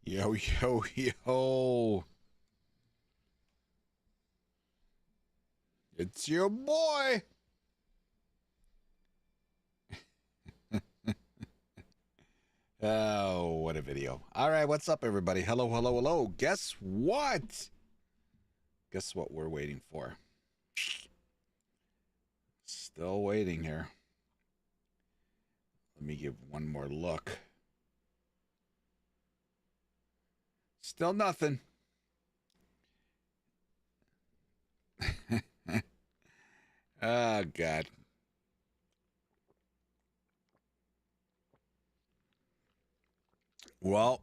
Yo, yo, yo. It's your boy. Oh, what a video. All right, what's up, everybody? Hello, hello, hello. Guess what? Guess what we're waiting for? Still waiting here. Let me give one more look. Still nothing. Oh, God. Well,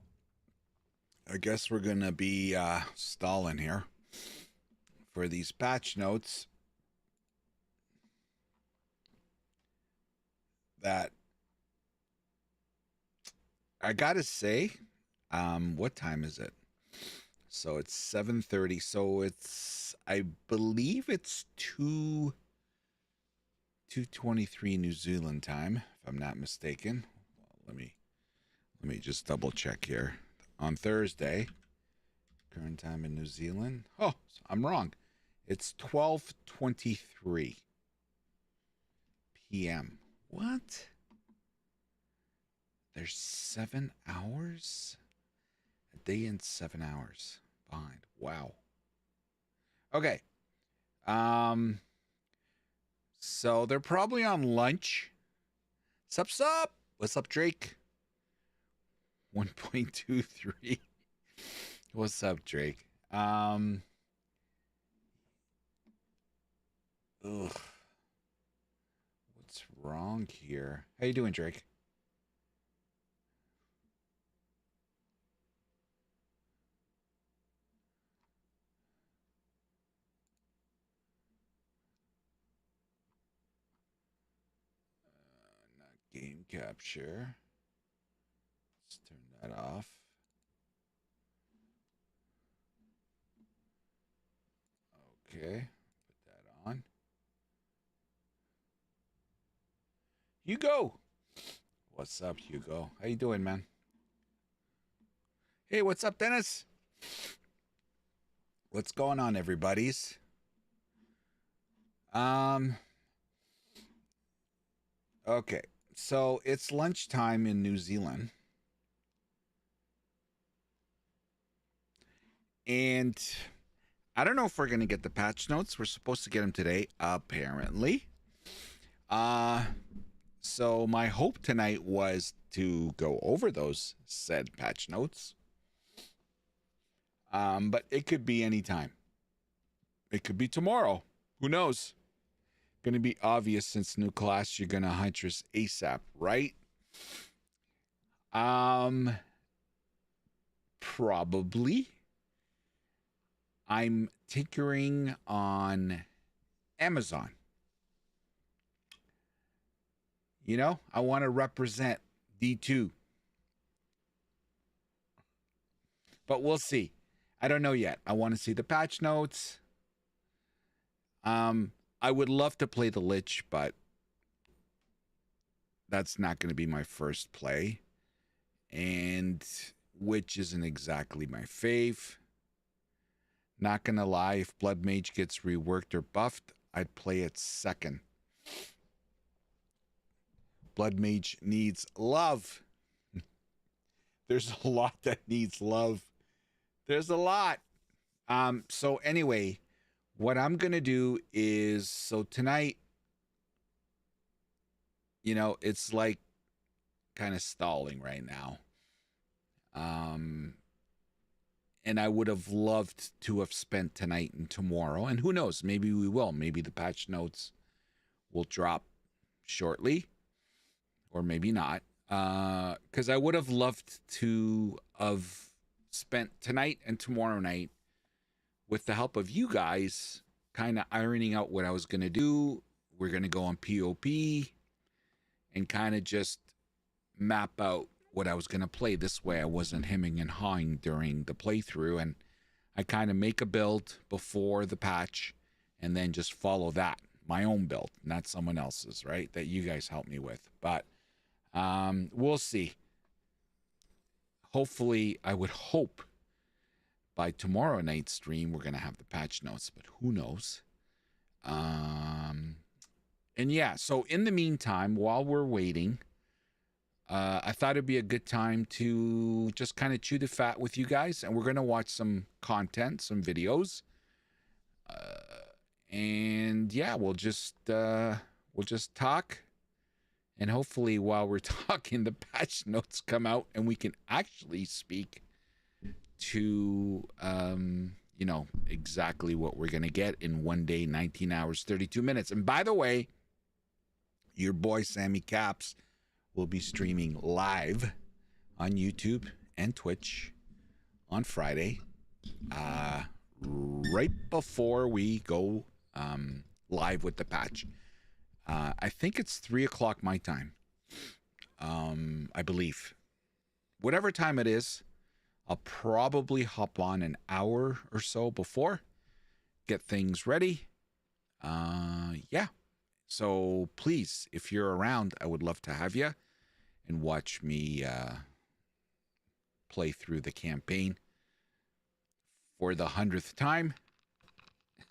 I guess we're going to be stalling here for these patch notes that I got to say, what time is it? So it's 7:30. So it's I believe it's 2:23 New Zealand time, if I'm not mistaken. Well, let me just double check here. On Thursday, current time in New Zealand. Oh, I'm wrong. It's 12:23 p.m. What? There's 7 hours? A day and 7 hours behind. Wow. Okay. Um So they're probably on lunch. Sup, sup? What's up, Drake? 1.23. What's up, Drake? Ugh. What's wrong here? How you doing, Drake? Not game capture. Let's turn that off. Okay, put that on. Hugo. What's up, Hugo? How you doing, man? Hey, what's up, Dennis? What's going on, everybody's? Um, okay. So it's lunchtime in New Zealand. And I don't know if we're going to get the patch notes. We're supposed to get them today, apparently. Uh, so my hope tonight was to go over those said patch notes. But it could be any time. It could be tomorrow. Who knows? Going to be obvious since new class, you're going to Huntress ASAP, right? Um, Probably. I'm tinkering on Amazon. You know, I want to represent D2, but we'll see. I don't know yet. I want to see the patch notes. I would love to play the Lich, but that's not going to be my first play. And Witch isn't exactly my fave. Not going to lie, if Blood Mage gets reworked or buffed, I'd play it second. Blood Mage needs love. There's a lot that needs love. There's a lot. So anyway, what I'm gonna do is so tonight, it's like kind of stalling right now. Um, and I would have loved to have spent tonight and tomorrow, and who knows, maybe we will. Maybe the patch notes will drop shortly, or maybe not. Because I would have loved to have spent tonight and tomorrow night with the help of you guys, kind of ironing out what I was going to do. We're going to go on POP and kind of just map out what I was going to play. This way I wasn't hemming and hawing during the playthrough. And I kind of make a build before the patch and then just follow that. My own build, not someone else's, right? That you guys helped me with. But we'll see. hopefully, I would hope by tomorrow night's stream, we're going to have the patch notes, but who knows? And yeah, so in the meantime, while we're waiting, I thought it'd be a good time to just kind of chew the fat with you guys, and we're going to watch some content, some videos. And yeah, we'll just talk, and hopefully while we're talking, the patch notes come out and we can actually speak to you know, exactly what we're gonna get in 1 day, 19 hours, 32 minutes. And by the way, your boy Sammy Caps will be streaming live on YouTube and Twitch on Friday, right before we go live with the patch. I think it's 3 o'clock my time. I believe. Whatever time it is, I'll probably hop on an hour or so before, get things ready. Yeah. So please, if you're around, I would love to have you and watch me play through the campaign for the 100th time.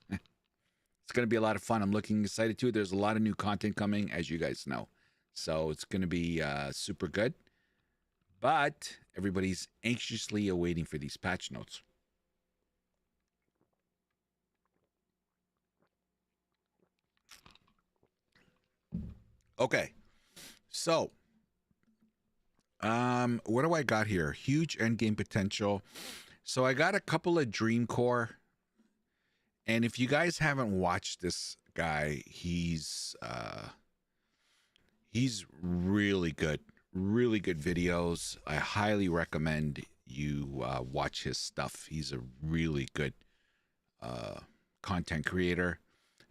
It's going to be a lot of fun. I'm looking excited too. There's a lot of new content coming, as you guys know. So it's going to be super good. But everybody's anxiously awaiting for these patch notes. Okay. So, what do I got here? Huge endgame potential. So I got a couple of Dream Core. And if you guys haven't watched this guy, he's really good. Really good videos. I highly recommend you watch his stuff. He's a really good content creator.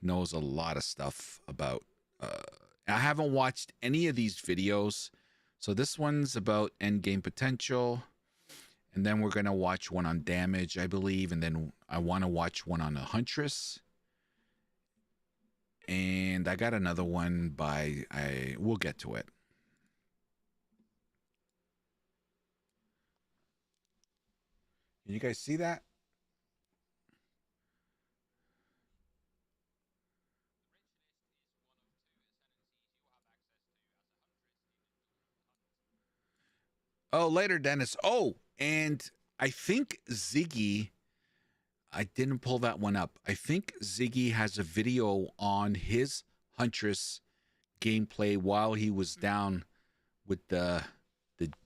Knows a lot of stuff about... I haven't watched any of these videos. So this one's about endgame potential. And then we're going to watch one on damage, I believe. And then I want to watch one on a Huntress. And I got another one by... we'll get to it. Can you guys see that? Oh, later, Dennis. Oh, and I think Ziggy, I didn't pull that one up. I think Ziggy has a video on his Huntress gameplay while he was down with the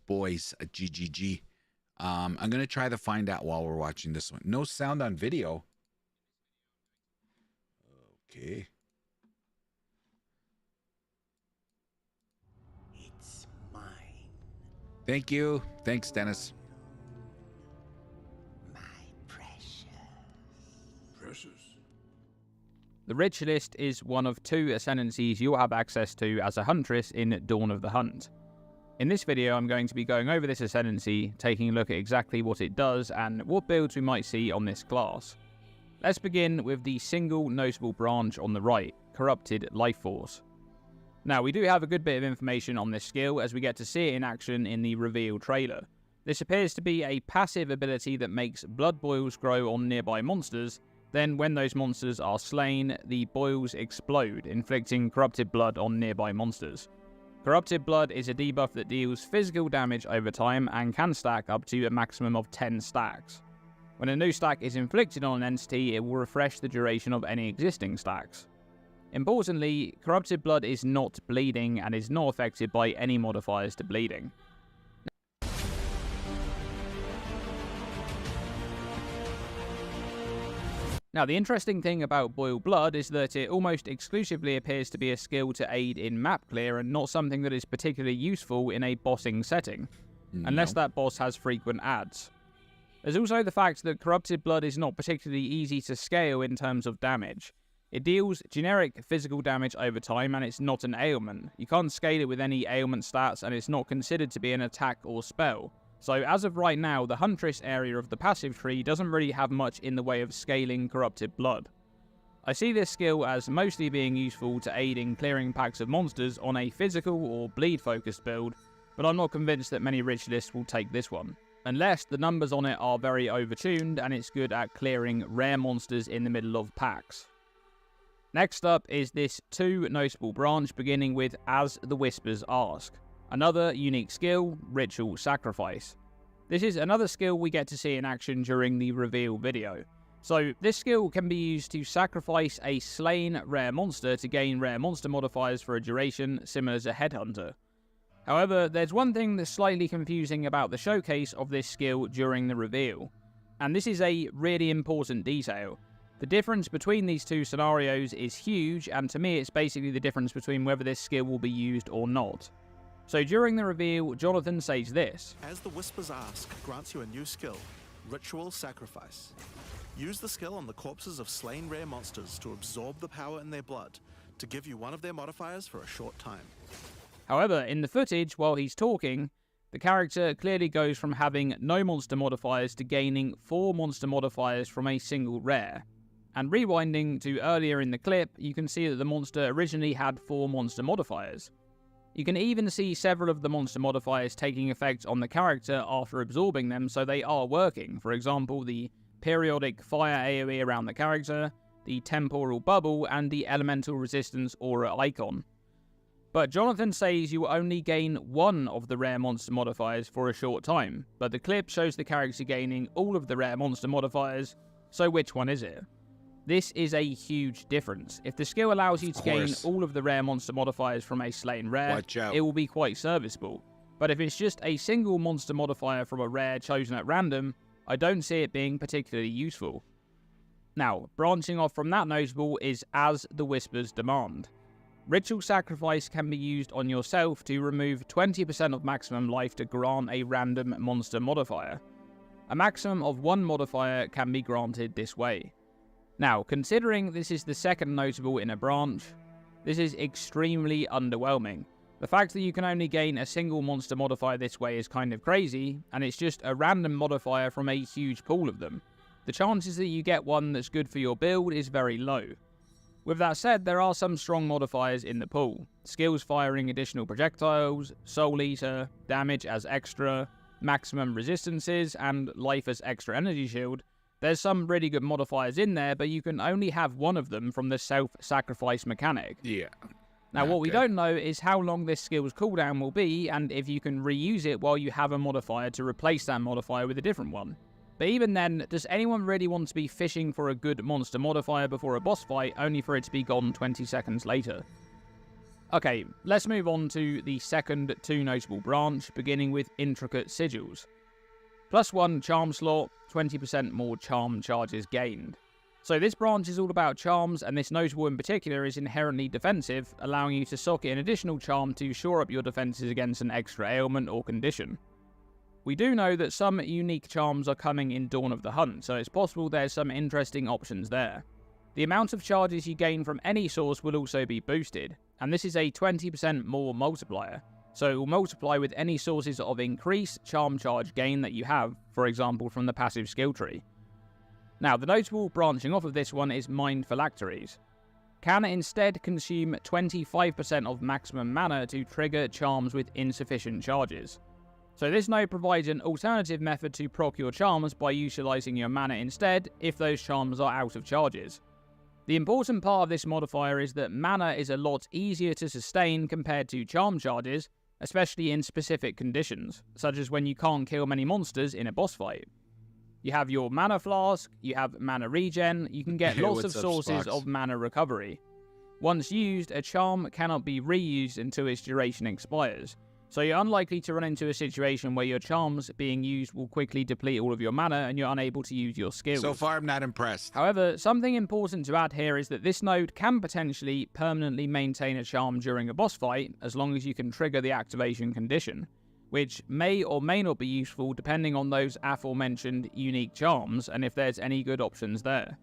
boys at GGG. I'm going to try to find out while we're watching this one. No sound on video. Okay. It's mine. Thank you. Thanks, Dennis. My precious. Precious. The Rich List is one of 2 ascendancies you'll have access to as a Huntress in Dawn of the Hunt. In this video, I'm going to be going over this ascendancy, taking a look at exactly what it does and what builds we might see on this class. Let's begin with the single notable branch on the right, Corrupted Life Force. Now, we do have a good bit of information on this skill as we get to see it in action in the reveal trailer. This appears to be a passive ability that makes blood boils grow on nearby monsters. Then when those monsters are slain, the boils explode, inflicting corrupted blood on nearby monsters. Corrupted blood is a debuff that deals physical damage over time and can stack up to a maximum of 10 stacks. When a new stack is inflicted on an entity, it will refresh the duration of any existing stacks. Importantly, corrupted blood is not bleeding and is not affected by any modifiers to bleeding. Now, the interesting thing about Boil Blood is that it almost exclusively appears to be a skill to aid in map clear and not something that is particularly useful in a bossing setting, unless that boss has frequent adds. There's also the fact that Corrupted Blood is not particularly easy to scale in terms of damage. It deals generic physical damage over time and it's not an ailment. You can't scale it with any ailment stats and it's not considered to be an attack or spell. So as of right now, the Huntress area of the passive tree doesn't really have much in the way of scaling Corrupted Blood. I see this skill as mostly being useful to aid in clearing packs of monsters on a physical or bleed focused build, but I'm not convinced that many Rich Lists will take this one. unless the numbers on it are very overtuned and it's good at clearing rare monsters in the middle of packs. Next up is this 2 notable branch beginning with As the Whispers Ask. Another unique skill, Ritual Sacrifice. This is another skill we get to see in action during the reveal video. So this skill can be used to sacrifice a slain rare monster to gain rare monster modifiers for a duration similar to Headhunter. However, there's one thing that's slightly confusing about the showcase of this skill during the reveal, and this is a really important detail. The difference between these two scenarios is huge, and to me it's basically the difference between whether this skill will be used or not. So during the reveal, Jonathan says this. As the Whispers Ask grants you a new skill, Ritual Sacrifice. Use the skill on the corpses of slain rare monsters to absorb the power in their blood, to give you one of their modifiers for a short time. However, in the footage, while he's talking, the character clearly goes from having no monster modifiers to gaining 4 monster modifiers from a single rare. And rewinding to earlier in the clip, you can see that the monster originally had 4 monster modifiers. You can even see several of the monster modifiers taking effect on the character after absorbing them, so they are working. For example, the periodic fire AoE around the character, the temporal bubble, and the elemental resistance aura icon. But Jonathan says you will only gain 1 of the rare monster modifiers for a short time, but the clip shows the character gaining all of the rare monster modifiers, so which one is it? This is a huge difference. If the skill allows you to gain all of the rare monster modifiers from a slain rare, it will be quite serviceable. But if it's just a single monster modifier from a rare chosen at random, I don't see it being particularly useful. Now, branching off from that notable is As the Whispers Demand. Ritual Sacrifice can be used on yourself to remove 20% of maximum life to grant a random monster modifier. A maximum of 1 modifier can be granted this way. Now, considering this is the second notable in a branch, this is extremely underwhelming. The fact that you can only gain a single monster modifier this way is kind of crazy, and it's just a random modifier from a huge pool of them. The chances that you get one that's good for your build is very low. With that said, there are some strong modifiers in the pool. Skills firing additional projectiles, Soul Eater, damage as extra, maximum resistances, and life as extra energy shield. There's some really good modifiers in there, but you can only have one of them from the self-sacrifice mechanic. Yeah. Now, what we don't know is how long this skill's cooldown will be, and if you can reuse it while you have a modifier to replace that modifier with a different one. But even then, does anyone really want to be fishing for a good monster modifier before a boss fight, only for it to be gone 20 seconds later? Okay, let's move on to the second 2 notable branch, beginning with Intricate Sigils. +1 charm slot, 20% more charm charges gained. So this branch is all about charms, and this notable in particular is inherently defensive, allowing you to socket an additional charm to shore up your defenses against an extra ailment or condition. We do know that some unique charms are coming in Dawn of the Hunt, so it's possible there's some interesting options there. The amount of charges you gain from any source will also be boosted, and this is a 20% more multiplier. So it will multiply with any sources of increased charm charge gain that you have, for example from the passive skill tree. Now, the notable branching off of this one is Mind Phylacteries. Can instead consume 25% of maximum mana to trigger charms with insufficient charges. So this node provides an alternative method to proc your charms by utilising your mana instead if those charms are out of charges. The important part of this modifier is that mana is a lot easier to sustain compared to charm charges, especially in specific conditions, such as when you can't kill many monsters in a boss fight. You have your mana flask, you have mana regen, you can get lots of sources of mana recovery. Once used, a charm cannot be reused until its duration expires, so you're unlikely to run into a situation where your charms being used will quickly deplete all of your mana and you're unable to use your skills. So far, I'm not impressed. However, something important to add here is that this node can potentially permanently maintain a charm during a boss fight, as long as you can trigger the activation condition, which may or may not be useful depending on those aforementioned unique charms and if there's any good options there.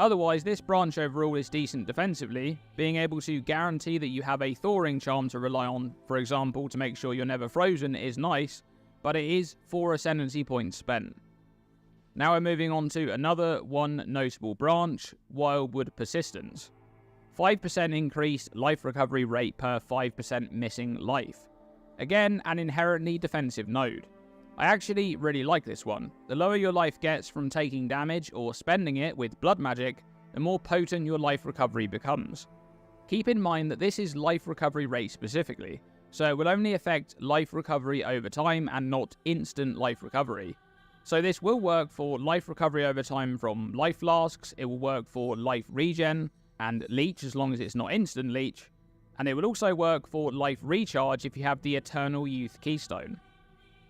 Otherwise, this branch overall is decent defensively. Being able to guarantee that you have a thawing charm to rely on, for example, to make sure you're never frozen, is nice, but it is 4 ascendancy points spent. Now we're moving on to another one notable branch, Wildwood Persistence. 5% increased life recovery rate per 5% missing life. Again, an inherently defensive node. I actually really like this one. The lower your life gets from taking damage or spending it with blood magic, the more potent your life recovery becomes. Keep in mind that this is life recovery rate specifically, so it will only affect life recovery over time and not instant life recovery. So this will work for life recovery over time from life flasks, it will work for life regen and leech as long as it's not instant leech, and it will also work for life recharge if you have the Eternal Youth Keystone.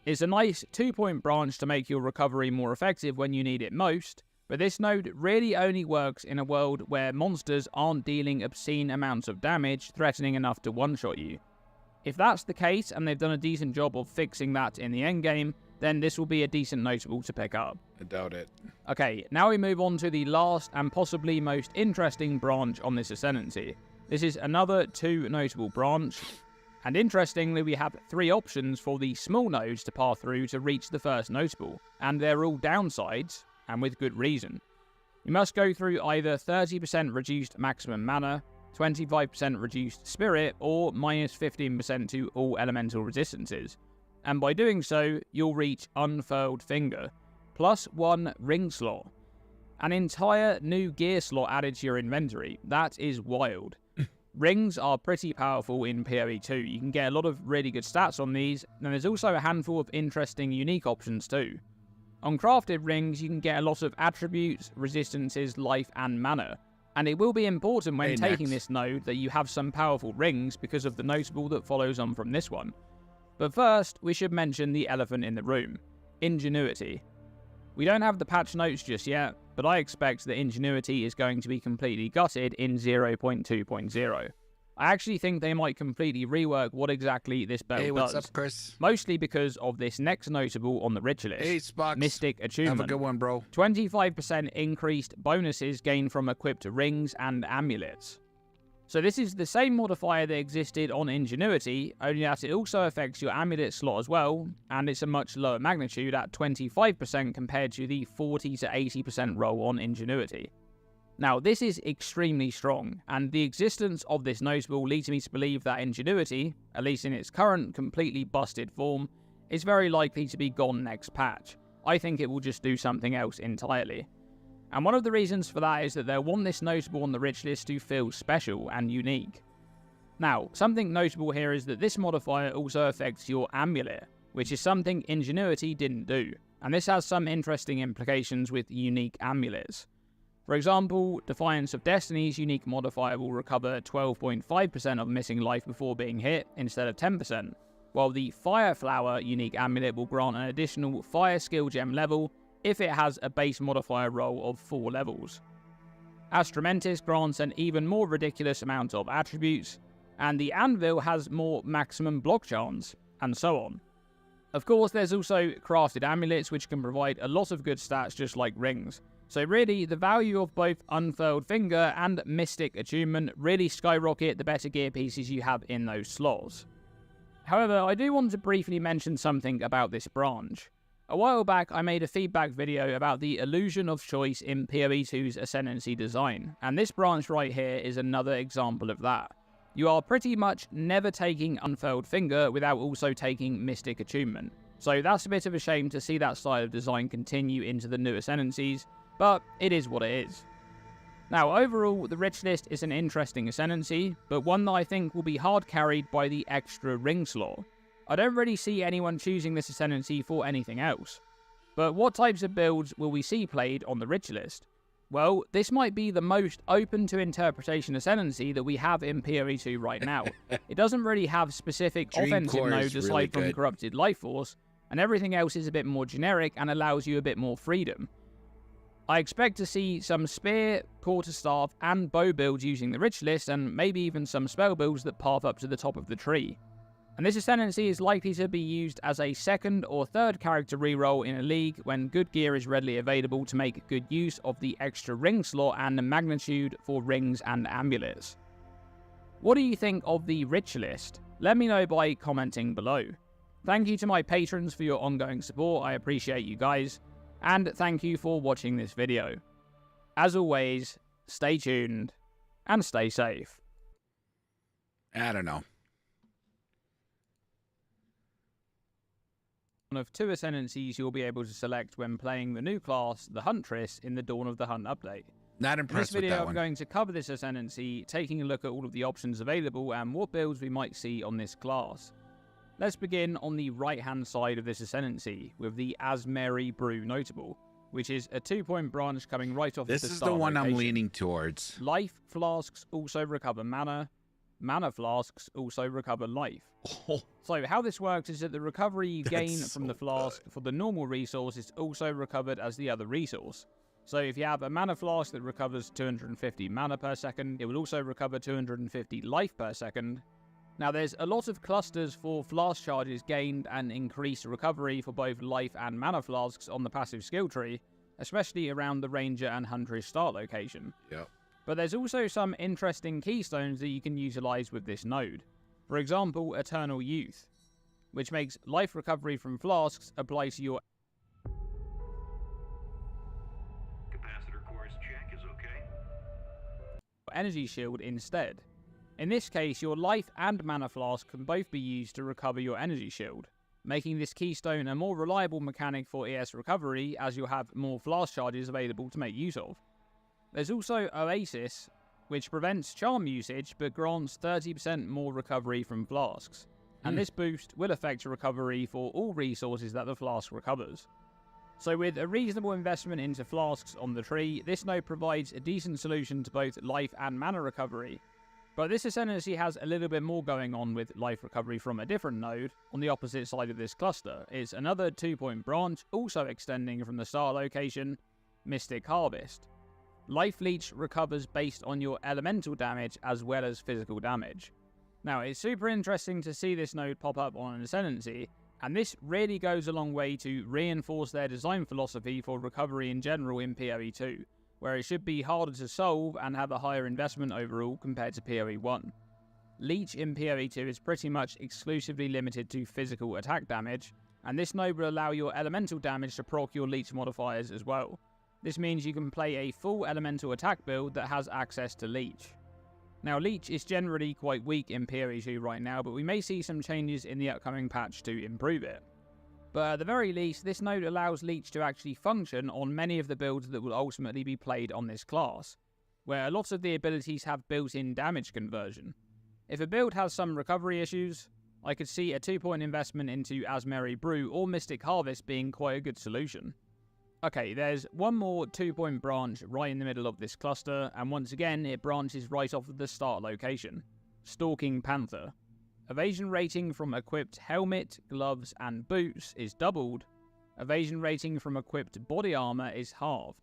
It's a nice 2-point branch to make your recovery more effective when you need it most, but this node really only works in a world where monsters aren't dealing obscene amounts of damage, threatening enough to one-shot you. If that's the case, and they've done a decent job of fixing that in the endgame, then this will be a decent notable to pick up. I doubt it. Okay, now we move on to the last and possibly most interesting branch on this Ascendancy. This is another 2 notable branch, and interestingly we have 3 options for the small nodes to pass through to reach the first notable, and they're all downsides, and with good reason. You must go through either 30% reduced maximum mana, 25% reduced spirit, or minus 15% to all elemental resistances. And by doing so, you'll reach Unfurled Finger, plus 1 ring slot. An entire new gear slot added to your inventory. That is wild. Rings are pretty powerful in PoE 2. You can get a lot of really good stats on these, and there's also a handful of interesting unique options too. On crafted rings, you can get a lot of attributes, resistances, life, and mana. And it will be important when taking this node that you have some powerful rings because of the notable that follows on from this one. But first, we should mention the elephant in the room, Ingenuity. We don't have the patch notes just yet, but I expect that Ingenuity is going to be completely gutted in 0.2.0. I actually think they might completely rework what exactly this build does. Hey, what's up, Chris? Mostly because of this next notable on the rich list. Hey, Spox. Mystic Attunement. Have a good one, bro. 25% increased bonuses gained from equipped rings and amulets. So this is the same modifier that existed on Ingenuity, only that it also affects your amulet slot as well, and it's a much lower magnitude at 25% compared to the 40 to 80% roll on Ingenuity. Now, this is extremely strong, and the existence of this notable leads me to believe that Ingenuity, at least in its current completely busted form, is very likely to be gone next patch. I think it will just do something else entirely. And one of the reasons for that is that they'll want this notable on the rich list to feel special and unique. Now, something notable here is that this modifier also affects your amulet, which is something Ingenuity didn't do, and this has some interesting implications with unique amulets. For example, Defiance of Destiny's unique modifier will recover 12.5% of missing life before being hit instead of 10%, while the Fire Flower unique amulet will grant an additional fire skill gem level if it has a base modifier roll of 4 levels. Astramentis grants an even more ridiculous amount of attributes, and the Anvil has more maximum block chance, and so on. Of course, there's also crafted amulets which can provide a lot of good stats just like rings. So really, the value of both Unfurled Finger and Mystic Attunement really skyrocket the better gear pieces you have in those slots. However, I do want to briefly mention something about this branch. A while back, I made a feedback video about the illusion of choice in PoE 2's Ascendancy design, and this branch right here is another example of that. You are pretty much never taking Unfurled Finger without also taking Mystic Attunement, so that's a bit of a shame to see that style of design continue into the new Ascendancies, but it is what it is. Now, overall, the Rich List is an interesting Ascendancy, but one that I think will be hard carried by the extra ring slot. I don't really see anyone choosing this Ascendancy for anything else. But what types of builds will we see played on the Rich List? Well, this might be the most open to interpretation Ascendancy that we have in PoE 2 right now. It doesn't really have specific offensive nodes aside from Corrupted Life Force, and everything else is a bit more generic and allows you a bit more freedom. I expect to see some spear, quarterstaff, and bow builds using the Rich List, and maybe even some spell builds that path up to the top of the tree. And this Ascendancy is likely to be used as a second or third character reroll in a league when good gear is readily available to make good use of the extra ring slot and the magnitude for rings and amulets. What do you think of the Rich List? Let me know by commenting below. Thank you to my patrons for your ongoing support, I appreciate you guys, and thank you for watching this video. As always, stay tuned and stay safe. I don't know. One of 2 ascendancies you'll be able to select when playing the new class, the Huntress, in the Dawn of the Hunt update. Not In this impressed with video, that I'm one. going to cover this ascendancy, taking a look at all of the options available and what builds we might see on this class. Let's begin on the right-hand side of this ascendancy, with the Azmeri Brew notable, which is a 2-point branch coming right off This the is start the one I'm location. leaning towards. Life flasks also recover mana. Mana flasks also recover life. Oh, So how this works is that the recovery you gain That's from the so flask for the normal resource is also recovered as the other resource. So if you have a mana flask that recovers 250 mana per second, it will also recover 250 life per second. Now there's a lot of clusters for flask charges gained and increased recovery for both life and mana flasks on the passive skill tree, especially around the Ranger and Huntress start location. yep. But there's also some interesting keystones that you can utilize with this node. For example, Eternal Youth, which makes life recovery from flasks apply to your Capacitor course check is okay. energy shield instead. In this case, your life and mana flask can both be used to recover your energy shield, making this keystone a more reliable mechanic for ES recovery as you'll have more flask charges available to make use of. There's also Oasis, which prevents charm usage but grants 30% more recovery from flasks, and this boost will affect your recovery for all resources that the flask recovers. So with a reasonable investment into flasks on the tree, this node provides a decent solution to both life and mana recovery. But this ascendancy has a little bit more going on with life recovery from a different node on the opposite side of this cluster. It's another 2-point branch, also extending from the start location, Mystic Harvest. Life Leech recovers based on your elemental damage as well as physical damage. Now, it's super interesting to see this node pop up on an ascendancy, and this really goes a long way to reinforce their design philosophy for recovery in general in PoE 2, where it should be harder to solve and have a higher investment overall compared to PoE 1. Leech in PoE 2 is pretty much exclusively limited to physical attack damage, and this node will allow your elemental damage to proc your Leech modifiers as well. This means you can play a full elemental attack build that has access to Leech. Now, Leech is generally quite weak in PoE 2 right now, but we may see some changes in the upcoming patch to improve it. But at the very least, this node allows Leech to actually function on many of the builds that will ultimately be played on this class, where a lot of the abilities have built-in damage conversion. If a build has some recovery issues, I could see a 2-point investment into Azmeri Brew or Mystic Harvest being quite a good solution. Okay, there's one more 2-point branch right in the middle of this cluster, and once again it branches right off of the start location, Stalking Panther. Evasion rating from equipped helmet, gloves, and boots is doubled. Evasion rating from equipped body armor is halved.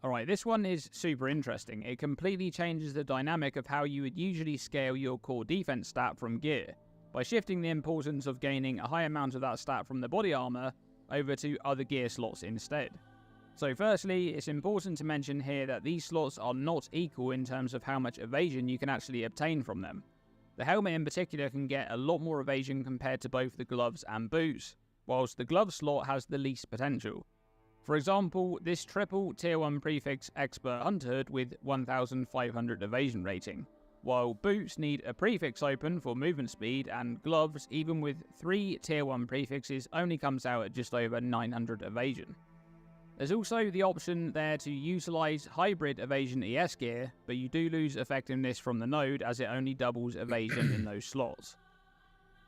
Alright, this one is super interesting. It completely changes the dynamic of how you would usually scale your core defense stat from gear, by shifting the importance of gaining a high amount of that stat from the body armor over to other gear slots instead. So firstly, it's important to mention here that these slots are not equal in terms of how much evasion you can actually obtain from them. The helmet in particular can get a lot more evasion compared to both the gloves and boots, whilst the glove slot has the least potential. For example, this triple tier 1 prefix expert hunter with 1500 evasion rating, while boots need a prefix open for movement speed, and gloves, even with 3 tier 1 prefixes, only comes out at just over 900 evasion. There's also the option there to utilize hybrid evasion ES gear, but you do lose effectiveness from the node as it only doubles evasion in those slots.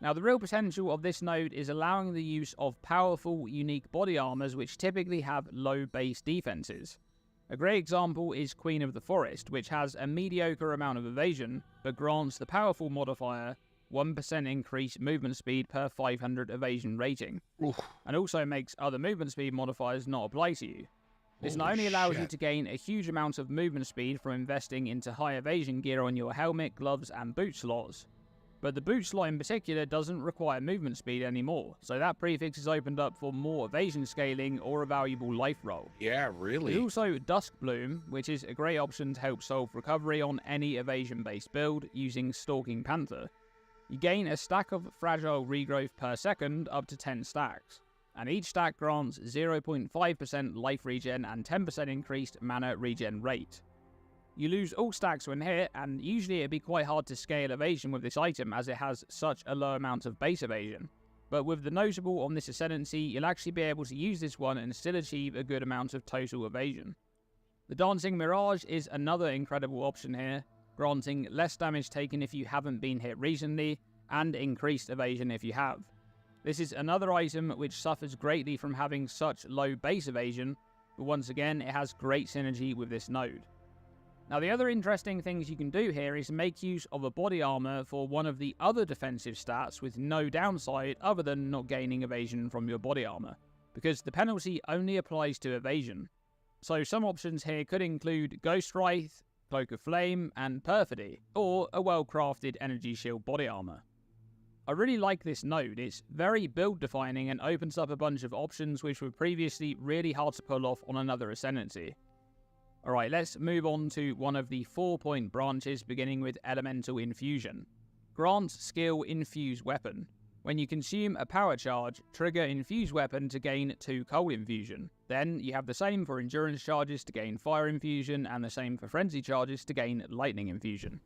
Now, the real potential of this node is allowing the use of powerful, unique body armors which typically have low base defenses. A great example is Queen of the Forest, which has a mediocre amount of evasion, but grants the powerful modifier 1% increased movement speed per 500 evasion rating, and also makes other movement speed modifiers not apply to you. This not only allows you to gain a huge amount of movement speed from investing into high evasion gear on your helmet, gloves, and boot slots, but the boot slot in particular doesn't require movement speed anymore, so that prefix is opened up for more evasion scaling or a valuable life roll. Yeah, really. There's also Dusk Bloom, which is a great option to help solve recovery on any evasion-based build using Stalking Panther. You gain a stack of fragile regrowth per second up to 10 stacks, and each stack grants 0.5% life regen and 10% increased mana regen rate. You lose all stacks when hit, and usually it'd be quite hard to scale evasion with this item as it has such a low amount of base evasion. but with the notable on this ascendancy, you'll actually be able to use this one and still achieve a good amount of total evasion. The Dancing Mirage is another incredible option here, granting less damage taken if you haven't been hit recently, and increased evasion if you have. This is another item which suffers greatly from having such low base evasion, but once again it has great synergy with this node. Now the other interesting things you can do here is make use of a body armor for one of the other defensive stats with no downside other than not gaining evasion from your body armor, because the penalty only applies to evasion. So some options here could include Ghost Wraith, Cloak of Flame, and Perfidy, or a well-crafted Energy Shield body armor. I really like this node. It's very build defining and opens up a bunch of options which were previously really hard to pull off on another ascendancy. Alright, let's move on to one of the 4-point branches, beginning with Elemental Infusion. Grants skill Infuse Weapon. When you consume a power charge, trigger Infuse Weapon to gain 2 Cold Infusion. Then you have the same for Endurance charges to gain Fire Infusion, and the same for Frenzy charges to gain Lightning Infusion.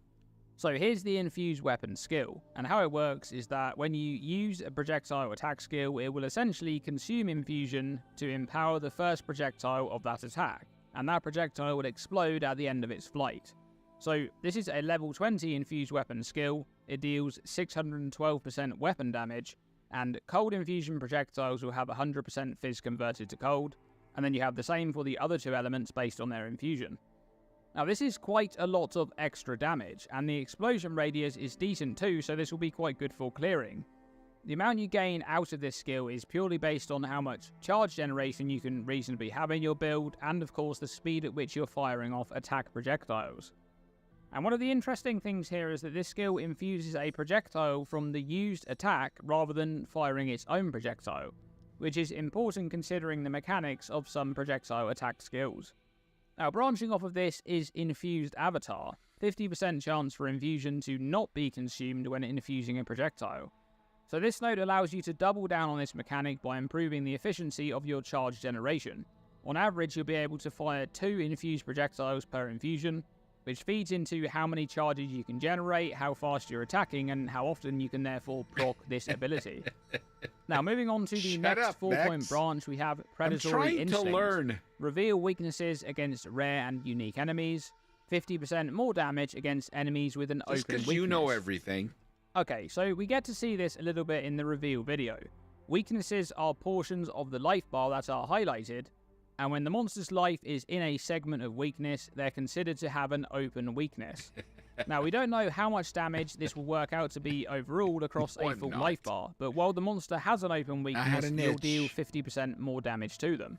So here's the Infuse Weapon skill, and how it works is that when you use a projectile attack skill, it will essentially consume Infusion to empower the first projectile of that attack, and that projectile will explode at the end of its flight. So this is a level 20 Infused Weapon skill. It deals 612% weapon damage, and Cold Infusion projectiles will have 100% Fizz converted to cold, and then you have the same for the other 2 elements based on their infusion. Now this is quite a lot of extra damage, and the explosion radius is decent too, so this will be quite good for clearing. The amount you gain out of this skill is purely based on how much charge generation you can reasonably have in your build, and of course the speed at which you're firing off attack projectiles. And one of the interesting things here is that this skill infuses a projectile from the used attack rather than firing its own projectile, which is important considering the mechanics of some projectile attack skills. Now branching off of this is Infused Avatar, 50% chance for infusion to not be consumed when infusing a projectile. So this node allows you to double down on this mechanic by improving the efficiency of your charge generation. On average, you'll be able to fire 2 infused projectiles per infusion, which feeds into how many charges you can generate, how fast you're attacking, and how often you can therefore proc this ability. Now moving on to the next 4-point branch, we have Predatory Instinct. To learn. Reveal weaknesses against rare and unique enemies, 50% more damage against enemies with an open weakness. Just because you know everything. Okay, so we get to see this a little bit in the reveal video. Weaknesses are portions of the life bar that are highlighted, and when the monster's life is in a segment of weakness, they're considered to have an open weakness. Now, we don't know how much damage this will work out to be overall across a full life bar, but while the monster has an open weakness, you'll deal 50% more damage to them.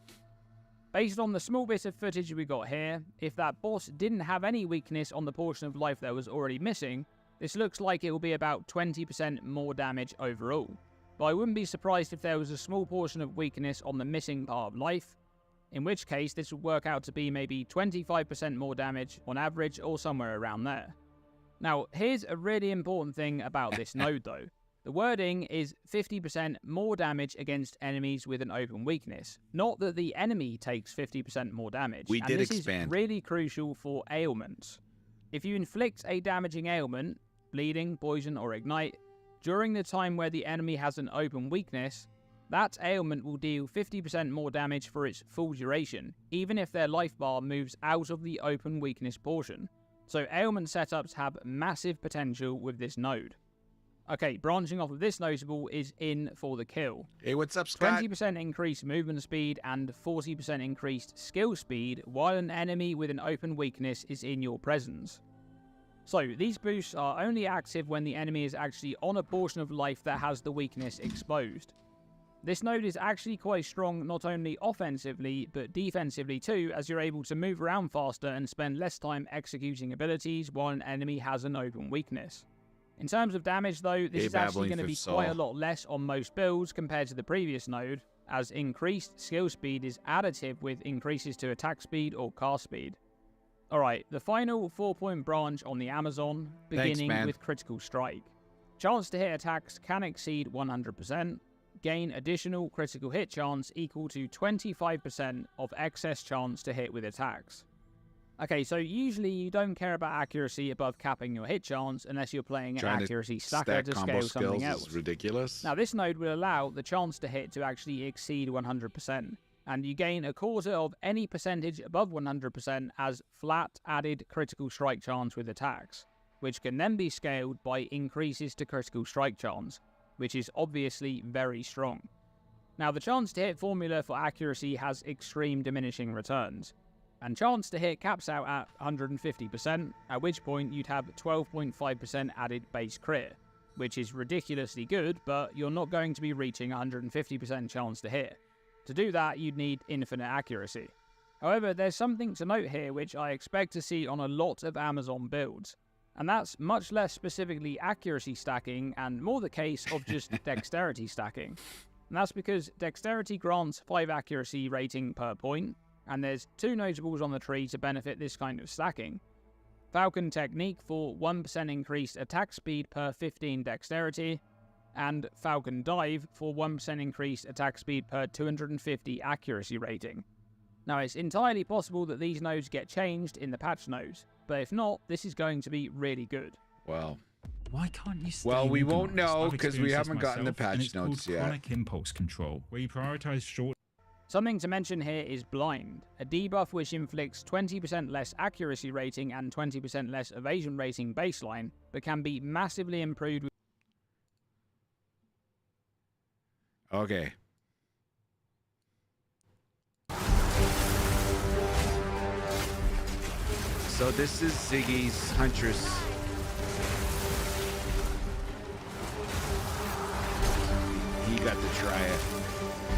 Based on the small bit of footage we got here, if that boss didn't have any weakness on the portion of life that was already missing, this looks like it will be about 20% more damage overall. But I wouldn't be surprised if there was a small portion of weakness on the missing part of life, in which case this would work out to be maybe 25% more damage on average, or somewhere around there. Now, here's a really important thing about this node though. The wording is 50% more damage against enemies with an open weakness, not that the enemy takes 50% more damage. We did this expand. Is really crucial for ailments. If you inflict a damaging ailment, bleeding, poison, or ignite, during the time where the enemy has an open weakness, that ailment will deal 50% more damage for its full duration, even if their life bar moves out of the open weakness portion. So ailment setups have massive potential with this node. Okay, branching off of this notable is In for the Kill. Hey, what's up, Scott? 20% increased movement speed and 40% increased skill speed while an enemy with an open weakness is in your presence. So these boosts are only active when the enemy is actually on a portion of life that has the weakness exposed. This node is actually quite strong not only offensively but defensively too, as you're able to move around faster and spend less time executing abilities while an enemy has an open weakness. In terms of damage though, this is actually going to be quite a lot less on most builds compared to the previous node, as increased skill speed is additive with increases to attack speed or cast speed. Alright, the final 4-point branch on the Amazon, beginning with Critical Strike. Chance to hit attacks can exceed 100%, gain additional critical hit chance equal to 25% of excess chance to hit with attacks. Okay, so usually you don't care about accuracy above capping your hit chance unless you're playing an Trying to accuracy stacker stack to combo scale something skills else. is ridiculous. Now this node will allow the chance to hit to actually exceed 100%, and you gain a quarter of any percentage above 100% as flat added critical strike chance with attacks, which can then be scaled by increases to critical strike chance, which is obviously very strong. Now the chance to hit formula for accuracy has extreme diminishing returns, and chance to hit caps out at 150%, at which point you'd have 12.5% added base crit, which is ridiculously good, but you're not going to be reaching 150% chance to hit. To do that, you'd need infinite accuracy. However, there's something to note here which I expect to see on a lot of Amazon builds, and that's much less specifically accuracy stacking and more the case of just dexterity stacking. And that's because dexterity grants 5 accuracy rating per point, and there's 2 notables on the tree to benefit this kind of stacking. Falcon Technique for 1% increased attack speed per 15 dexterity, and Falcon Dive for 1% increased attack speed per 250 accuracy rating. Now it's entirely possible that these nodes get changed in the patch notes, but if not, this is going to be really good. Well, Why can't you stay we won't organised? know I've because we experienced haven't this gotten the myself, and patch it's called notes yet. Chronic impulse control, where you prioritize short. Something to mention here is Blind, a debuff which inflicts 20% less accuracy rating and 20% less evasion rating baseline, but can be massively improved with Okay. So this is Ziggy's Huntress. He got to try it.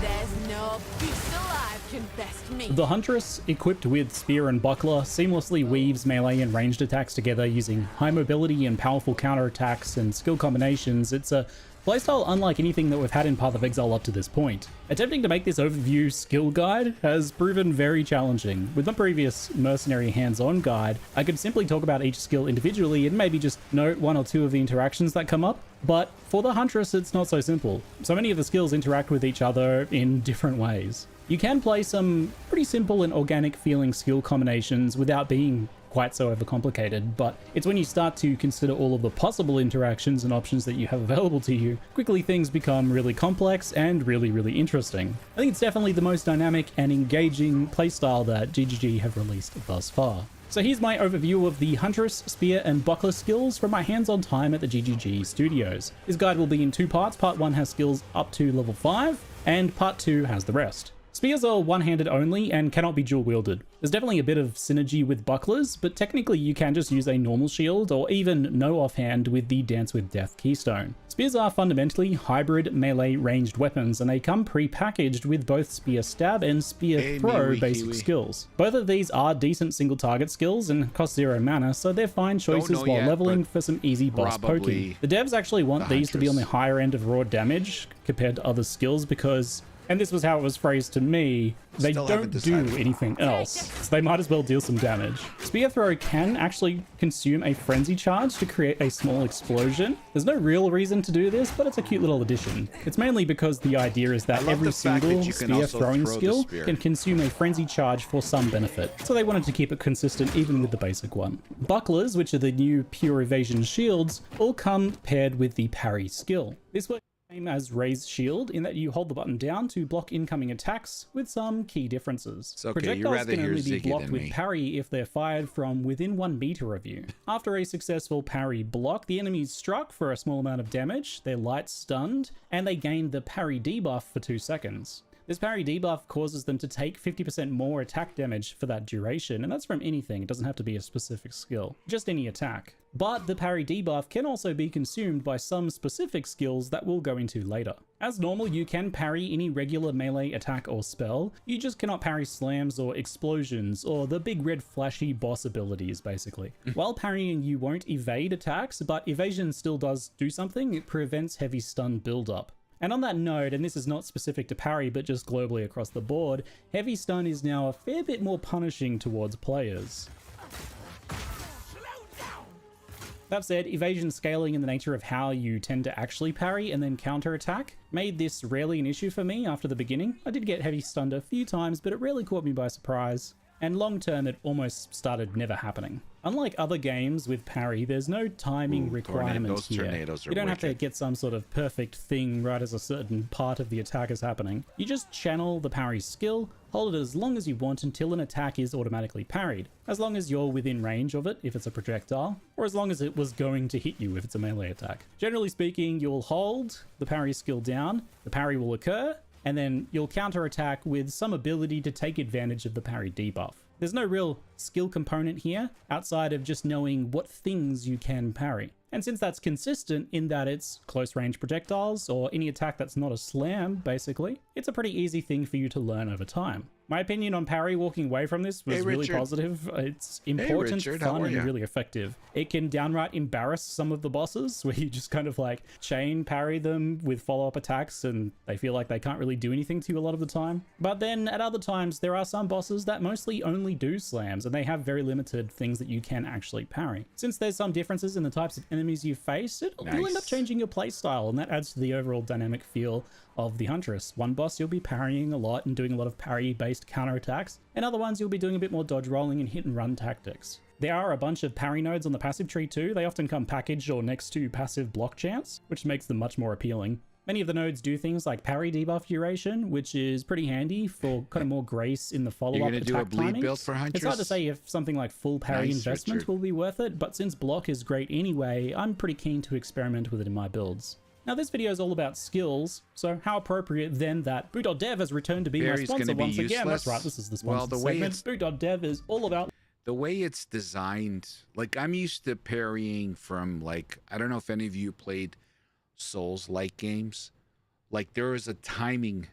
There's no beast alive can best me. The Huntress, equipped with Spear and Buckler, seamlessly weaves melee and ranged attacks together using high mobility and powerful counterattacks and skill combinations. It's a playstyle unlike anything that we've had in Path of Exile up to this point. Attempting to make this overview skill guide has proven very challenging. With my previous mercenary hands-on guide, I could simply talk about each skill individually and maybe just note 1 or 2 of the interactions that come up, but for the Huntress it's not so simple. So many of the skills interact with each other in different ways. You can play some pretty simple and organic feeling skill combinations without being quite so overcomplicated, but it's when you start to consider all of the possible interactions and options that you have available to you, quickly things become really complex and really interesting. I think it's definitely the most dynamic and engaging playstyle that GGG have released thus far. So here's my overview of the Huntress, Spear, and Buckler skills from my hands-on time at the GGG studios. This guide will be in 2 parts. Part 1 has skills up to level 5, and Part 2 has the rest. Spears are one-handed only and cannot be dual-wielded. There's definitely a bit of synergy with bucklers, but technically you can just use a normal shield or even no offhand with the Dance with Death keystone. Spears are fundamentally hybrid melee ranged weapons, and they come pre-packaged with both Spear Stab and Spear Throw basic skills. Both of these are decent single target skills and cost 0 mana, so they're fine choices while yet, leveling but for some easy boss poking. The devs actually want these to be on the higher end of raw damage compared to other skills because, and this was how it was phrased to me, they don't do anything else, so they might as well deal some damage. Spear Throw can actually consume a Frenzy Charge to create a small explosion. There's no real reason to do this, but it's a cute little addition. It's mainly because the idea is that every single spear throwing skill can consume a Frenzy Charge for some benefit, so they wanted to keep it consistent even with the basic one. Bucklers, which are the new pure evasion shields, all come paired with the parry skill. This works same as Raise Shield in that you hold the button down to block incoming attacks with some key differences. It's okay, Projectiles can only be blocked with parry if they're fired from within 1 meter of you. After a successful parry block, the enemy is struck for a small amount of damage, they're light stunned, and they gain the parry debuff for 2 seconds. This parry debuff causes them to take 50% more attack damage for that duration, and that's from anything, it doesn't have to be a specific skill, just any attack. But the parry debuff can also be consumed by some specific skills that we'll go into later. As normal, you can parry any regular melee attack or spell, you just cannot parry slams or explosions, or the big red flashy boss abilities basically. While parrying you won't evade attacks, but evasion still does do something, it prevents heavy stun buildup. And on that note, and this is not specific to parry but just globally across the board, heavy stun is now a fair bit more punishing towards players. That said, evasion scaling in the nature of how you tend to actually parry and then counterattack made this rarely an issue for me after the beginning. I did get heavy stunned a few times, but it rarely caught me by surprise. and long term it almost started never happening. Unlike other games with parry, there's no timing requirement those here. tornadoes are You don't have to wicked. get some sort of perfect thing right as a certain part of the attack is happening. You just channel the parry skill, hold it as long as you want until an attack is automatically parried, as long as you're within range of it if it's a projectile, or as long as it was going to hit you if it's a melee attack. Generally speaking, you'll hold the parry skill down, the parry will occur, and then you'll counterattack with some ability to take advantage of the parry debuff. There's no real skill component here outside of just knowing what things you can parry. And since that's consistent in that it's close range projectiles or any attack that's not a slam, basically, it's a pretty easy thing for you to learn over time. My opinion on parry walking away from this was really Richard. positive. It's important, Richard, how fun, are and ya? really effective. It can downright embarrass some of the bosses where you just kind of like chain parry them with follow-up attacks and they feel like they can't really do anything to you a lot of the time. But then at other times, there are some bosses that mostly only do slams and they have very limited things that you can actually parry. Since there's some differences in the types of enemies you face, you'll end up Nice. changing your playstyle, and that adds to the overall dynamic feel of the Huntress. One boss you'll be parrying a lot and doing a lot of parry-based counterattacks, and other ones you'll be doing a bit more dodge rolling and hit and run tactics. There are a bunch of parry nodes on the passive tree too. They often come packaged or next to passive block chance, which makes them much more appealing. Many of the nodes do things like parry debuff duration, which is pretty handy for kind of more grace in the follow-up You're gonna attack do a bleed timings. build for It's hard to Huntress? say if something like full parry Nice, investment Richard. will be worth it, but since block is great anyway, I'm pretty keen to experiment with it in my builds. Now this video is all about skills, so how appropriate then that Boot.dev has returned to be Barry's my sponsor gonna be once again. That's useless. right, this is the Well, sponsor the way segment. it's- Boot.dev is all about The way it's designed, like I'm used to parrying from like, I don't know if any of you played Souls-like games. Like there is a timing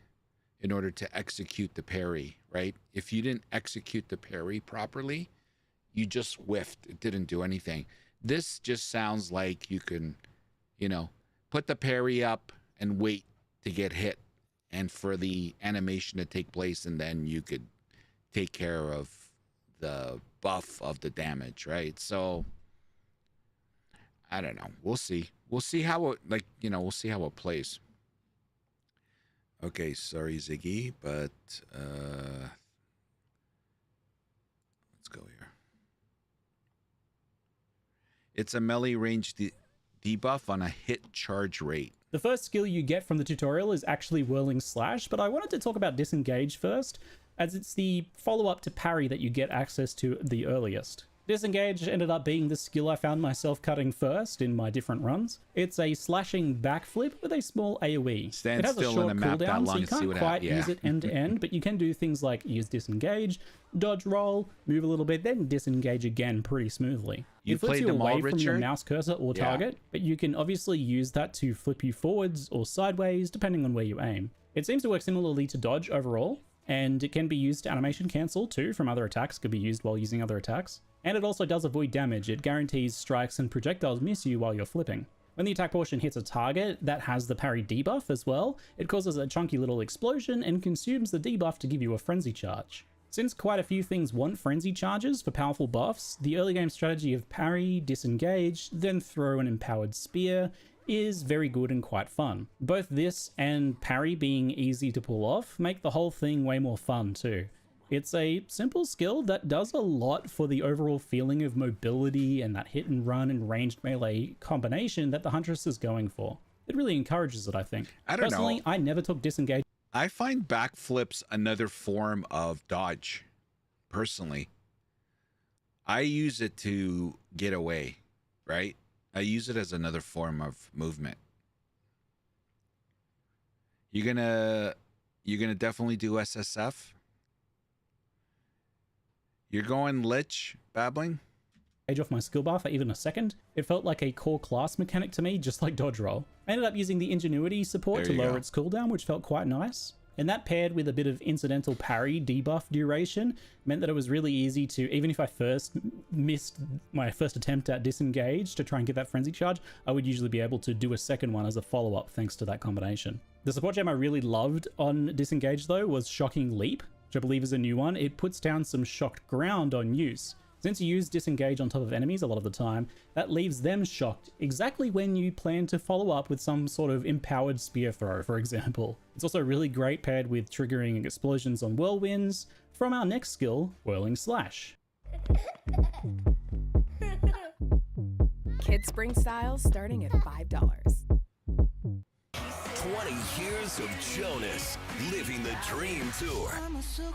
in order to execute the parry, right? If you didn't execute the parry properly, you just whiffed. It didn't do anything. This just sounds like you can, you know, put the parry up and wait to get hit and for the animation to take place, and then you could take care of the buff of the damage, right? So I don't know. We'll see. We'll see how it, like, you know, we'll see how it plays. Okay, sorry Ziggy, but let's go here. It's a melee range debuff on a hit charge rate. The first skill you get from the tutorial is actually Whirling Slash, but I wanted to talk about Disengage first, as it's the follow-up to parry that you get access to the earliest. Disengage ended up being the skill I found myself cutting first in my different runs. It's a slashing backflip with a small AoE. Stand it has still a on short a map that cooldown, long so you and see can't what quite happens. Yeah. use it end to end, but you can do things like use Disengage, dodge roll, move a little bit, then disengage again pretty smoothly. You It flips played you them all, away from your Richard? mouse cursor or Yeah. target, but you can obviously use that to flip you forwards or sideways depending on where you aim. It seems to work similarly to dodge overall, and it can be used to animation cancel too from other attacks, could be used while using other attacks. And it also does avoid damage. It guarantees strikes and projectiles miss you while you're flipping. When the attack portion hits a target that has the parry debuff as well, it causes a chunky little explosion and consumes the debuff to give you a frenzy charge. Since quite a few things want frenzy charges for powerful buffs, the early game strategy of parry, disengage, then throw an empowered spear is very good and quite fun. Both this and parry being easy to pull off make the whole thing way more fun too. It's a simple skill that does a lot for the overall feeling of mobility and that hit and run and ranged melee combination that the Huntress is going for. It really encourages it, I think. I don't know. Personally, I never took disengage I find backflips another form of dodge, personally. I use it to get away, right? I use it as another form of movement. You're gonna definitely do SSF? You're going Lich, Babbling? off my skill bar for even a second. It felt like a core class mechanic to me, just like dodge roll. I ended up using the Ingenuity support There to you lower go. its cooldown, which felt quite nice. And that paired with a bit of incidental parry debuff duration meant that it was really easy to, even if I first missed my first attempt at disengage to try and get that frenzy charge, I would usually be able to do a second one as a follow-up thanks to that combination. The support gem I really loved on disengage though was Shocking Leap, which I believe is a new one. It puts down some shocked ground on use. Since you use disengage on top of enemies a lot of the time, that leaves them shocked exactly when you plan to follow up with some sort of empowered spear throw, for example. It's also really great paired with triggering explosions on whirlwinds from our next skill, Whirling Slash. Kid Spring styles starting at $5. 20 years of Jonas, living the dream tour,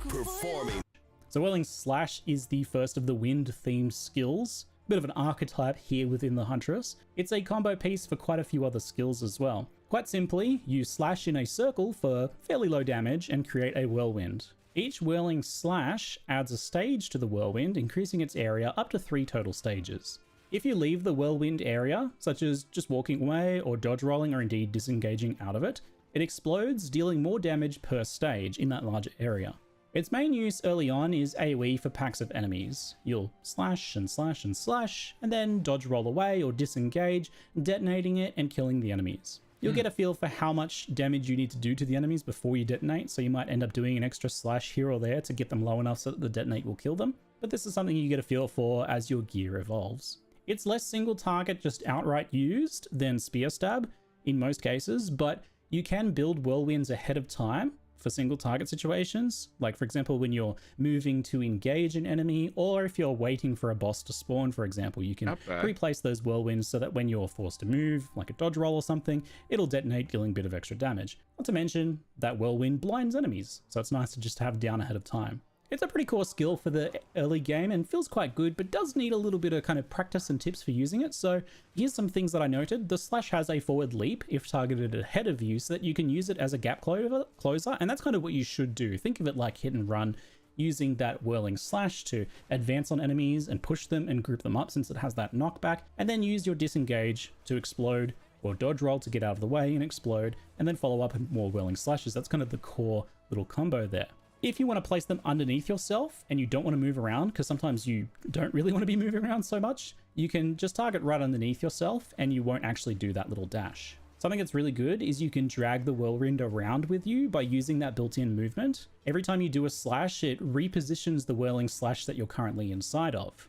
performing. So Whirling Slash is the first of the wind-themed skills. Bit of an archetype here within the Huntress. It's a combo piece for quite a few other skills as well. Quite simply, you slash in a circle for fairly low damage and create a whirlwind. Each Whirling Slash adds a stage to the whirlwind, increasing its area up to 3 total stages. If you leave the whirlwind area, such as just walking away or dodge rolling or indeed disengaging out of it, it explodes, dealing more damage per stage in that larger area. Its main use early on is AoE for packs of enemies. You'll slash and slash and slash, and then dodge roll away or disengage, detonating it and killing the enemies. You'll get a feel for how much damage you need to do to the enemies before you detonate, so you might end up doing an extra slash here or there to get them low enough so that the detonate will kill them, but this is something you get a feel for as your gear evolves. It's less single target, just outright used, than Spear Stab in most cases, but you can build whirlwinds ahead of time for single target situations, like for example when you're moving to engage an enemy, or if you're waiting for a boss to spawn, for example, you can pre-place those whirlwinds so that when you're forced to move, like a dodge roll or something, it'll detonate, dealing a bit of extra damage. Not to mention that whirlwind blinds enemies, so it's nice to just have down ahead of time. It's a pretty core skill for the early game and feels quite good, but does need a little bit of kind of practice and tips for using it. So here's some things that I noted. The slash has a forward leap if targeted ahead of you, so that you can use it as a gap closer, and that's kind of what you should do. Think of it like hit and run, using that whirling slash to advance on enemies and push them and group them up since it has that knockback, and then use your disengage to explode or dodge roll to get out of the way and explode, and then follow up with more whirling slashes. That's kind of the core little combo there. If you want to place them underneath yourself and you don't want to move around, because sometimes you don't really want to be moving around so much, you can just target right underneath yourself and you won't actually do that little dash. Something that's really good is you can drag the whirlwind around with you by using that built-in movement. Every time you do a slash, it repositions the whirling slash that you're currently inside of.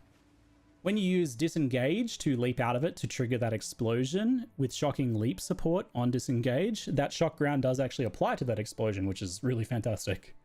When you use disengage to leap out of it to trigger that explosion with shocking leap support on disengage, that shock ground does actually apply to that explosion, which is really fantastic.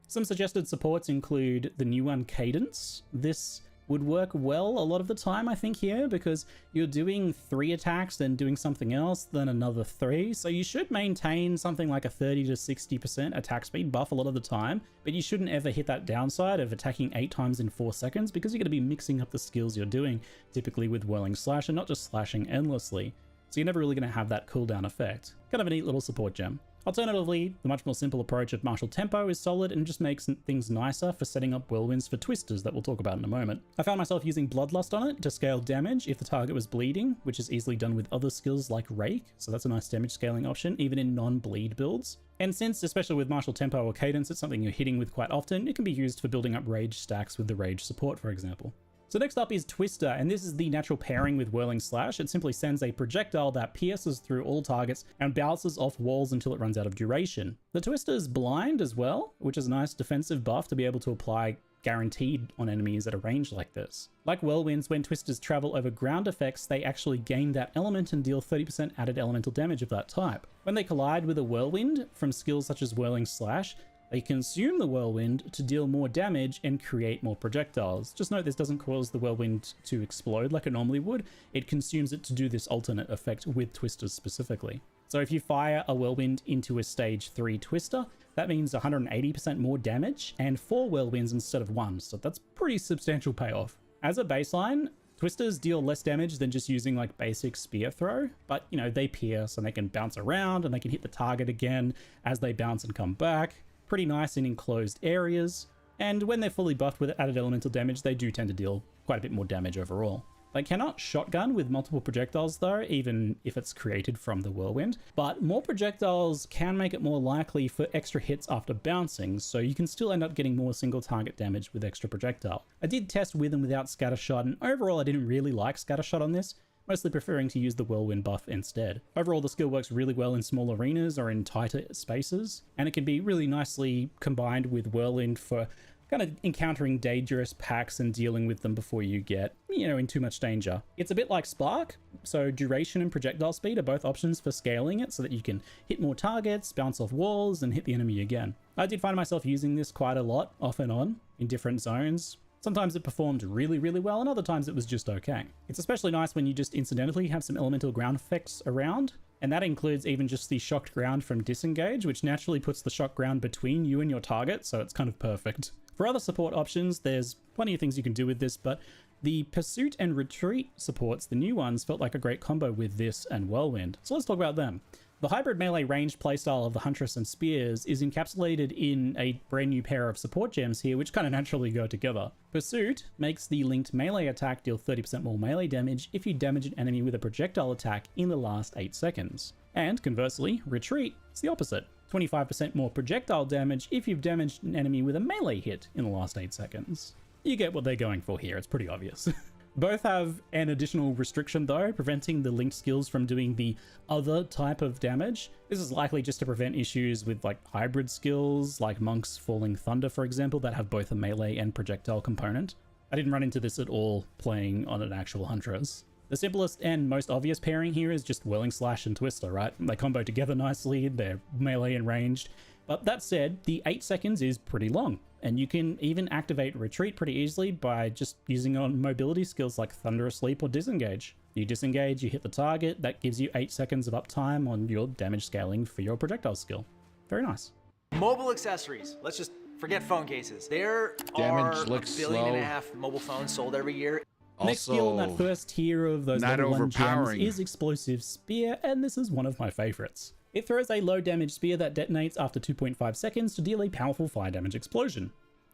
Some suggested supports include the new one, Cadence. This would work well a lot of the time, I think, here, because you're doing 3 attacks, then doing something else, then another 3. So you should maintain something like a 30 to 60% attack speed buff a lot of the time, but you shouldn't ever hit that downside of attacking 8 times in 4 seconds, because you're going to be mixing up the skills you're doing, typically with Whirling Slash, and not just slashing endlessly. So you're never really going to have that cooldown effect. Kind of a neat little support gem. Alternatively, the much more simple approach of Martial Tempo is solid and just makes things nicer for setting up whirlwinds for twisters that we'll talk about in a moment. I found myself using Bloodlust on it to scale damage if the target was bleeding, which is easily done with other skills like Rake, so that's a nice damage scaling option, even in non-bleed builds. And since, especially with Martial Tempo or Cadence, it's something you're hitting with quite often, it can be used for building up rage stacks with the rage support, for example. So next up is Twister, and this is the natural pairing with Whirling Slash. It simply sends a projectile that pierces through all targets and bounces off walls until it runs out of duration. The Twister is blind as well, which is a nice defensive buff to be able to apply guaranteed on enemies at a range like this. Like whirlwinds, when Twisters travel over ground effects, they actually gain that element and deal 30% added elemental damage of that type. When they collide with a whirlwind from skills such as Whirling Slash, they consume the whirlwind to deal more damage and create more projectiles. Just note this doesn't cause the whirlwind to explode like it normally would. It consumes it to do this alternate effect with twisters specifically. So if you fire a whirlwind into a stage 3 twister, that means 180% more damage and 4 whirlwinds instead of 1. So that's pretty substantial payoff. As a baseline, twisters deal less damage than just using like basic spear throw, but you know, they pierce and they can bounce around and they can hit the target again as they bounce and come back. Pretty nice in enclosed areas, and when they're fully buffed with added elemental damage, they do tend to deal quite a bit more damage overall. They cannot shotgun with multiple projectiles though, even if it's created from the whirlwind, but more projectiles can make it more likely for extra hits after bouncing, so you can still end up getting more single target damage with extra projectile. I did test with and without Scattershot, and overall I didn't really like Scattershot on this, mostly preferring to use the whirlwind buff instead. Overall, the skill works really well in small arenas or in tighter spaces, and it can be really nicely combined with whirlwind for kind of encountering dangerous packs and dealing with them before you get, in too much danger. It's a bit like Spark, so duration and projectile speed are both options for scaling it so that you can hit more targets, bounce off walls, and hit the enemy again. I did find myself using this quite a lot, off and on, in different zones. Sometimes it performed really, really well, and other times it was just okay. It's especially nice when you just incidentally have some elemental ground effects around, and that includes even just the shocked ground from disengage, which naturally puts the shocked ground between you and your target, so it's kind of perfect. For other support options, there's plenty of things you can do with this, but the Pursuit and Retreat supports, the new ones, felt like a great combo with this and Whirlwind. So let's talk about them. The hybrid melee ranged playstyle of the Huntress and Spears is encapsulated in a brand new pair of support gems here, which kind of naturally go together. Pursuit makes the linked melee attack deal 30% more melee damage if you damage an enemy with a projectile attack in the last 8 seconds. And conversely, Retreat is the opposite. 25% more projectile damage if you've damaged an enemy with a melee hit in the last 8 seconds. You get what they're going for here, it's pretty obvious. Both have an additional restriction though, preventing the linked skills from doing the other type of damage. This is likely just to prevent issues with like hybrid skills, like Monk's Falling Thunder for example, that have both a melee and projectile component. I didn't run into this at all playing on an actual Huntress. The simplest and most obvious pairing here is just Whirling Slash and Twister, right? They combo together nicely, they're melee and ranged. But that said, the 8 seconds is pretty long, and you can even activate Retreat pretty easily by just using on mobility skills like Thunderous Leap or Disengage. You disengage, you hit the target, that gives you 8 seconds of uptime on your damage scaling for your projectile skill. Very nice. Mobile accessories. Let's just forget phone cases. There Damage are looks 1.5 billion slow. mobile phones sold every year. Next skill in that first tier of those not level 1 gems overpowering. is Explosive Spear, and this is one of my favorites. It throws a low damage spear that detonates after 2.5 seconds to deal a powerful fire damage explosion.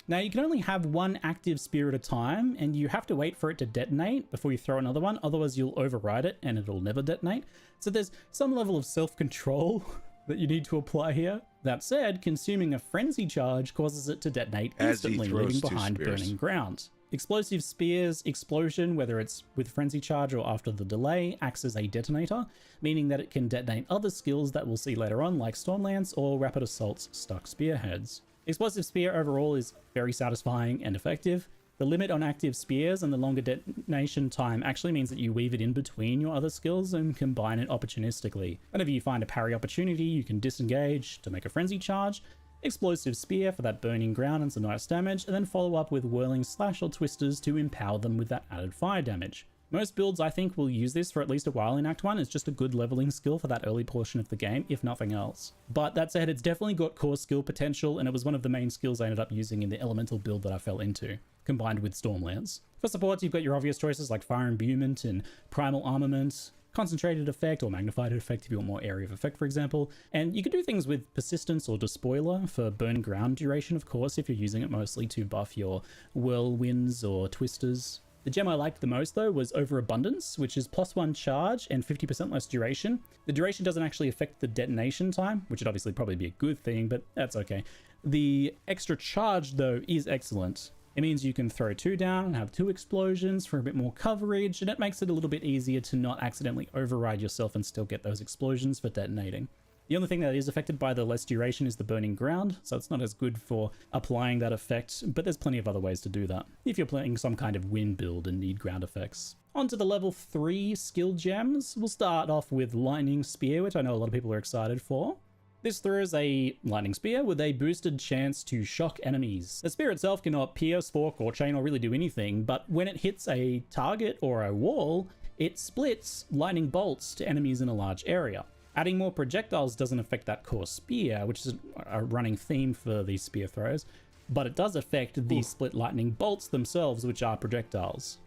Now you can only have one active spear at a time, and you have to wait for it to detonate before you throw another one, otherwise you'll override it and it'll never detonate. So there's some level of self-control that you need to apply here. That said, consuming a frenzy charge causes it to detonate As he instantly, throws leaving two behind spears. burning ground. Explosive Spear's explosion, whether it's with frenzy charge or after the delay, acts as a detonator, meaning that it can detonate other skills that we'll see later on like Stormlance or Rapid Assault's stuck spearheads. Explosive Spear overall is very satisfying and effective. The limit on active spears and the longer detonation time actually means that you weave it in between your other skills and combine it opportunistically. Whenever you find a parry opportunity, you can disengage to make a frenzy charge, Explosive Spear for that burning ground and some nice damage, and then follow up with Whirling Slash or Twisters to empower them with that added fire damage. Most builds I think will use this for at least a while in Act 1. It's just a good leveling skill for that early portion of the game, if nothing else. But that said, it's definitely got core skill potential, and it was one of the main skills I ended up using in the elemental build that I fell into, combined with Stormlance. For supports, you've got your obvious choices like Fire Imbuement and Primal Armament, Concentrated Effect or Magnified Effect if you want more area of effect, for example. And you can do things with Persistence or Despoiler for burn ground duration, of course, if you're using it mostly to buff your Whirlwinds or Twisters. The gem I liked the most, though, was Overabundance, which is +1 charge and 50% less duration. The duration doesn't actually affect the detonation time, which would obviously probably be a good thing, but that's okay. The extra charge, though, is excellent. It means you can throw 2 down and have 2 explosions for a bit more coverage, and it makes it a little bit easier to not accidentally override yourself and still get those explosions for detonating. The only thing that is affected by the less duration is the burning ground, so it's not as good for applying that effect, but there's plenty of other ways to do that, if you're playing some kind of wind build and need ground effects. On to the level 3 skill gems. We'll start off with Lightning Spear, which I know a lot of people are excited for. This throws a lightning spear with a boosted chance to shock enemies. The spear itself cannot pierce, fork, or chain or really do anything, but when it hits a target or a wall, it splits lightning bolts to enemies in a large area. Adding more projectiles doesn't affect that core spear, which is a running theme for these spear throws, but it does affect the split lightning bolts themselves, which are projectiles.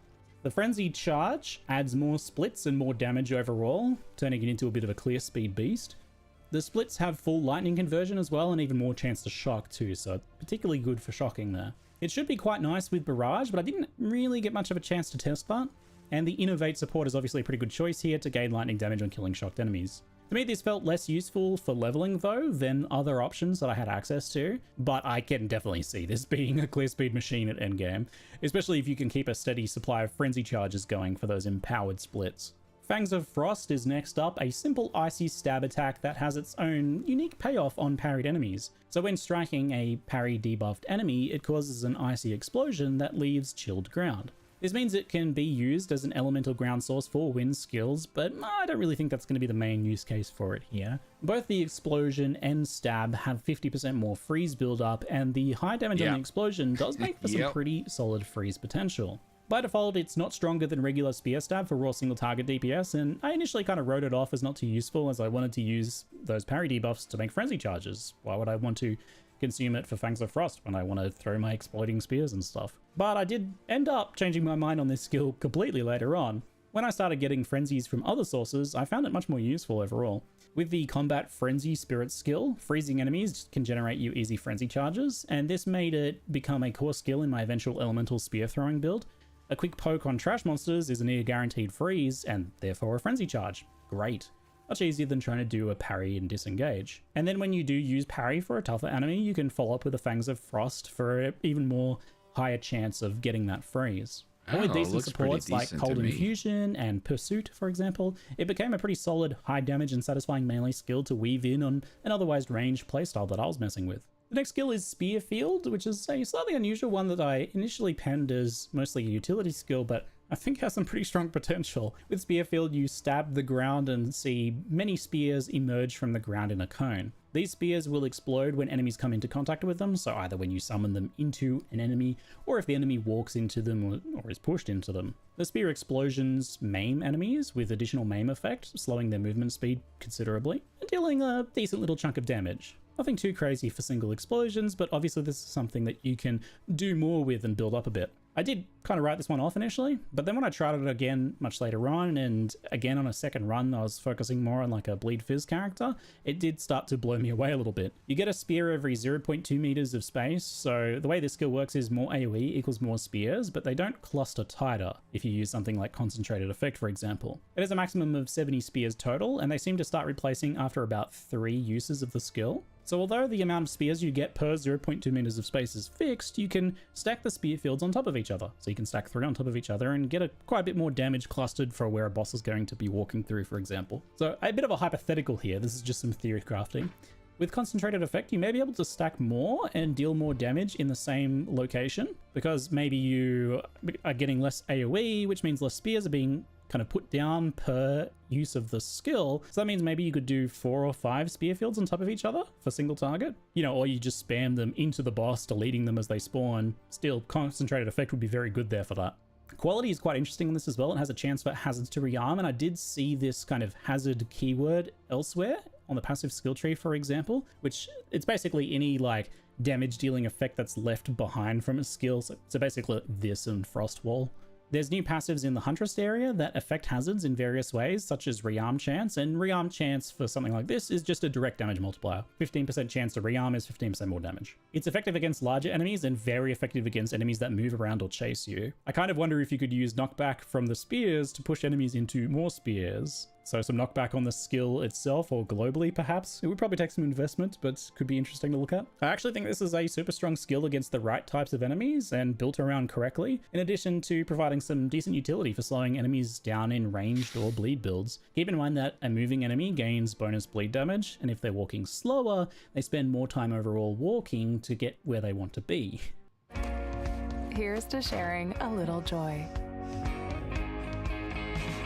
The frenzied charge adds more splits and more damage overall, turning it into a bit of a clear speed beast. The splits have full lightning conversion as well, and even more chance to shock too, so particularly good for shocking there. It should be quite nice with Barrage, but I didn't really get much of a chance to test that. And the Innovate support is obviously a pretty good choice here to gain lightning damage on killing shocked enemies. To me, this felt less useful for leveling though than other options that I had access to, but I can definitely see this being a clear speed machine at endgame, especially if you can keep a steady supply of frenzy charges going for those empowered splits. Fangs of Frost is next up, a simple icy stab attack that has its own unique payoff on parried enemies. So when striking a parry debuffed enemy, it causes an icy explosion that leaves chilled ground. This means it can be used as an elemental ground source for wind skills, but I don't really think that's going to be the main use case for it here. Both the explosion and stab have 50% more freeze buildup, and the high damage on the explosion does make for some pretty solid freeze potential. By default, it's not stronger than regular spear stab for raw single target DPS, and I initially kind of wrote it off as not too useful as I wanted to use those parry debuffs to make frenzy charges. Why would I want to consume it for Fangs of Frost when I want to throw my exploding spears and stuff? But I did end up changing my mind on this skill completely later on. When I started getting frenzies from other sources, I found it much more useful overall. With the Combat Frenzy Spirit skill, freezing enemies can generate you easy frenzy charges, and this made it become a core skill in my eventual elemental spear throwing build. A quick poke on trash monsters is a near guaranteed freeze, and therefore a frenzy charge. Great. Much easier than trying to do a parry and disengage. And then when you do use parry for a tougher enemy, you can follow up with a Fangs of Frost for an even more higher chance of getting that freeze. And with decent supports like Cold Infusion and Pursuit, for example, it became a pretty solid high damage and satisfying melee skill to weave in on an otherwise ranged playstyle that I was messing with. The next skill is Spear Field, which is a slightly unusual one that I initially penned as mostly a utility skill, but I think has some pretty strong potential. With Spear Field, you stab the ground and see many spears emerge from the ground in a cone. These spears will explode when enemies come into contact with them, so either when you summon them into an enemy, or if the enemy walks into them or is pushed into them. The spear explosions maim enemies with additional maim effect, slowing their movement speed considerably, and dealing a decent little chunk of damage. Nothing too crazy for single explosions, but obviously this is something that you can do more with and build up a bit. I did kind of write this one off initially, but then when I tried it again much later on, and again on a second run, I was focusing more on like a Bleed Fizz character, it did start to blow me away a little bit. You get a spear every 0.2 meters of space, so the way this skill works is more AoE equals more spears, but they don't cluster tighter if you use something like Concentrated Effect, for example. It has a maximum of 70 spears total, and they seem to start replacing after about 3 uses of the skill. So although the amount of spears you get per 0.2 meters of space is fixed, you can stack the spear fields on top of each other. So you can stack 3 on top of each other and get quite a bit more damage clustered for where a boss is going to be walking through, for example. So a bit of a hypothetical here, this is just some theory crafting. With Concentrated Effect, you may be able to stack more and deal more damage in the same location, because maybe you are getting less AoE, which means less spears are being kind of put down per use of the skill. So that means maybe you could do 4 or 5 spear fields on top of each other for single target, or you just spam them into the boss, deleting them as they spawn. Still, Concentrated Effect would be very good there for that. Quality is quite interesting in this as well. It has a chance for hazards to rearm, and I did see this kind of hazard keyword elsewhere on the passive skill tree, for example, which it's basically any like damage dealing effect that's left behind from a skill. So basically this and Frost Wall. There's new passives in the Huntress area that affect hazards in various ways, such as Rearm Chance, and Rearm Chance for something like this is just a direct damage multiplier. 15% chance to rearm is 15% more damage. It's effective against larger enemies and very effective against enemies that move around or chase you. I kind of wonder if you could use knockback from the spears to push enemies into more spears. So some knockback on the skill itself, or globally perhaps. It would probably take some investment, but could be interesting to look at. I actually think this is a super strong skill against the right types of enemies and built around correctly, in addition to providing some decent utility for slowing enemies down in ranged or bleed builds. Keep in mind that a moving enemy gains bonus bleed damage, and if they're walking slower, they spend more time overall walking to get where they want to be. Here's to sharing a little joy.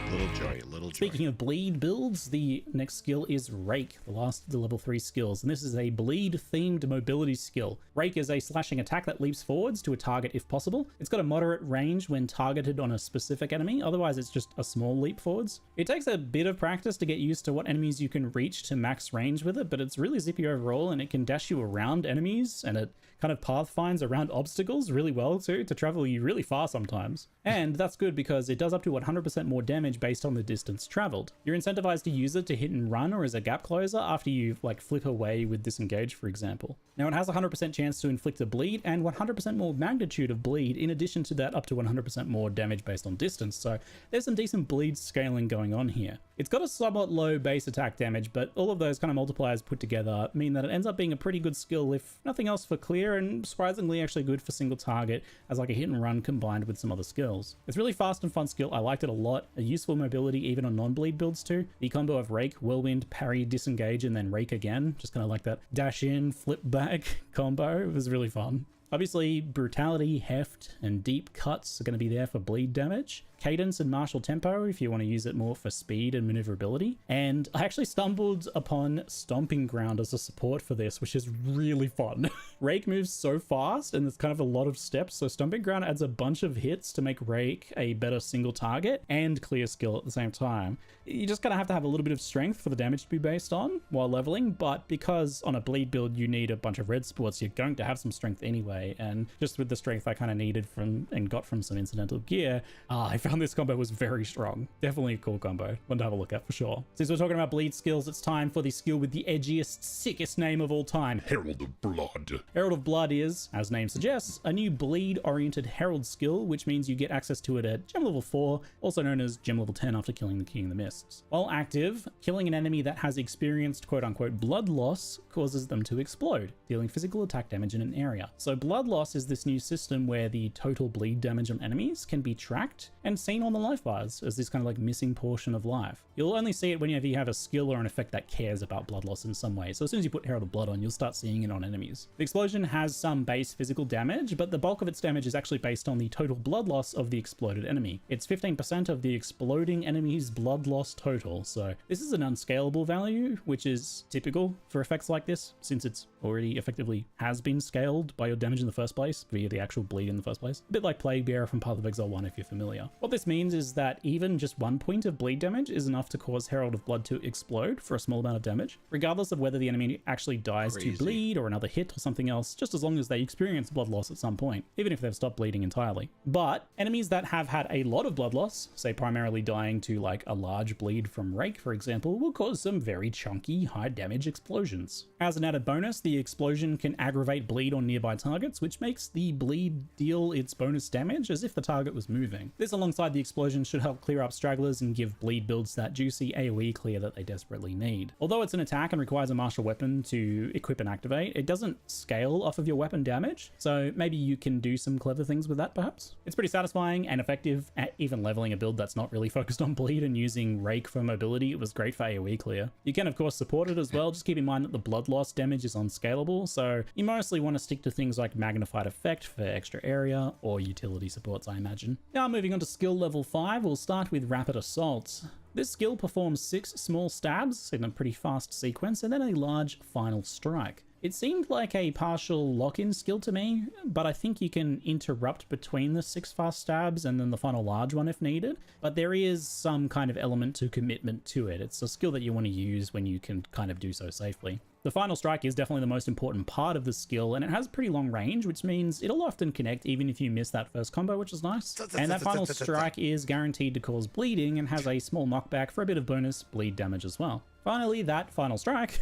Little joy, little joy. Speaking of bleed builds, the next skill is Rake, the last of the level 3 skills, and this is a bleed-themed mobility skill. Rake is a slashing attack that leaps forwards to a target if possible. It's got a moderate range when targeted on a specific enemy, otherwise it's just a small leap forwards. It takes a bit of practice to get used to what enemies you can reach to max range with it, but it's really zippy overall, and it can dash you around enemies, and it kind of path finds around obstacles really well too, to travel you really far sometimes. And that's good because it does up to 100% more damage based on the distance traveled. You're incentivized to use it to hit and run or as a gap closer after you flip away with disengage, for example. Now it has a 100% chance to inflict a bleed and 100% more magnitude of bleed, in addition to that up to 100% more damage based on distance, so there's some decent bleed scaling going on here. It's got a somewhat low base attack damage, but all of those kind of multipliers put together mean that it ends up being a pretty good skill, if nothing else for clear, and surprisingly actually good for single target as like a hit and run combined with some other skills. It's really fast and fun skill. I liked it a lot. A useful mobility even on non-bleed builds too. The combo of Rake, Whirlwind, parry, disengage, and then Rake again, just kind of like that dash in, flip back combo. It was really fun. Obviously, brutality, heft, and deep cuts are going to be there for bleed damage. Cadence and martial tempo if you want to use it more for speed and maneuverability. And I actually stumbled upon Stomping Ground as a support for this, which is really fun. Rake moves so fast and there's kind of a lot of steps, so Stomping Ground adds a bunch of hits to make Rake a better single target and clear skill at the same time. You just kind of have to have a little bit of strength for the damage to be based on while leveling, but because on a bleed build you need a bunch of red supports, you're going to have some strength anyway, and just with the strength I kind of needed from and got from some incidental gear, I found this combo was very strong. Definitely a cool combo. One to have a look at for sure. Since we're talking about bleed skills, it's time for the skill with the edgiest, sickest name of all time. Herald of Blood. Herald of Blood is, as name suggests, a new bleed-oriented herald skill, which means you get access to it at gem level 4, also known as gem level 10 after killing the King of the Mists. While active, killing an enemy that has experienced quote-unquote blood loss causes them to explode, dealing physical attack damage in an area. So blood loss is this new system where the total bleed damage on enemies can be tracked and seen on the life bars as this kind of like missing portion of life. You'll only see it whenever you have a skill or an effect that cares about blood loss in some way. So as soon as you put Herald of Blood on, you'll start seeing it on enemies. The explosion has some base physical damage, but the bulk of its damage is actually based on the total blood loss of the exploded enemy. It's 15% of the exploding enemy's blood loss total. So this is an unscalable value, which is typical for effects like this, since it's already effectively has been scaled by your damage in the first place via the actual bleed in the first place. A bit like Plague Bearer from Path of Exile 1 if you're familiar. What this means is that even just 1 point of bleed damage is enough to cause Herald of Blood to explode for a small amount of damage, regardless of whether the enemy actually dies to bleed or another hit or something else, just as long as they experience blood loss at some point, even if they've stopped bleeding entirely. But enemies that have had a lot of blood loss, say primarily dying to like a large bleed from Rake, for example, will cause some very chunky, high damage explosions. As an added bonus, the explosion can aggravate bleed on nearby targets, which makes the bleed deal its bonus damage as if the target was moving. This alongside the explosion should help clear up stragglers and give bleed builds that juicy AoE clear that they desperately need. Although it's an attack and requires a martial weapon to equip and activate, it doesn't scale off of your weapon damage, so maybe you can do some clever things with that perhaps. It's pretty satisfying and effective at even leveling a build that's not really focused on bleed, and using Rake for mobility, it was great for AoE clear. You can of course support it as well, just keep in mind that the blood loss damage is unscalable, so you mostly want to stick to things like Magnified Effect for extra area or utility supports, I imagine. Now moving on to skill level 5, we'll start with Rapid Assault. This skill performs 6 small stabs in a pretty fast sequence and then a large final strike. It seemed like a partial lock-in skill to me, but I think you can interrupt between the 6 fast stabs and then the final large one if needed, but there is some kind of element to commitment to it. It's a skill that you want to use when you can kind of do so safely. The final strike is definitely the most important part of the skill, and it has pretty long range, which means it'll often connect even if you miss that first combo, which is nice. And that final strike is guaranteed to cause bleeding and has a small knockback for a bit of bonus bleed damage as well. Finally, that final strike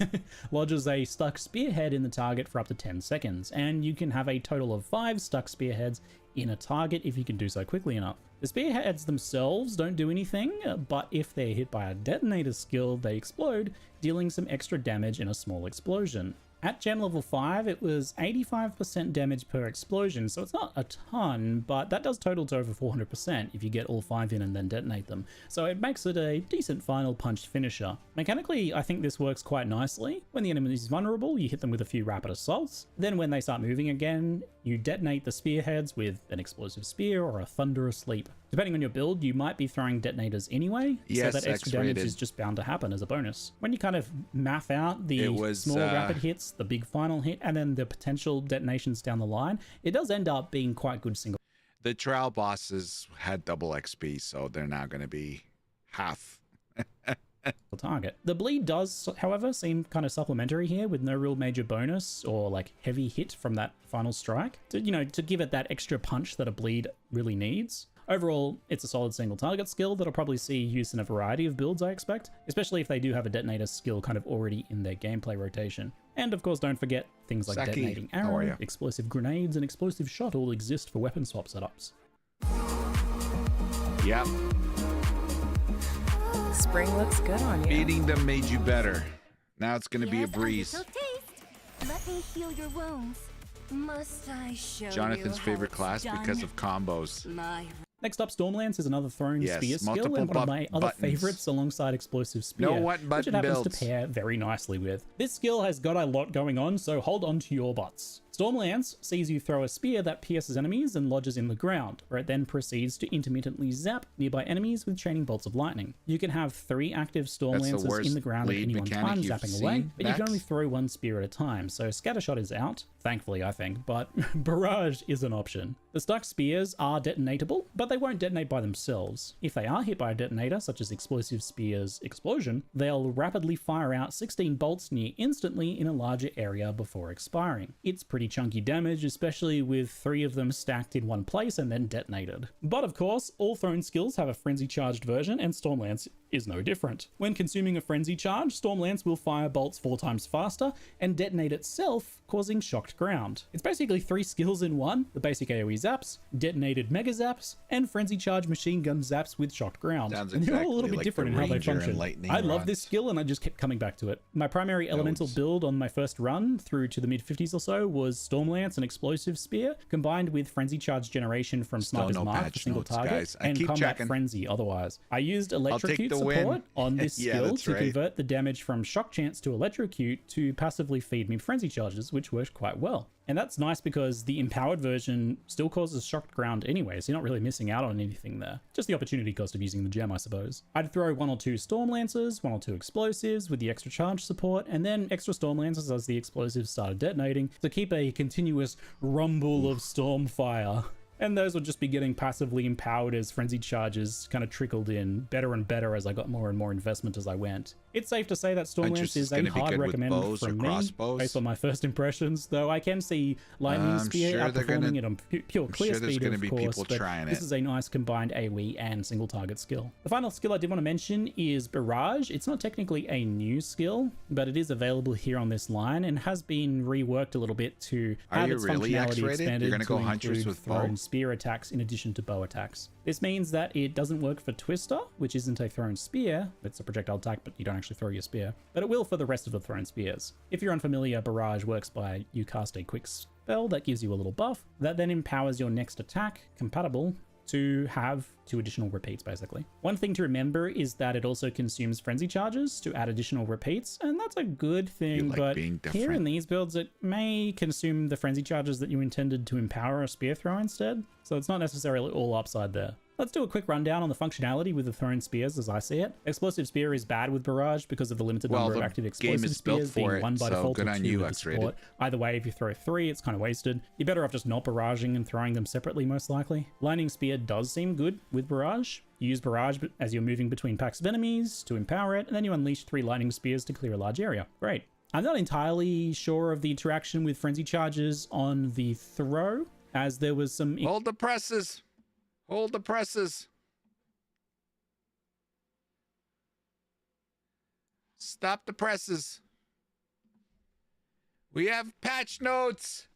lodges a stuck spearhead in the target for up to 10 seconds, and you can have a total of 5 stuck spearheads in a target if you can do so quickly enough. The spearheads themselves don't do anything, but if they're hit by a detonator skill, they explode, dealing some extra damage in a small explosion. At gem level 5, it was 85% damage per explosion, so it's not a ton, but that does total to over 400% if you get all 5 in and then detonate them. So it makes it a decent final punch finisher. Mechanically, I think this works quite nicely. When the enemy is vulnerable, you hit them with a few rapid assaults. Then when they start moving again, you detonate the spearheads with an explosive spear or a thunderous leap. Depending on your build, you might be throwing detonators anyway, so that extra damage is just bound to happen as a bonus. When you kind of math out the small rapid hits, the big final hit, and then the potential detonations down the line, it does end up being quite good single. The trial bosses had double XP, so they're now going to be half. Target. The bleed does, however, seem kind of supplementary here with no real major bonus or like heavy hit from that final strike to, to give it that extra punch that a bleed really needs. Overall, it's a solid single target skill that'll probably see use in a variety of builds, I expect, especially if they do have a detonator skill kind of already in their gameplay rotation. And of course, don't forget things like detonating arrow, explosive grenades, and explosive shot all exist for weapon swap setups. Yep. Spring looks good on you. Beating them made you better. Now it's gonna be a breeze. Let me heal your wounds. Must I show Jonathan's you how favorite it's class done? because of combos. My Next up, Stormlance is another thrown Yes, spear skill multiple and one of my other buttons. favorites alongside explosive spear, Know what which it button happens builds. to pair very nicely with. This skill has got a lot going on, so hold on to your butts. Stormlance sees you throw a spear that pierces enemies and lodges in the ground, where it then proceeds to intermittently zap nearby enemies with chaining bolts of lightning. You can have 3 active Stormlances worst in the ground at lead any one mechanic time, you've zapping away, seen, but you can Max? only throw 1 spear at a time, so Scattershot is out, thankfully I think, but Barrage is an option. The stuck spears are detonatable, but they won't detonate by themselves. If they are hit by a detonator, such as Explosive Spear's explosion, they'll rapidly fire out 16 bolts near instantly in a larger area before expiring. It's pretty chunky damage, especially with 3 of them stacked in one place and then detonated. But of course, all thrown skills have a frenzy charged version, and Stormlance is no different. When consuming a frenzy charge, Stormlance will fire bolts 4 times faster and detonate itself, causing shocked ground. It's basically 3 skills in one: the basic AoE zaps, detonated mega zaps, and frenzy charge machine gun zaps with shocked ground. Sounds And they're all a exactly little bit like different the in how they Ranger and function. Lightning I love this rods. skill and I just kept coming back to it. My primary elemental build on my first run through to the mid-50s or so was Stormlance and Explosive Spear, combined with frenzy charge generation from Still Sniper's no Mark for patch single notes, target, guys. I and keep combat checking. frenzy otherwise. I used electrocute the support win. on this Yeah, skill that's to right. convert the damage from shock chance to electrocute to passively feed me frenzy charges, which worked quite well. And that's nice because the empowered version still causes shocked ground anyway, so you're not really missing out on anything there. Just the opportunity cost of using the gem, I suppose. I'd throw 1 or 2 Stormlances, 1 or 2 explosives with the extra charge support, and then extra Stormlances as the explosives started detonating to keep a continuous rumble of Stormfire. And those would just be getting passively empowered as frenzy charges kind of trickled in better and better as I got more and more investment as I went. It's safe to say that Stormlance is a gonna be hard good with recommend bows or from me, crossbows? based on my first impressions, though I can see Lightning I'm Spear sure they're outperforming gonna- it on pure clear sure there's speed, gonna of be course, people but trying this it. is a nice combined AoE and single target skill. The final skill I did want to mention is Barrage. It's not technically a new skill, but it is available here on this line and has been reworked a little bit to Are have you its really functionality X-rated? You're expanded gonna to go Huntress include with bow? thrown spear attacks in addition to bow attacks. This means that it doesn't work for Twister, which isn't a thrown spear. It's a projectile attack, but you don't actually throw your spear. But it will for the rest of the thrown spears. If you're unfamiliar, Barrage works by you cast a quick spell that gives you a little buff that then empowers your next attack, compatible to have 2 additional repeats, basically. One thing to remember is that it also consumes frenzy charges to add additional repeats, and that's a good thing, like but being here in different. these builds, it may consume the frenzy charges that you intended to empower a spear throw instead, so it's not necessarily all upside there. Let's do a quick rundown on the functionality with the thrown spears as I see it. Explosive Spear is bad with Barrage because of the limited Well, number of the active game explosive is built spears for being it, 1 by so default good or on 2 you, with the X-rated. support. Either way, if you throw 3, it's kind of wasted. You're better off just not barraging and throwing them separately, most likely. Lightning Spear does seem good with Barrage. You use Barrage as you're moving between packs of enemies to empower it, and then you unleash 3 Lightning Spears to clear a large area. Great. I'm not entirely sure of the interaction with frenzy charges on the throw, as there was some... Hold the presses. Hold the presses. Stop the presses. We have patch notes.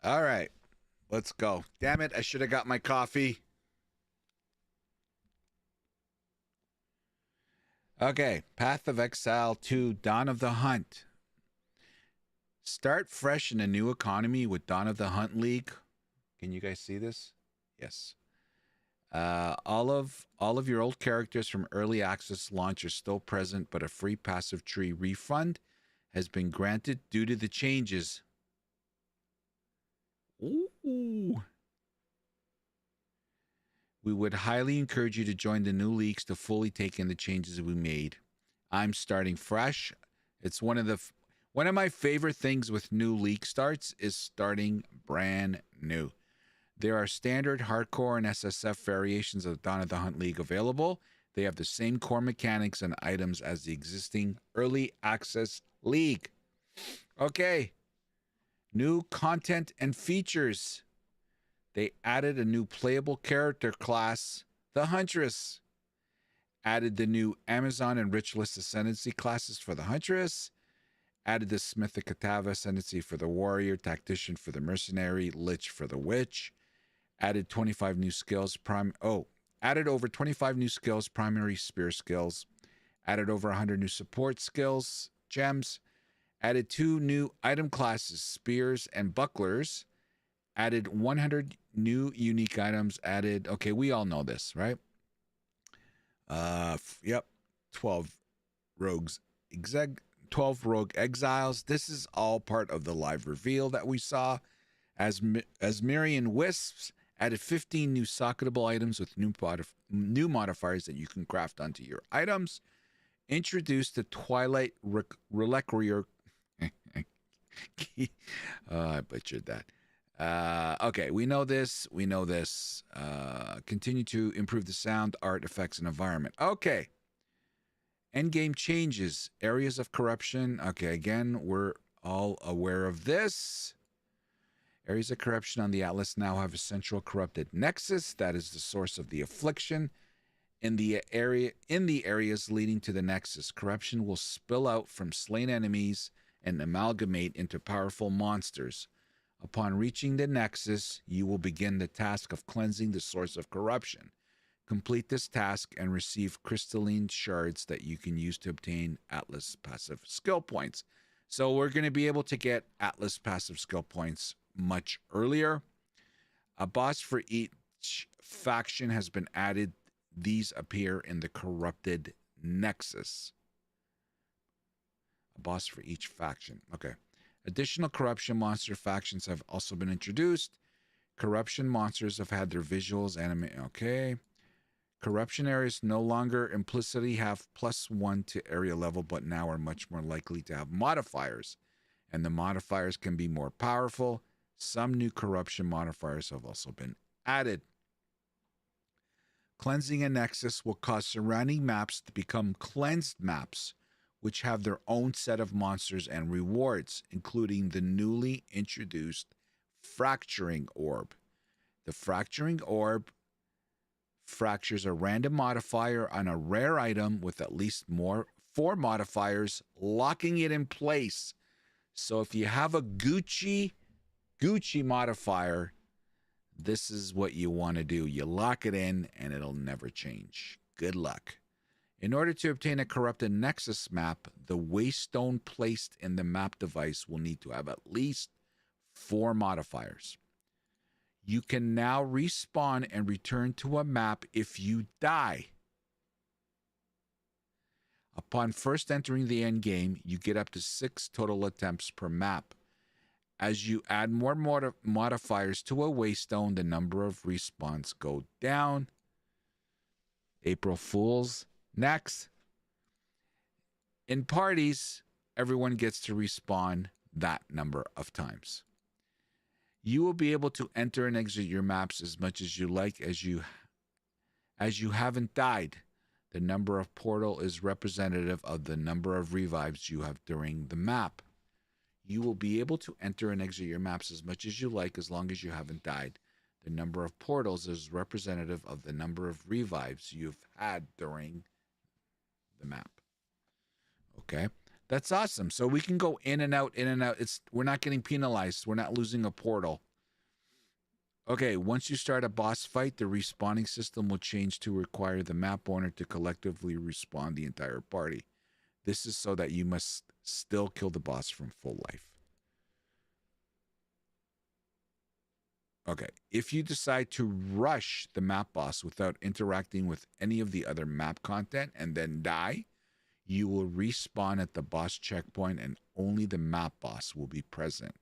All right, let's go. Damn it, I should have got my coffee. Okay, Path of Exile 2, Dawn of the Hunt. Start fresh in a new economy with Dawn of the Hunt League. Can you guys see this? Yes. All of your old characters from early access launch are still present, but a free passive tree refund has been granted due to the changes. Ooh. We would highly encourage you to join the new leagues to fully take in the changes we made. I'm starting fresh. It's one of my favorite things with new league starts is starting brand new. There are standard, hardcore, and SSF variations of Dawn of the Hunt League available. They have the same core mechanics and items as the existing early access league. Okay. New content and features. They added a new playable character class, the Huntress. Added the new Amazon and Rich List Ascendancy classes for the Huntress. Added the Smithic Katava Ascendancy for the Warrior, Tactician for the Mercenary, Lich for the Witch. Added 25 new skills. Added over 25 new skills, primary spear skills. Added over 100 new support skills, gems. Added 2 new item classes, spears and bucklers. Added 100 new unique items. Added, okay, we all know this, right? Yep. 12 rogues, 12 rogue exiles. This is all part of the live reveal that we saw. As Mirian Wisps added 15 new socketable items with new modifiers that you can craft onto your items. Introduced the Twilight Reliquary. I butchered that. Okay, we know this. Continue to improve the sound, art, effects, and environment. Okay. Endgame changes. Areas of corruption. Okay, again, we're all aware of this. Areas of corruption on the Atlas now have a central corrupted nexus. That is the source of the affliction. In the areas leading to the nexus, corruption will spill out from slain enemies and amalgamate into powerful monsters. Upon reaching the nexus, you will begin the task of cleansing the source of corruption. Complete this task and receive crystalline shards that you can use to obtain Atlas passive skill points. So we're going to be able to get Atlas passive skill points much earlier. A boss for each faction has been added. These appear in the corrupted nexus. A boss for each faction. Okay. Additional corruption monster factions have also been introduced. Corruption monsters have had their visuals animated. Okay. Corruption areas no longer implicitly have +1 to area level, but now are much more likely to have modifiers. And the modifiers can be more powerful. Some new corruption modifiers have also been added. Cleansing a nexus will cause surrounding maps to become cleansed maps, which have their own set of monsters and rewards, including the newly introduced Fracturing Orb. The Fracturing Orb fractures a random modifier on a rare item with at least 4 modifiers, locking it in place. So if you have a Gucci modifier, this is what you want to do. You lock it in and it'll never change. Good luck. In order to obtain a corrupted nexus map, the waystone placed in the map device will need to have at least 4 modifiers. You can now respawn and return to a map if you die. Upon first entering the end game, you get up to 6 total attempts per map. As you add more modifiers to a waystone, the number of respawns go down. April Fools. Next. In parties, everyone gets to respawn that number of times. You will be able to enter and exit your maps as much as you like as you haven't died. The number of portal is representative of the number of revives you have during the map. You will be able to enter and exit your maps as much as you like as long as you haven't died. The number of portals is representative of the number of revives you've had during the map. Okay, that's awesome. So we can go in and out, in and out. We're not getting penalized. We're not losing a portal. Okay, once you start a boss fight, the respawning system will change to require the map owner to collectively respawn the entire party. This is so that you must still kill the boss from full life. Okay, if you decide to rush the map boss without interacting with any of the other map content and then die, you will respawn at the boss checkpoint and only the map boss will be present.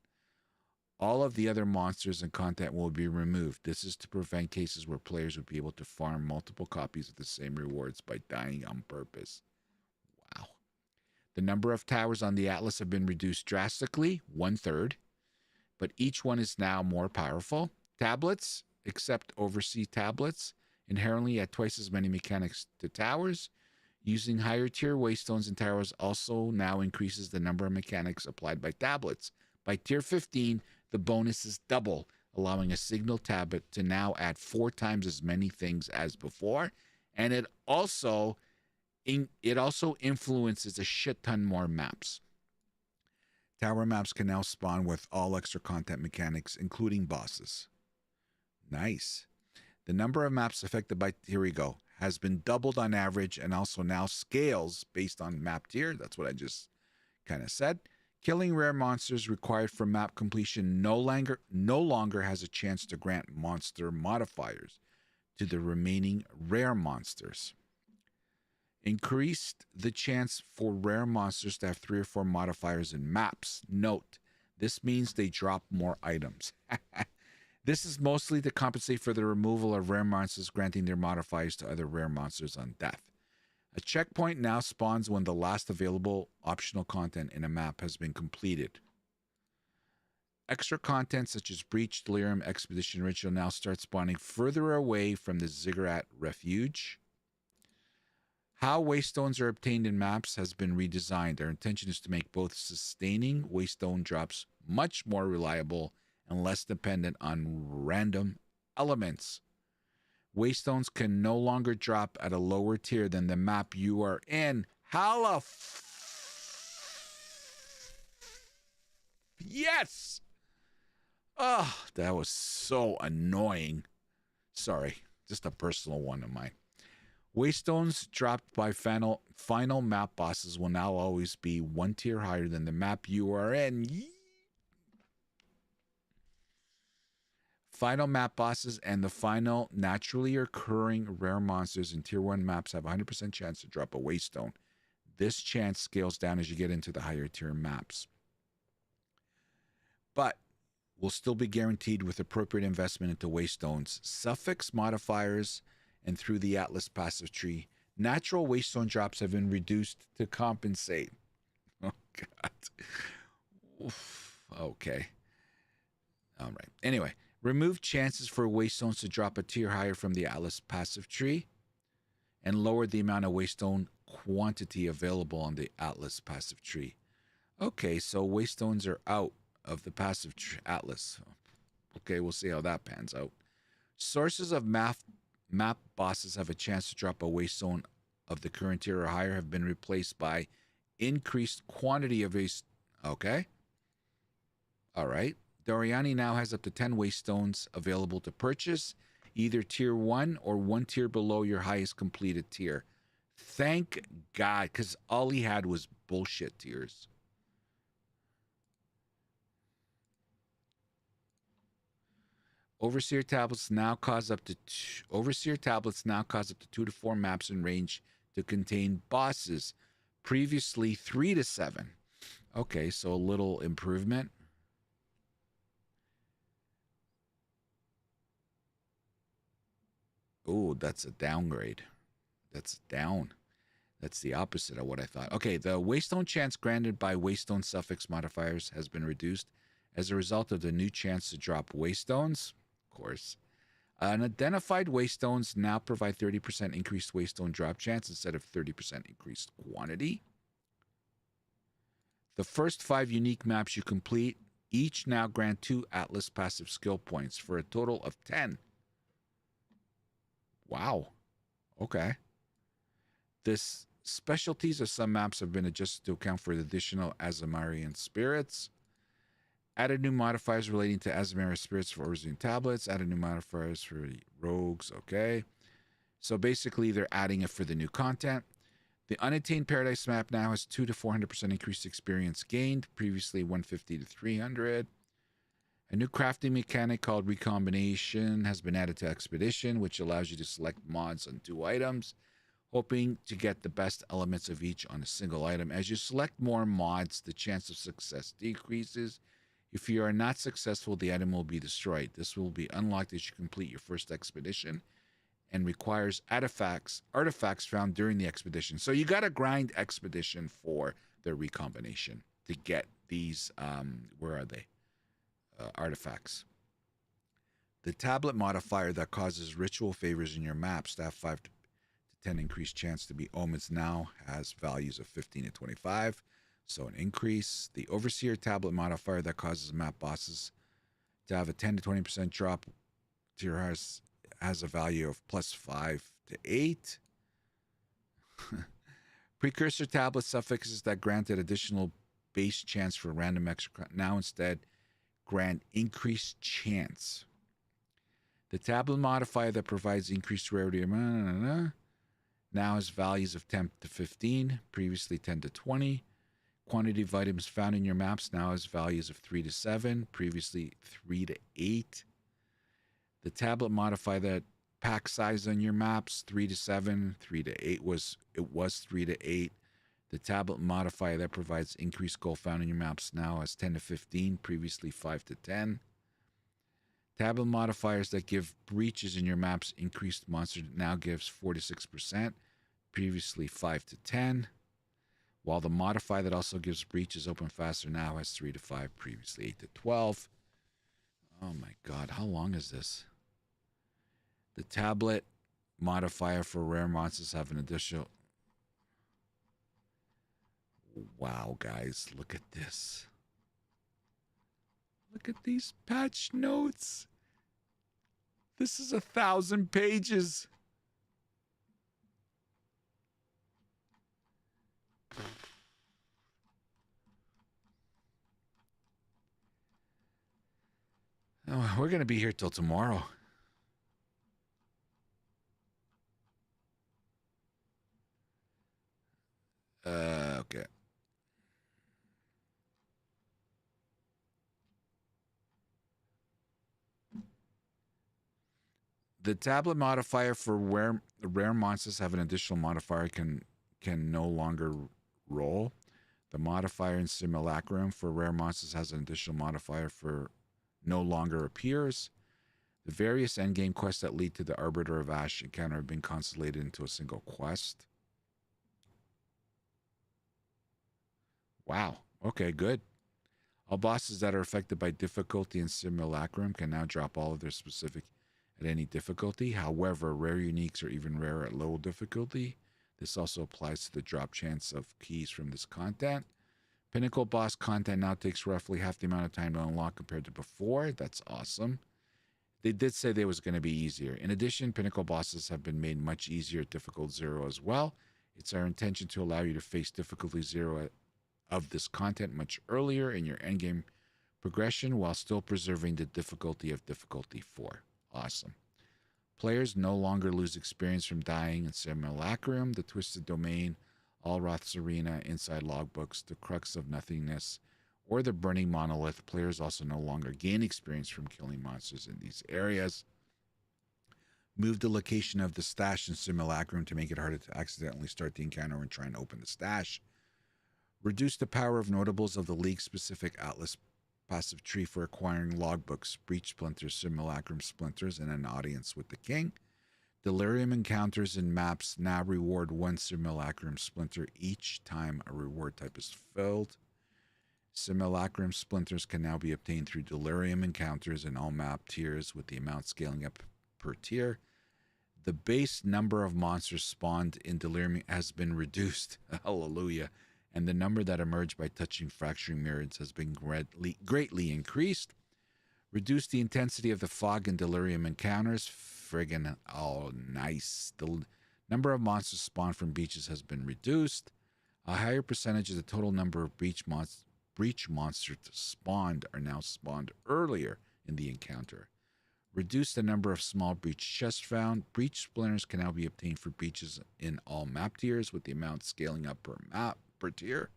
All of the other monsters and content will be removed. This is to prevent cases where players would be able to farm multiple copies of the same rewards by dying on purpose. Wow. The number of towers on the Atlas have been reduced drastically, 1/3, but each one is now more powerful. Tablets, except overseas tablets, inherently add twice as many mechanics to towers. Using higher tier waystones and towers also now increases the number of mechanics applied by tablets. By tier 15, the bonus is double. allowing a signal tablet to now add 4 times as many things as before. And it also influences a shit ton more maps. Tower maps can now spawn with all extra content mechanics, including bosses. Nice. The number of maps affected by, here we go, has been doubled on average and also now scales based on map tier. That's what I just kind of said. Killing rare monsters required for map completion no longer has a chance to grant monster modifiers to the remaining rare monsters. Increased the chance for rare monsters to have 3 or 4 modifiers in maps. Note, this means they drop more items. This is mostly to compensate for the removal of rare monsters, granting their modifiers to other rare monsters on death. A checkpoint now spawns when the last available optional content in a map has been completed. Extra content such as Breach, Delirium, Expedition, Ritual now start spawning further away from the Ziggurat Refuge. How Waystones are obtained in maps has been redesigned. Our intention is to make both sustaining Waystone drops much more reliable and less dependent on random elements. Waystones can no longer drop at a lower tier than the map you are in. Yes! Oh, that was so annoying. Sorry, just a personal one of mine. Waystones dropped by final map bosses will now always be 1 tier higher than the map you are in. Final map bosses and the final naturally occurring rare monsters in tier 1 maps have a 100% chance to drop a Waystone. This chance scales down as you get into the higher tier maps, but will still be guaranteed with appropriate investment into Waystones, suffix modifiers, and through the Atlas passive tree. Natural Waystone drops have been reduced to compensate. Oh, God. Oof. Okay. All right. Anyway, remove chances for Waystones to drop a tier higher from the Atlas passive tree and lower the amount of Waystone quantity available on the Atlas passive tree. Okay, so Waystones are out of the passive Atlas. Okay, we'll see how that pans out. Sources of map bosses have a chance to drop a Waystone of the current tier or higher have been replaced by increased quantity of okay. All right. Doriani now has up to 10 Waystones available to purchase, either tier 1 or 1 tier below your highest completed tier. Thank God, because all he had was bullshit tiers. Overseer tablets now cause up to 2 to 4 maps in range to contain bosses. Previously 3 to 7. Okay, so a little improvement. Oh, that's a downgrade. That's down. That's the opposite of what I thought. Okay, the Waystone chance granted by Waystone suffix modifiers has been reduced as a result of the new chance to drop Waystones. Of course. Unidentified Waystones now provide 30% increased Waystone drop chance instead of 30% increased quantity. The first 5 unique maps you complete each now grant 2 Atlas passive skill points for a total of 10. Wow. Okay. This specialties of some maps have been adjusted to account for the additional Azamarian spirits. Added new modifiers relating to Azamarian spirits for Orzian tablets. Added new modifiers for rogues. Okay. So basically they're adding it for the new content. The Unattained Paradise map now has 200 to 400% increased experience gained. Previously 150 to 300. A new crafting mechanic called Recombination has been added to Expedition, which allows you to select mods on 2 items, hoping to get the best elements of each on a single item. As you select more mods, the chance of success decreases. If you are not successful, the item will be destroyed. This will be unlocked as you complete your first expedition and requires artifacts found during the expedition. So you got to grind Expedition for the Recombination to get these, where are they? Artifacts. The tablet modifier that causes ritual favors in your maps to have 5 to 10 increased chance to be omens now has values of 15 to 25, so an increase. The Overseer tablet modifier that causes map bosses to have a 10 to 20% drop to your house has a value of +5 to 8. Precursor tablet suffixes that granted additional base chance for random extra now instead grant increased chance. The tablet modifier that provides increased rarity now has values of 10 to 15, previously 10 to 20. Quantity of items found in your maps now has values of 3 to 7, previously 3 to 8. The tablet modifier that pack size on your maps 3 to 7, 3 to 8 was 3 to 8. The tablet modifier that provides increased gold found in your maps now has 10 to 15, previously 5 to 10. Tablet modifiers that give breaches in your maps increased monster now gives 4 to 6%, previously 5 to 10. While the modifier that also gives breaches open faster now has 3 to 5, previously 8 to 12. Oh my god, how long is this? The tablet modifier for rare monsters have an additional... Wow, guys, look at this. Look at these patch notes. This is 1,000 pages. Oh, we're going to be here till tomorrow. Okay. The tablet modifier for rare monsters have an additional modifier can no longer roll. The modifier in Simulacrum for rare monsters has an additional modifier for no longer appears. The various endgame quests that lead to the Arbiter of Ash encounter have been consolidated into a single quest. Wow. Okay, good. All bosses that are affected by difficulty in Simulacrum can now drop all of their specific at any difficulty. However, rare uniques are even rarer at low difficulty. This also applies to the drop chance of keys from this content. Pinnacle boss content now takes roughly half the amount of time to unlock compared to before. That's awesome. They did say they was going to be easier. In addition, Pinnacle bosses have been made much easier at difficult 0 as well. It's our intention to allow you to face difficulty 0 of this content much earlier in your endgame progression while still preserving the difficulty of difficulty 4. Awesome. Players no longer lose experience from dying in Simulacrum, the Twisted Domain, Alroth's Arena, Inside Logbooks, the Crux of Nothingness, or the Burning Monolith. Players also no longer gain experience from killing monsters in these areas. Move the location of the stash in Simulacrum to make it harder to accidentally start the encounter and try and open the stash. Reduce the power of notables of the League-specific Atlas passive tree for acquiring logbooks, breach splinters, Simulacrum splinters, and an audience with the king. Delirium encounters and maps now reward 1 Simulacrum splinter each time a reward type is filled. Simulacrum splinters can now be obtained through Delirium encounters in all map tiers, with the amount scaling up per tier. The base number of monsters spawned in Delirium has been reduced. Hallelujah. And the number that emerge by touching fracturing mirrors has been greatly increased. Reduce the intensity of the fog and Delirium encounters. Friggin' oh, nice. The number of monsters spawned from beaches has been reduced. A higher percentage of the total number of breach monsters spawned are now spawned earlier in the encounter. Reduce the number of small breach chests found. Breach splinters can now be obtained for breaches in all map tiers, with the amount scaling up per tier.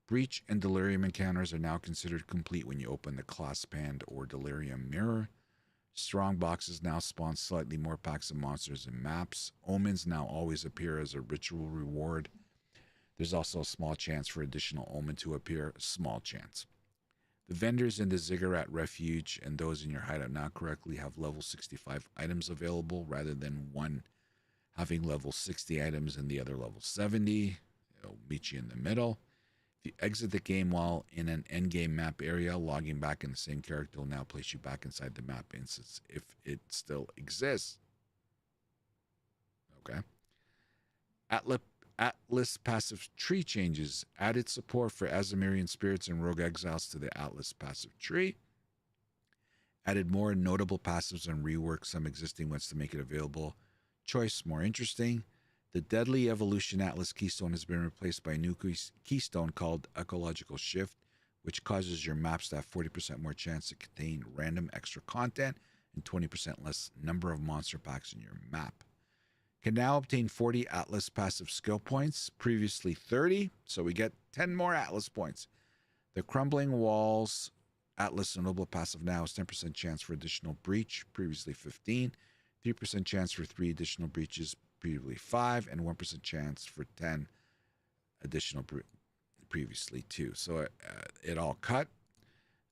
Breach and Delirium encounters are now considered complete when you open the Claspand or Delirium mirror. Strong boxes now spawn slightly more packs of monsters and maps. Omens now always appear as a ritual reward. There's also a small chance for additional omen to appear. Small chance. The vendors in the Ziggurat Refuge and those in your hideout now correctly have level 65 items available rather than one having level 60 items and the other level 70. It'll meet you in the middle. If you exit the game while in an endgame map area, logging back in the same character will now place you back inside the map instance if it still exists. Okay. Atlas passive tree changes. Added support for Azamirian spirits and rogue exiles to the Atlas passive tree. Added more notable passives and reworked some existing ones to make it available. Choice more interesting. The Deadly Evolution Atlas Keystone has been replaced by a new keystone called Ecological Shift, which causes your maps to have 40% more chance to contain random extra content and 20% less number of monster packs in your map. Can now obtain 40 Atlas passive skill points, previously 30, so we get 10 more Atlas points. The Crumbling Walls Atlas Noble passive now has 10% chance for additional breach, previously 15, 3% chance for 3 additional breaches, previously 5, and 1% chance for 10 additional previously 2. So it all cut.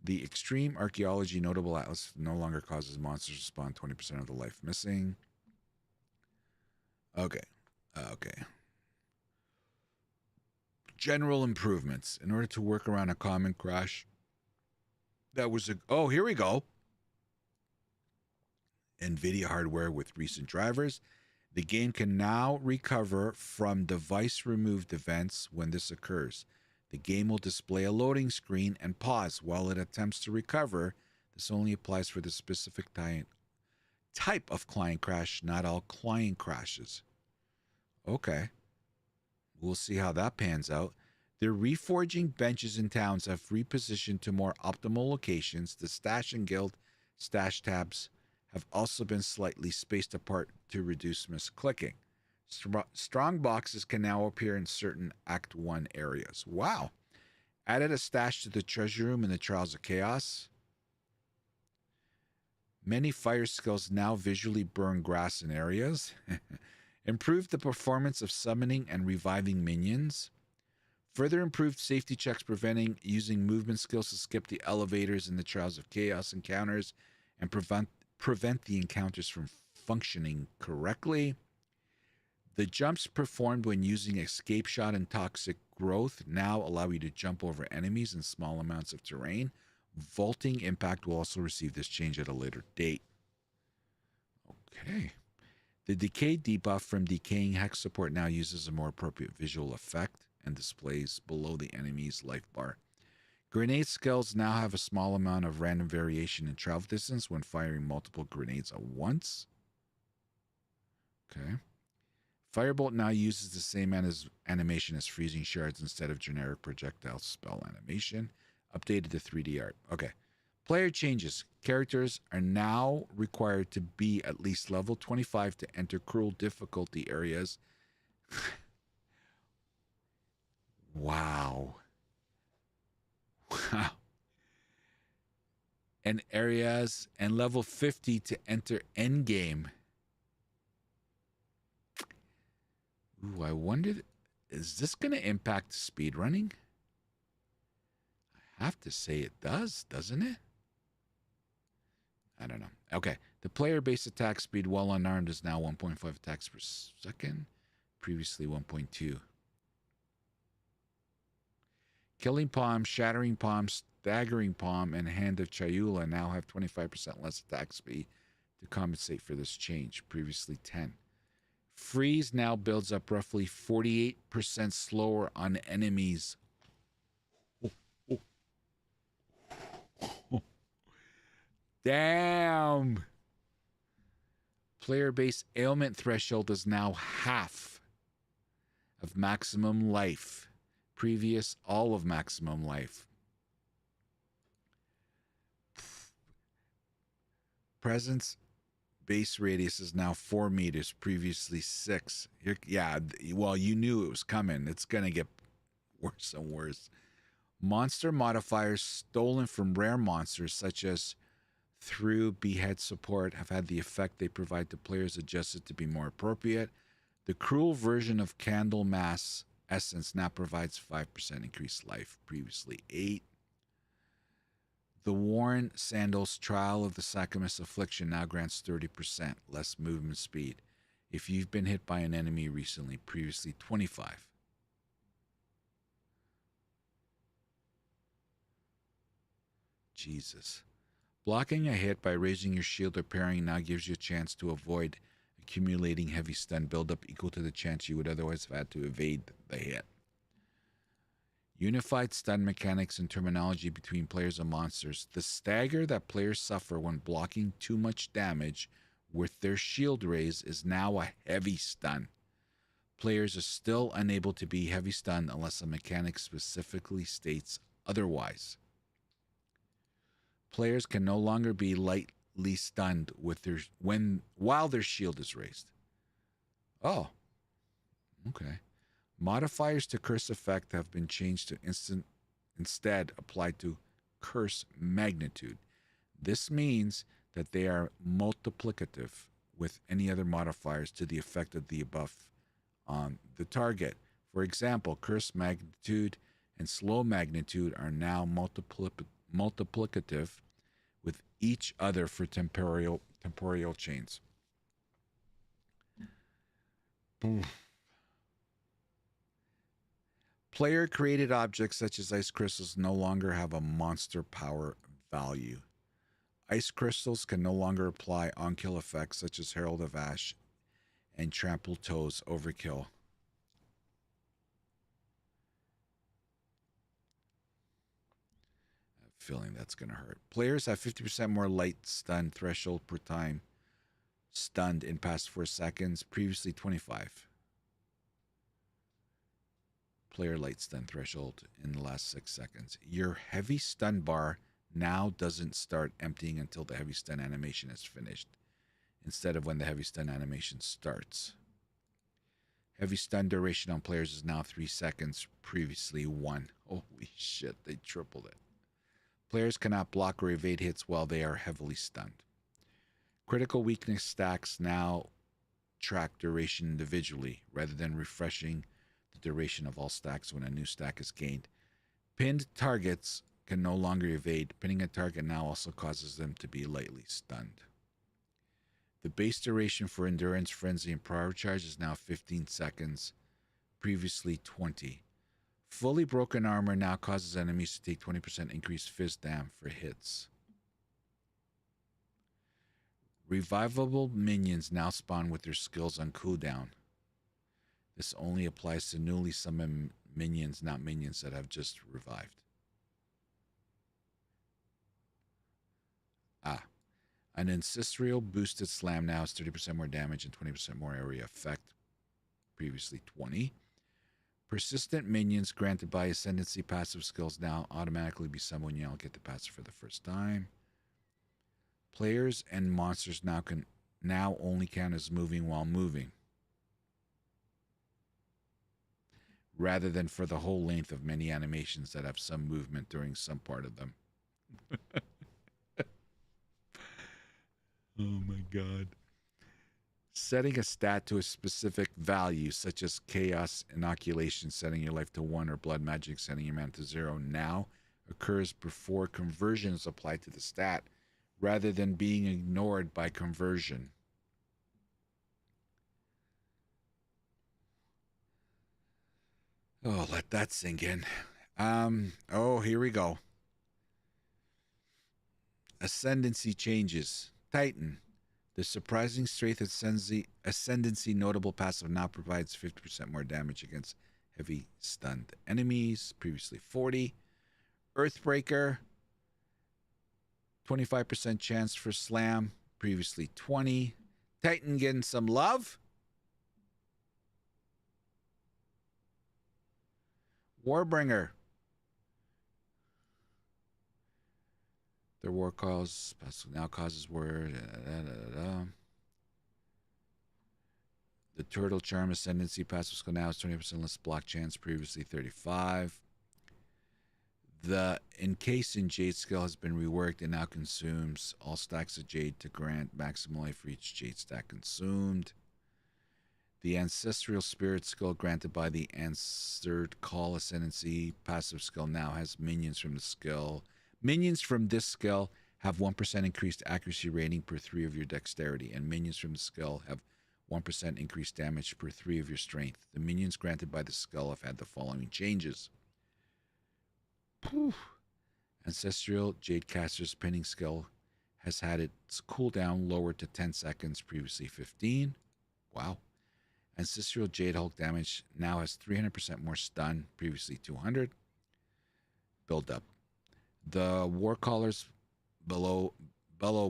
The Extreme Archaeology Notable Atlas no longer causes monsters to spawn 20% of the life missing. Okay. General improvements. In order to work around a common crash, that was oh, here we go. NVIDIA hardware with recent drivers. The game can now recover from device-removed events when this occurs. The game will display a loading screen and pause while it attempts to recover. This only applies for the specific type of client crash, not all client crashes. Okay. We'll see how that pans out. The reforging benches in towns have repositioned to more optimal locations. The stash and guild stash tabs have also been slightly spaced apart to reduce misclicking. Strong boxes can now appear in certain Act 1 areas. Wow. Added a stash to the treasure room in the Trials of Chaos. Many fire skills now visually burn grass in areas. Improved the performance of summoning and reviving minions. Further improved safety checks preventing using movement skills to skip the elevators in the Trials of Chaos encounters and prevent the encounters from functioning correctly. The jumps performed when using Escape Shot and Toxic Growth now allow you to jump over enemies in small amounts of terrain. Vaulting Impact will also receive this change at a later date. Okay. The Decay debuff from Decaying Hex support now uses a more appropriate visual effect and displays below the enemy's life bar. Grenade skills now have a small amount of random variation in travel distance when firing multiple grenades at once. Okay. Firebolt now uses the same animation as Freezing Shards instead of generic projectile spell animation. Updated to 3D art. Okay. Player changes. Characters are now required to be at least level 25 to enter cruel difficulty areas. Wow. Wow. And areas and level 50 to enter endgame. Ooh, I wonder, is this going to impact speedrunning? I have to say it does, doesn't it? I don't know. Okay. The player base attack speed while unarmed is now 1.5 attacks per second. Previously 1.2. Killing Palm, Shattering Palm, Staggering Palm, and Hand of Chayula now have 25% less attack speed to compensate for this change. Previously 10. Freeze now builds up roughly 48% slower on enemies. Damn. Player base ailment threshold is now half of maximum life. Previous all of maximum life. Presence base radius is now 4 meters, previously 6. Well, you knew it was coming. It's going to get worse and worse. Monster modifiers stolen from rare monsters, such as through Behead support, have had the effect they provide to players adjusted to be more appropriate. The cruel version of Candlemas Essence now provides 5% increased life, previously 8. The Worn Sandals Trial of the Sacramus Affliction now grants 30% less movement speed if you've been hit by an enemy recently, previously 25. Jesus. Blocking a hit by raising your shield or parrying now gives you a chance to avoid accumulating heavy stun buildup equal to the chance you would otherwise have had to evade the hit. Unified stun mechanics and terminology between players and monsters. The stagger that players suffer when blocking too much damage with their shield raise is now a heavy stun. Players are still unable to be heavy stunned unless a mechanic specifically states otherwise. Players can no longer be lightly stunned with while their shield is raised. Oh, okay. Modifiers to curse effect have been changed to instead applied to curse magnitude. This means that they are multiplicative with any other modifiers to the effect of the above on the target. For example, curse magnitude and slow magnitude are now multiplicative with each other for temporal chains. Player-created objects such as ice crystals no longer have a monster power value. Ice crystals can no longer apply on-kill effects such as Herald of Ash and Trample Toes Overkill. I have a feeling that's going to hurt. Players have 50% more light stun threshold per time stunned in past 4 seconds, previously 25. Player light stun threshold in the last 6 seconds. Your heavy stun bar now doesn't start emptying until the heavy stun animation is finished, instead of when the heavy stun animation starts. Heavy stun duration on players is now 3 seconds, previously 1. Holy shit, they tripled it. Players cannot block or evade hits while they are heavily stunned. Critical weakness stacks now track duration individually, rather than refreshing the duration of all stacks when a new stack is gained. Pinned targets can no longer evade. Pinning a target now also causes them to be lightly stunned. The base duration for Endurance, Frenzy, and Power Charge is now 15 seconds, previously 20. Fully broken armor now causes enemies to take 20% increased Fizz Dam for hits. Revivable minions now spawn with their skills on cooldown. This only applies to newly summoned minions, not minions that have just revived. An ancestral boosted slam now has 30% more damage and 20% more area effect, previously 20. Persistent minions granted by Ascendancy passive skills now automatically be summoned when you allocate the passive for the first time. Players and monsters now only count as moving while moving, rather than for the whole length of many animations that have some movement during some part of them. Oh my god. Setting a stat to a specific value, such as Chaos Inoculation setting your life to 1 or Blood Magic setting your mana to 0, now occurs before conversion is applied to the stat, rather than being ignored by conversion. Oh, let that sink in. Here we go. Ascendancy changes. Titan. The surprising strength ascendancy notable passive now provides 50% more damage against heavy stunned enemies, previously 40. Earthbreaker. 25% chance for slam, previously 20. Titan getting some love. Warbringer. Their war cause now causes war. The Turtle Charm Ascendancy passive skill now is 20% less block chance, previously 35. The Encase in Jade skill has been reworked and now consumes all stacks of Jade to grant maximum life for each Jade stack consumed. The Ancestral Spirit skill granted by the Answered Call Ascendancy passive skill now has minions from the skill. Minions from this skill have 1% increased accuracy rating per 3 of your dexterity, and minions from the skill have 1% increased damage per 3 of your strength. The minions granted by the skill have had the following changes. Ancestral Jadecaster's pinning skill has had its cooldown lowered to 10 seconds, previously 15. Wow. Ancestral Jade Hulk damage now has 300% more stun, previously 200. buildup. The Warcaller's bellow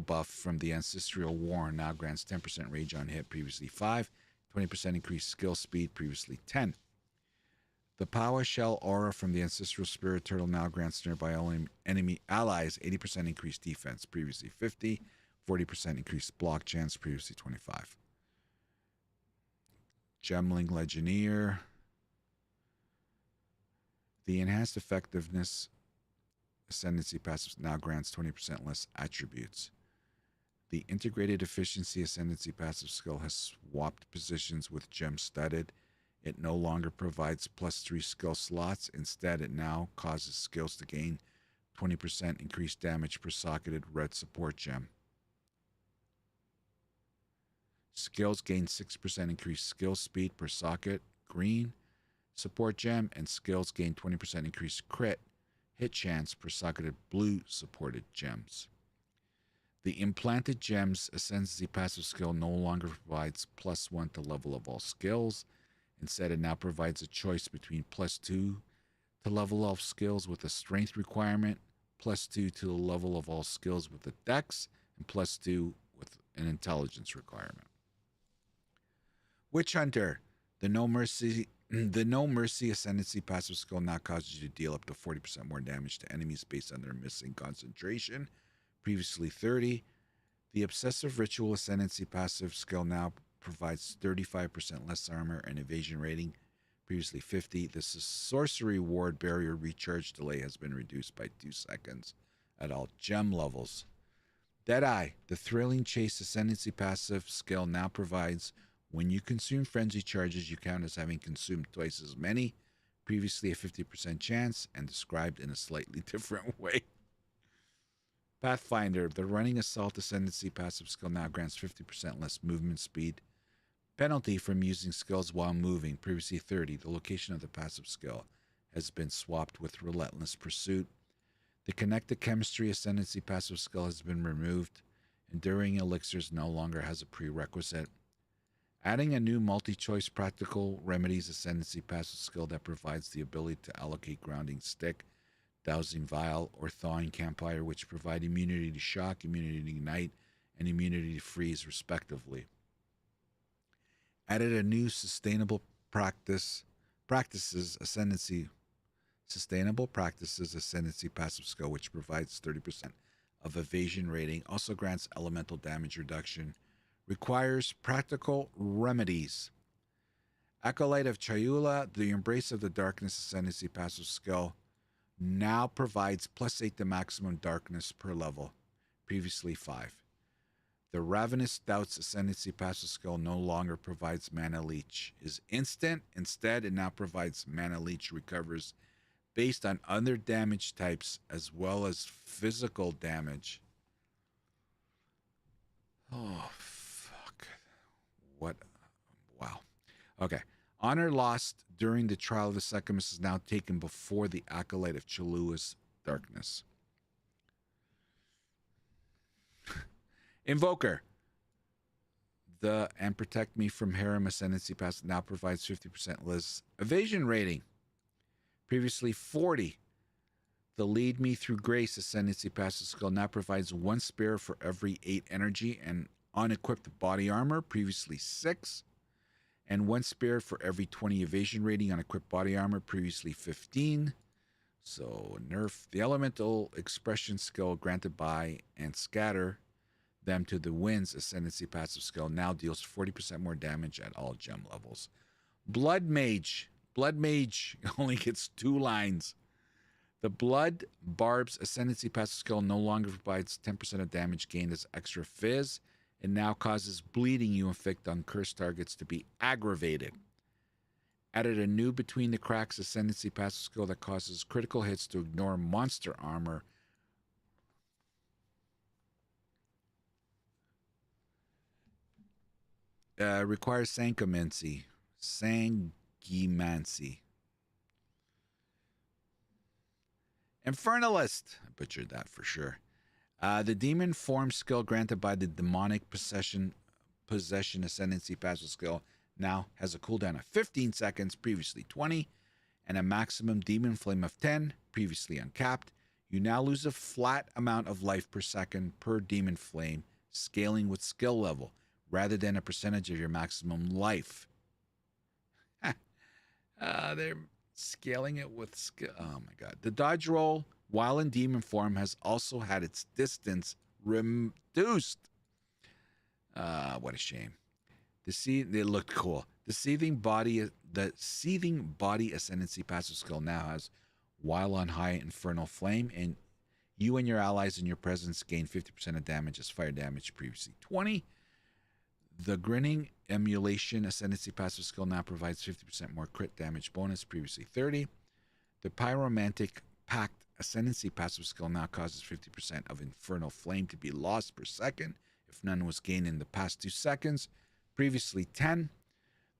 buff from the Ancestral War now grants 10% rage on hit, previously 5, 20% increased skill speed, previously 10. The Power Shell aura from the Ancestral Spirit Turtle now grants nearby enemy allies 80% increased defense, previously 50, 40% increased block chance, previously 25. Gemling Legionnaire. The Enhanced Effectiveness Ascendancy passive now grants 20% less attributes. The Integrated Efficiency Ascendancy passive skill has swapped positions with Gem Studded. It no longer provides +3 skill slots. Instead, it now causes skills to gain 20% increased damage per socketed red support gem. Skills gain 6% increased skill speed per socket green support gem, and skills gain 20% increased crit hit chance per socketed blue supported gems. The Implanted Gems Ascendancy passive skill no longer provides +1 to level of all skills. Instead, it now provides a choice between +2 to level of skills with a strength requirement, +2 to the level of all skills with a dex, and +2 with an intelligence requirement. Witch Hunter, the No Mercy Ascendancy passive skill now causes you to deal up to 40% more damage to enemies based on their missing concentration, previously 30. The Obsessive Ritual Ascendancy passive skill now provides 35% less armor and evasion rating, previously 50. The Sorcery Ward barrier recharge delay has been reduced by 2 seconds at all gem levels. Deadeye, the Thrilling Chase Ascendancy passive skill now provides when you consume frenzy charges, you count as having consumed twice as many, previously a 50% chance, and described in a slightly different way. Pathfinder, the Running Assault Ascendancy passive skill now grants 50% less movement speed. Penalty from using skills while moving, previously 30. The location of the passive skill has been swapped with Relentless Pursuit. The Connected Chemistry Ascendancy passive skill has been removed. Enduring Elixirs no longer has a prerequisite. Adding a new multi-choice Practical Remedies Ascendancy passive skill that provides the ability to allocate Grounding Stick, Dowsing Vial, or Thawing Campfire, which provide immunity to shock, immunity to ignite, and immunity to freeze, respectively. Added a new Sustainable Practices Ascendancy passive skill, which provides 30% of evasion rating, also grants elemental damage reduction, requires Practical Remedies. Acolyte of Chayula, the Embrace of the Darkness Ascendancy passive skill, now provides +8 to maximum darkness per level, previously 5. The Ravenous Doubts Ascendancy passive skill no longer provides Mana Leech. Is instant. Instead, it now provides Mana Leech recovers based on other damage types as well as physical damage. Oh, fuck. What? Wow. Okay. Honor lost during the Trial of the Secumus is now taken before the Acolyte of Chayula's Darkness. Invoker. And Protect Me from Harem Ascendancy passive now provides 50% less evasion rating. Previously 40. The Lead Me Through Grace Ascendancy passive skill now provides 1 spare for every 8 energy and unequipped body armor, previously 6. And 1 spare for every 20 evasion rating on equipped body armor, previously 15. So nerf. The Elemental Expression skill granted by and Scatter them to the Winds Ascendancy passive skill now deals 40% more damage at all gem levels. Blood Mage only gets 2 lines. The Blood Barbs Ascendancy passive skill no longer provides 10% of damage gained as extra fizz. It now causes bleeding you inflict on cursed targets to be aggravated. Added a new Between the Cracks Ascendancy passive skill that causes critical hits to ignore monster armor. Requires Sanguimancy. Infernalist. I butchered that for sure. The Demon Form skill granted by the Demonic Possession Ascendancy passive skill now has a cooldown of 15 seconds, previously 20. and a maximum demon flame of 10, previously uncapped. You now lose a flat amount of life per second per demon flame, scaling with skill level, rather than a percentage of your maximum life. They're scaling it with skill. Oh my god. The dodge roll, while in demon form, has also had its distance reduced. What a shame. They looked cool. The seething body ascendancy passive skill now has, while on high infernal flame, and you and your allies in your presence gain 50% of damage as fire damage, previously 20. The grinning emulation ascendancy passive skill now provides 50% more crit damage bonus, previously 30. The pyromantic pact ascendancy passive skill now causes 50% of infernal flame to be lost per second if none was gained in the past 2 seconds, previously 10.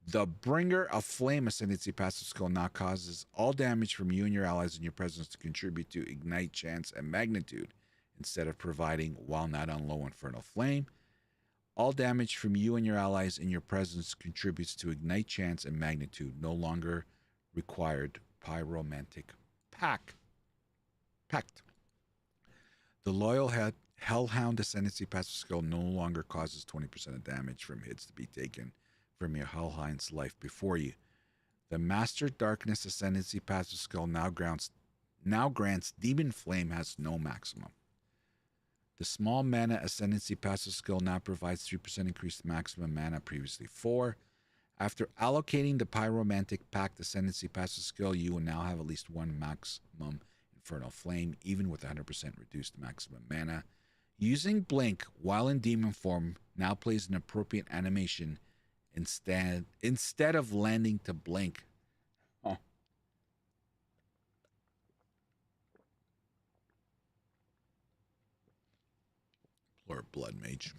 The bringer of flame ascendancy passive skill now causes all damage from you and your allies in your presence to contribute to ignite chance and magnitude instead of providing while not on low infernal flame. All damage from you and your allies in your presence contributes to ignite chance and magnitude, no longer required pyromantic pact. The loyal hellhound ascendancy passive skill no longer causes 20% of damage from hits to be taken from your hellhound's life before you. The master darkness ascendancy passive skill now grants demon flame has no maximum. The small mana ascendancy passive skill now provides 3% increased maximum mana, previously 4. After allocating the pyromantic pact ascendancy passive skill, you will now have at least 1 maximum infernal flame, even with 100% reduced maximum mana. Using blink while in demon form now plays an appropriate animation instead of landing to blink. Oh. Poor blood mage.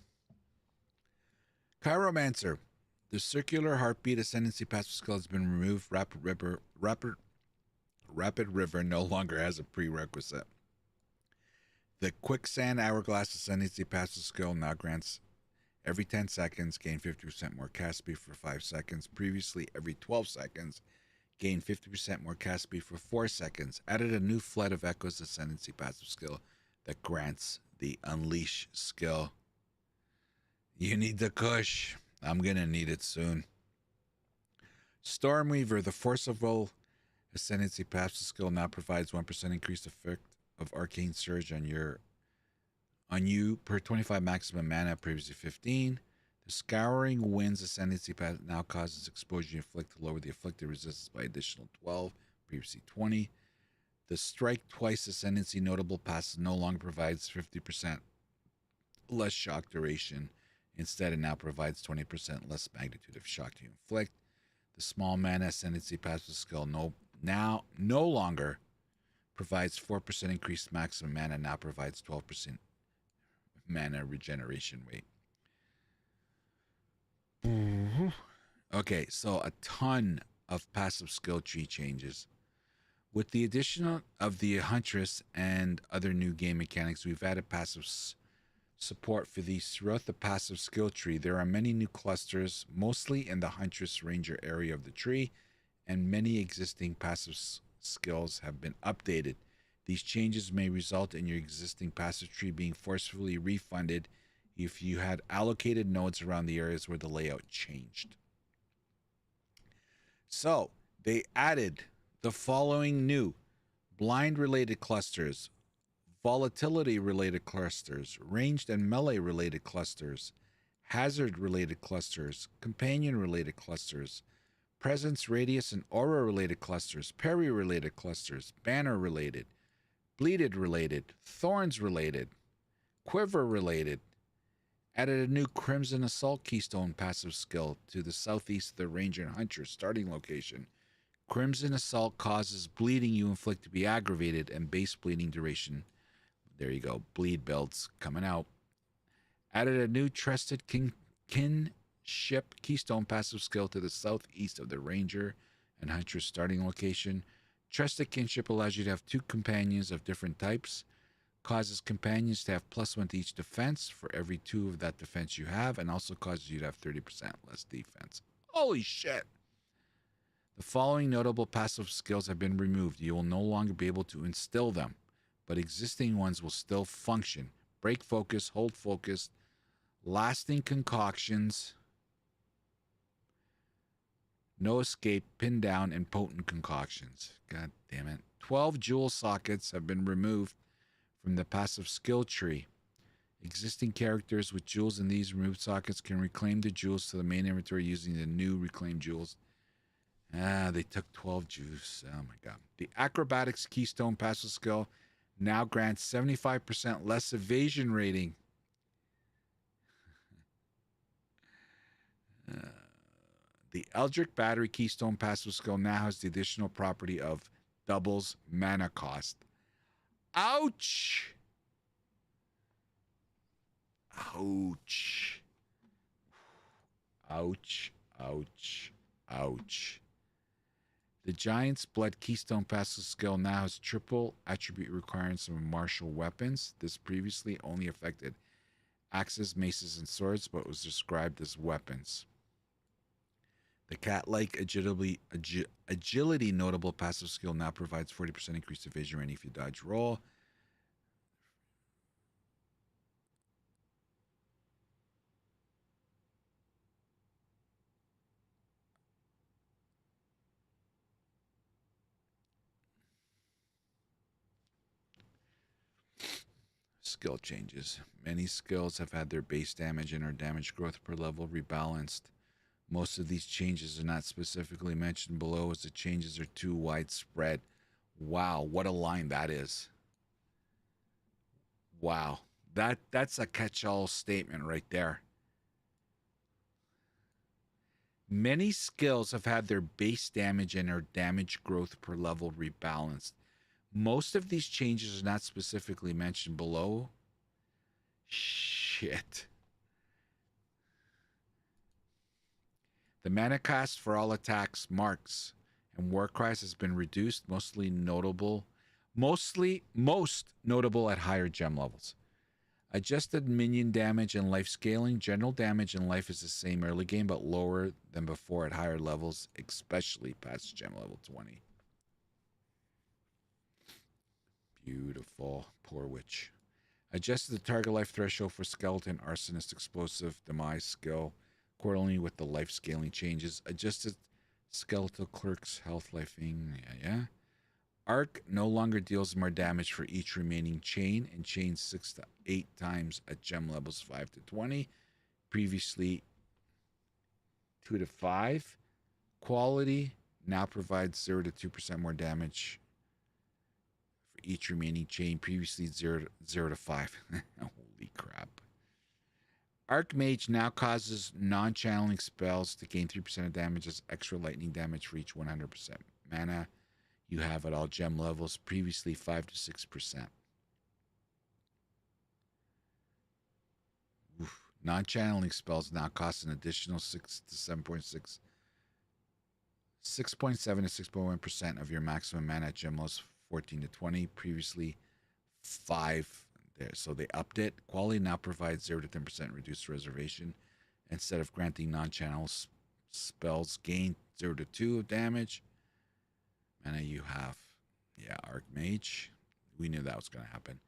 Chiromancer. The circular heartbeat ascendancy passive skill has been removed. Rapid River no longer has a prerequisite. The quicksand hourglass ascendancy passive skill now grants every 10 seconds gain 50% more cast speed for 5 seconds. Previously, every 12 seconds gain 50% more cast speed for 4 seconds. Added a new Flood of Echoes ascendancy passive skill that grants the Unleash skill. You need the Kush. I'm gonna need it soon. Stormweaver, the Forcible ascendancy passive skill now provides 1% increased effect of Arcane Surge on you per 25 maximum mana, previously 15. The Scouring Winds ascendancy path now causes exposure inflict to lower the afflicted resistance by additional 12, previously 20. The Strike Twice ascendancy notable passive no longer provides 50% less shock duration. Instead, it now provides 20% less magnitude of shock to inflict. The Small Mana ascendancy passive skill no longer provides 4% increased maximum mana, now provides 12% mana regeneration rate. Okay, so a ton of passive skill tree changes. With the addition of the Huntress and other new game mechanics, we've added passive support for these throughout the passive skill tree. There are many new clusters, mostly in the Huntress Ranger area of the tree, and many existing passive skills have been updated. These changes may result in your existing passive tree being forcefully refunded if you had allocated nodes around the areas where the layout changed. So, they added the following new blind-related clusters, volatility-related clusters, ranged and melee-related clusters, hazard-related clusters, companion-related clusters, presence, radius, and aura-related clusters, parry-related clusters, banner-related, bleeded-related, thorns-related, quiver-related. Added a new Crimson Assault Keystone passive skill to the southeast of the Ranger and Hunter starting location. Crimson Assault causes bleeding you inflict to be aggravated and base bleeding duration. There you go. Bleed belts coming out. Added a new Trusted Kinship Keystone passive skill to the southeast of the Ranger and Hunter starting location. Trusted Kinship allows you to have 2 companions of different types. Causes companions to have +1 to each defense for every 2 of that defense you have, and also causes you to have 30% less defense. Holy shit! The following notable passive skills have been removed. You will no longer be able to instill them, but existing ones will still function. Break focus, hold focus, lasting concoctions, no escape, pin down, and potent concoctions. God damn it. 12 jewel sockets have been removed from the passive skill tree. Existing characters with jewels in these removed sockets can reclaim the jewels to the main inventory using the new reclaimed jewels. They took 12 jewels. Oh my god. The acrobatics keystone passive skill now grants 75% less evasion rating. The Eldritch Battery Keystone passive skill now has the additional property of doubles mana cost. Ouch! Ouch. Ouch. Ouch. Ouch. The Giant's Blood Keystone passive skill now has triple attribute requirements of martial weapons. This previously only affected axes, maces, and swords, but was described as weapons. The cat-like agility notable passive skill now provides 40% increased evasion rating if you dodge roll. Skill changes. Many skills have had their base damage and or damage growth per level rebalanced. Most of these changes are not specifically mentioned below as the changes are too widespread. Wow, what a line that is. Wow, that's a catch-all statement right there. Many skills have had their base damage and or damage growth per level rebalanced. Most of these changes are not specifically mentioned below. Shit. The mana cost for all attacks, marks, and war cries has been reduced, most notable at higher gem levels. Adjusted minion damage and life scaling. General damage and life is the same early game, but lower than before at higher levels, especially past gem level 20. Beautiful. Poor witch. Adjusted the target life threshold for skeleton, arsonist, explosive, demise skill, accordingly with the life scaling changes. Adjusted skeletal clerk's health lifing. Yeah. Arc no longer deals more damage for each remaining chain and chains 6 to 8 times at gem levels 5 to 20. Previously 2 to 5. Quality now provides 0 to 2% more damage for each remaining chain. Previously 0 to 5. Holy crap. Archmage now causes non-channeling spells to gain 3% of damage as extra lightning damage for each 100% mana you have at all gem levels, previously 5 to 6%. Non-channeling spells now cost an additional 6 to 7.6, 6.7 to 6.1% of your maximum mana at gem levels 14 to 20, previously 5. There, so they upped it. Quality now provides 0 to 10% reduced reservation. Instead of granting non-channel spells, gain 0 to 2 of damage. Mana you have, yeah, Archmage. We knew that was going to happen.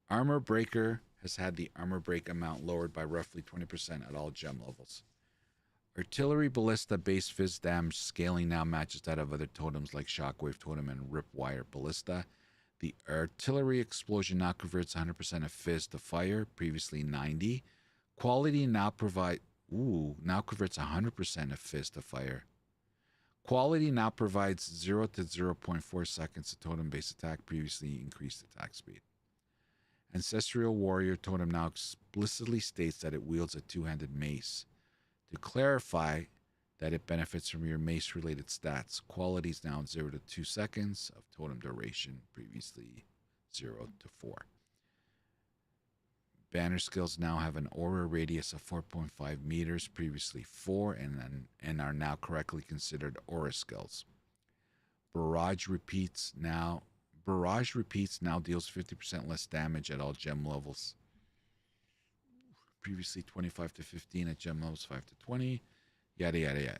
Armor Breaker has had the armor break amount lowered by roughly 20% at all gem levels. Artillery Ballista base fizz damage scaling now matches that of other totems like Shockwave Totem and Ripwire Ballista. The Artillery Explosion now converts 100% of fizz to fire, previously 90. Quality now converts 100% of fizz to fire. Quality now provides 0 to 0.4 seconds of totem base attack, previously increased attack speed. Ancestral Warrior Totem now explicitly states that it wields a two-handed mace. To clarify that it benefits from your mace-related stats, quality is now 0 to 2 seconds of totem duration, previously 0 to 4. Banner skills now have an aura radius of 4.5 meters, previously 4, and are now correctly considered aura skills. Barrage Repeats now deals 50% less damage at all gem levels. Previously 25 to 15 at gem levels 5 to 20. Yada, yada, yada.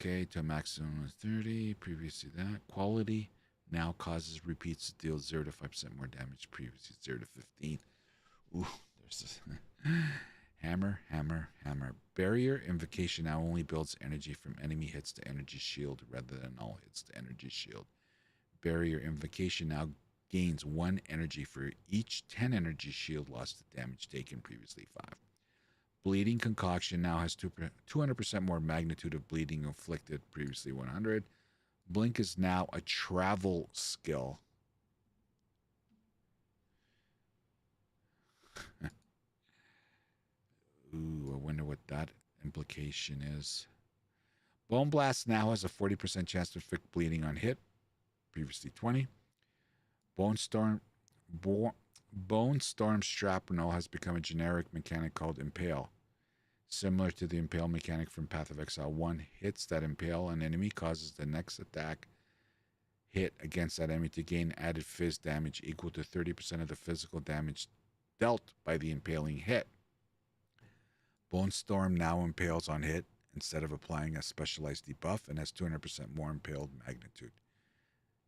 Okay, to a maximum of 30. Previously that. Quality now causes repeats to deal 0 to 5% more damage. Previously 0 to 15. Ooh, there's this. Hammer, hammer, hammer. Barrier invocation now only builds energy from enemy hits to energy shield rather than all hits to energy shield. Barrier invocation now gains 1 energy for each 10 energy shield lost to damage taken, previously 5. Bleeding concoction now has 200% more magnitude of bleeding inflicted, previously 100. Blink is now a travel skill. Ooh, I wonder what that implication is. Bone Blast now has a 40% chance to inflict bleeding on hit, previously 20. Bone Storm Shrapnel has become a generic mechanic called Impale. Similar to the Impale mechanic from Path of Exile 1, hits that impale an enemy causes the next attack hit against that enemy to gain added fizz damage equal to 30% of the physical damage dealt by the impaling hit. Bone Storm now impales on hit instead of applying a specialized debuff and has 200% more impaled magnitude.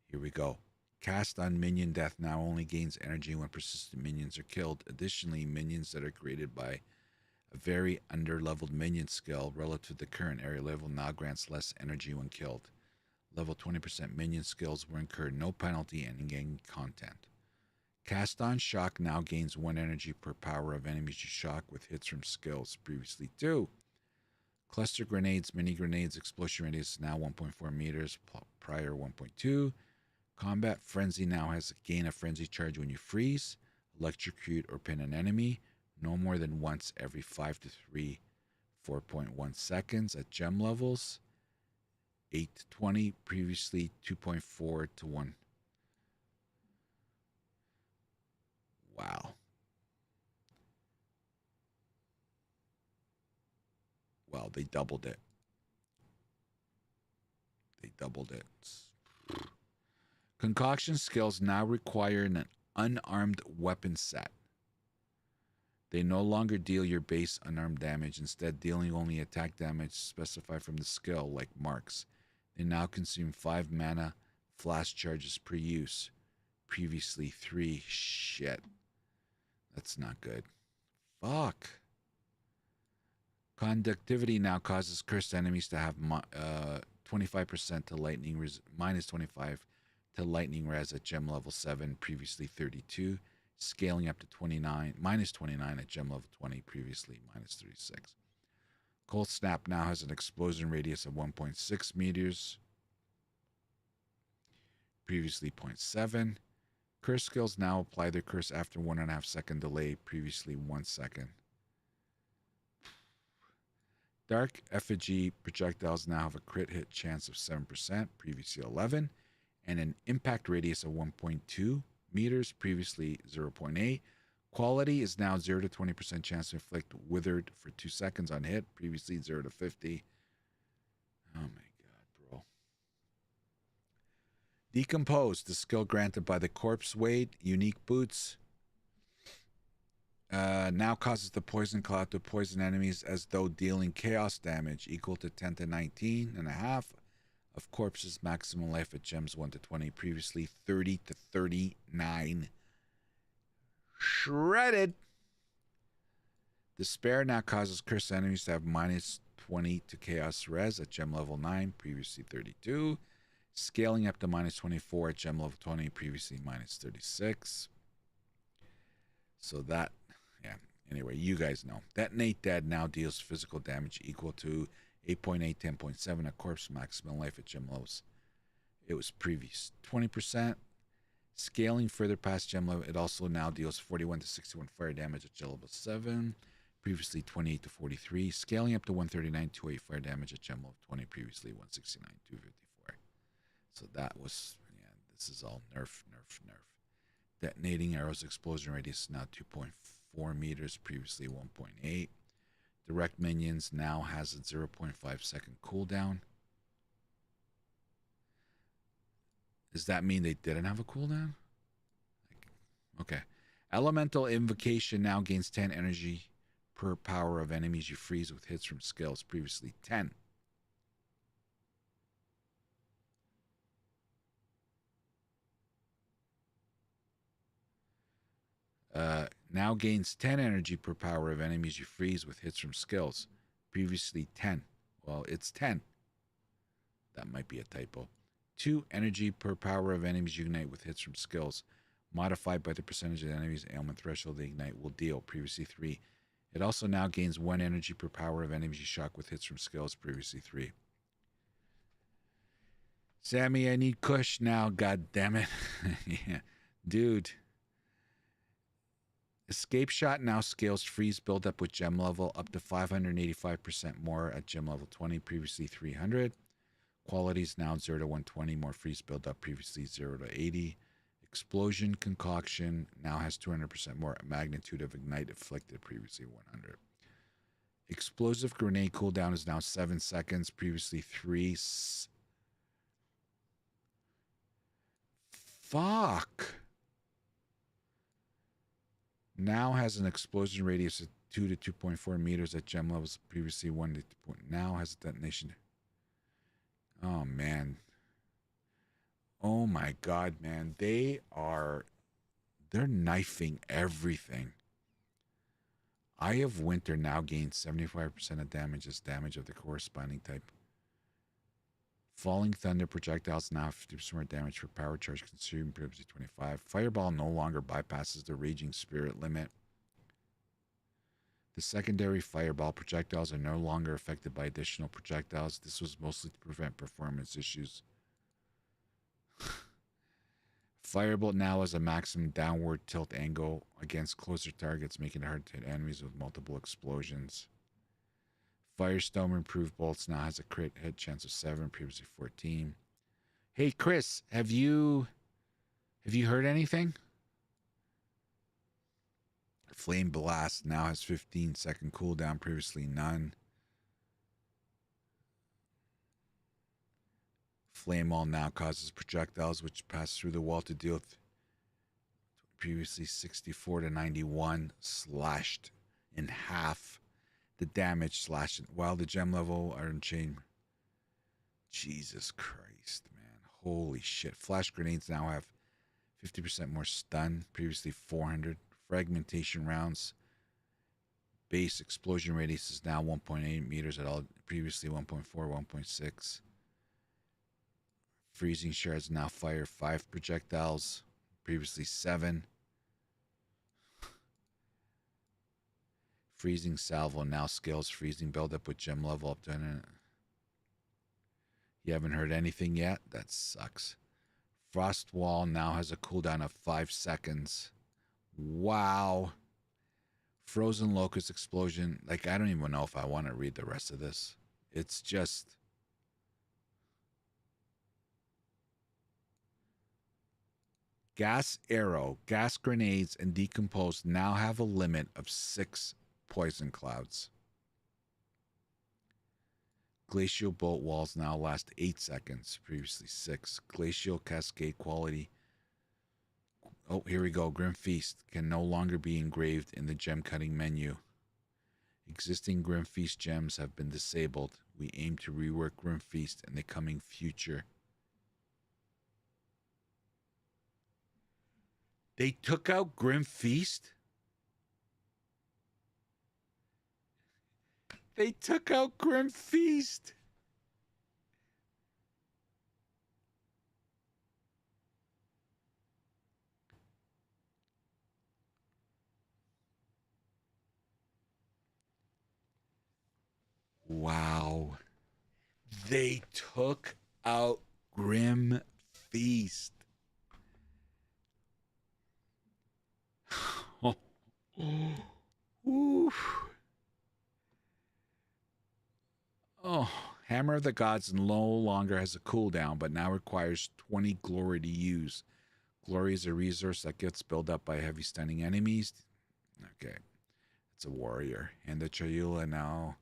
Here we go. Cast on minion death now only gains energy when persistent minions are killed. Additionally, minions that are created by a very under-leveled minion skill relative to the current area level now grants less energy when killed. Level 20% minion skills will incur no penalty and gain content. Cast on Shock now gains 1 energy per power of enemies you shock with hits from skills, previously 2. Cluster Grenades, Mini Grenades, Explosion Radius now 1.4 meters, prior 1.2. Combat Frenzy now has a gain of Frenzy Charge when you freeze, electrocute, or pin an enemy, no more than once every 5 to 4.1 seconds at gem levels. 8 to 20, previously 2.4 to 1. Wow. Well, they doubled it. They doubled it. Concoction skills now require an unarmed weapon set. They no longer deal your base unarmed damage, instead dealing only attack damage specified from the skill, like marks. They now consume 5 mana flash charges per use. Previously 3. Shit. That's not good. Fuck. Conductivity now causes cursed enemies to have 25% to lightning minus 25 to lightning res at gem level 7, previously 32, scaling up to minus 29 at gem level 20, previously minus 36. Cold Snap now has an explosion radius of 1.6 meters, previously 0.7. Curse skills now apply their curse after 1.5 second delay, previously 1 second. Dark Effigy projectiles now have a crit hit chance of 7%, previously 11, and an impact radius of 1.2 meters, previously 0.8. Quality is now 0 to 20% chance to inflict withered for 2 seconds on hit, previously 0 to 50. Oh my god, bro. Decompose, the skill granted by the Corpse Wade, unique boots. Now causes the poison cloud to poison enemies as though dealing chaos damage equal to 10 to 19.5 of corpses maximum life at gems 1 to 20, previously 30 to 39. Shredded. Despair now causes cursed enemies to have minus 20 to chaos res at gem level 9, previously 32. Scaling up to minus 24 at gem level 20, previously minus 36. So that, yeah. Anyway, you guys know. Detonate Dead now deals physical damage equal to 8.8, 10.7 at corpse maximum life at gem levels. It was previous 20%. Scaling further past gem level, it also now deals 41 to 61 fire damage at gem level 7. Previously 28 to 43. Scaling up to 139 to 8 fire damage at gem level 20. Previously 169 to 54. So that was, yeah, this is all nerf. Detonating arrows explosion radius now 2.4 meters, previously 1.8. Direct minions now has a 0.5 second cooldown. Does that mean they didn't have a cooldown? Okay. Elemental Invocation now gains 10 energy per power of enemies you freeze with hits from skills, previously 10. now gains 10 energy per power of enemies you freeze with hits from skills. Previously 10. Well, it's 10. That might be a typo. 2 energy per power of enemies you ignite with hits from skills. Modified by the percentage of the enemy's ailment threshold they ignite will deal. Previously 3. It also now gains 1 energy per power of enemies you shock with hits from skills. Previously 3. Sammy, I need Kush now, god damn it. Yeah. Dude. Escape Shot now scales freeze buildup with gem level up to 585% more at gem level 20, previously 300. Qualities now 0 to 120, more freeze buildup, previously 0 to 80. Explosion Concoction now has 200% more magnitude of ignite inflicted, previously 100. Explosive Grenade cooldown is now 7 seconds, previously 3. Fuck. Now has an explosion radius of 2 to 2.4 meters at gem levels, previously 1 to 2. Now has a detonation. Oh, man. Oh, my God, man. They're knifing everything. Eye of Winter now gains 75% of damage as damage of the corresponding type. Falling Thunder projectiles now have 50% more damage for power charge consumed, previously 25. Fireball no longer bypasses the Raging Spirit limit. The secondary Fireball projectiles are no longer affected by additional projectiles. This was mostly to prevent performance issues. Firebolt now has a maximum downward tilt angle against closer targets, making it hard to hit enemies with multiple explosions. Firestorm improved bolts now has a crit hit chance of 7, previously 14. Hey Chris, have you heard anything? Flame Blast now has 15-second cooldown, previously none. Flame All now causes projectiles which pass through the wall to deal with previously 64 to 91, slashed in half. The damage slashed while the gem level are in chain. Jesus Christ, man. Holy shit. Flash grenades now have 50% more stun, previously 400. Fragmentation rounds. Base explosion radius is now 1.8 meters at all, previously 1.4, 1.6. Freezing shards now fire 5 projectiles, previously 7. Freezing Salvo now scales freezing buildup with gem level up to 100. You haven't heard anything yet? That sucks. Frost Wall now has a cooldown of 5 seconds. Wow. Frozen Locust Explosion. Like, I don't even know if I want to read the rest of this. It's just... Gas Arrow, Gas Grenades, and Decompose now have a limit of 6 Poison Clouds. Glacial Bolt Walls now last 8 seconds, previously 6. Glacial Cascade Quality. Oh, here we go. Grim Feast can no longer be engraved in the gem cutting menu. Existing Grim Feast gems have been disabled. We aim to rework Grim Feast in the coming future. They took out Grim Feast? They took out Grim Feast. Wow. They took out Grim Feast. Oof. Oh, Hammer of the Gods no longer has a cooldown, but now requires 20 glory to use. Glory is a resource that gets built up by heavy stunning enemies. Okay. It's a warrior. And the Chayula now.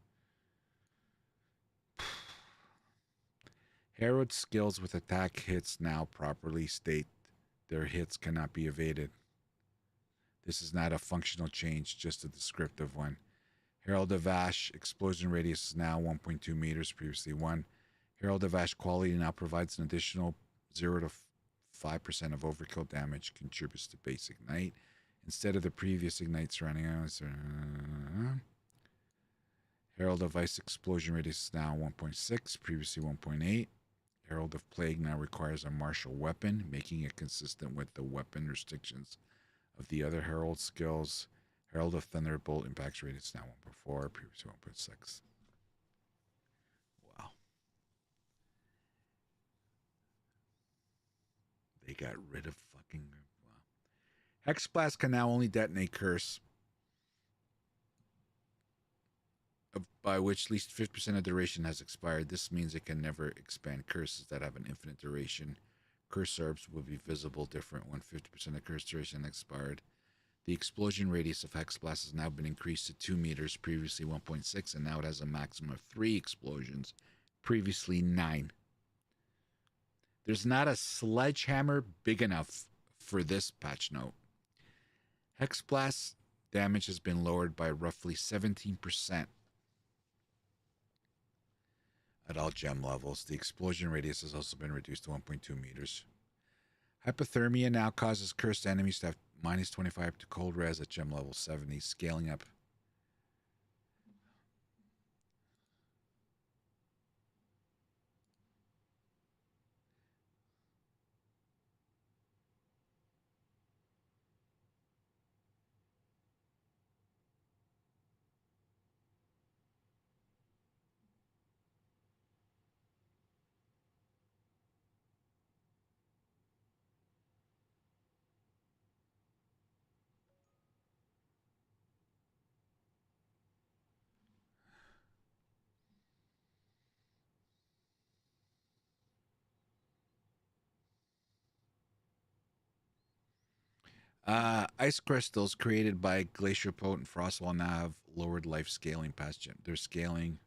Herod skills with attack hits now properly state their hits cannot be evaded. This is not a functional change, just a descriptive one. Herald of Ash, explosion radius is now 1.2 meters, previously 1. Herald of Ash quality now provides an additional 0 to 5% of overkill damage, contributes to basic night. instead of the previous ignite surrounding. Herald of Ice explosion radius is now 1.6, previously 1.8. Herald of Plague now requires a martial weapon, making it consistent with the weapon restrictions of the other Herald skills. Herald of Thunderbolt impacts radius now 1.4, previously 1.6. Wow. They got rid of fucking... Wow. Hexblast can now only detonate Curse, by which at least 50% of duration has expired. This means it can never expand curses that have an infinite duration. Curse orbs will be visible different when 50% of curse duration expired. The explosion radius of Hexblast has now been increased to 2 meters, previously 1.6, and now it has a maximum of 3 explosions, previously 9. There's not a sledgehammer big enough for this patch note. Hexblast damage has been lowered by roughly 17% at all gem levels. The explosion radius has also been reduced to 1.2 meters. Hypothermia now causes cursed enemies to have minus 25 to cold res at gem level 70, scaling up. Ice crystals created by Glacier Potent Frostwall now have lowered life scaling past gem. Their scaling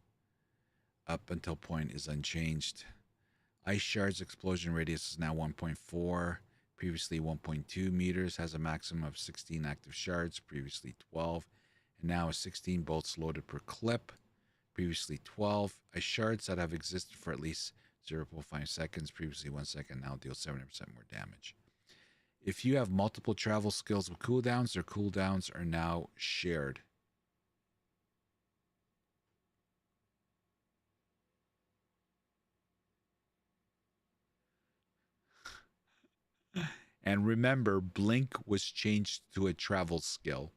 up until point is unchanged. Ice Shards explosion radius is now 1.4, previously 1.2 meters, has a maximum of 16 active shards, previously 12, and now is 16 bolts loaded per clip, previously 12. Ice Shards that have existed for at least 0.5 seconds, previously 1 second, now deal 70% more damage. If you have multiple travel skills with cooldowns, their cooldowns are now shared. And remember, Blink was changed to a travel skill.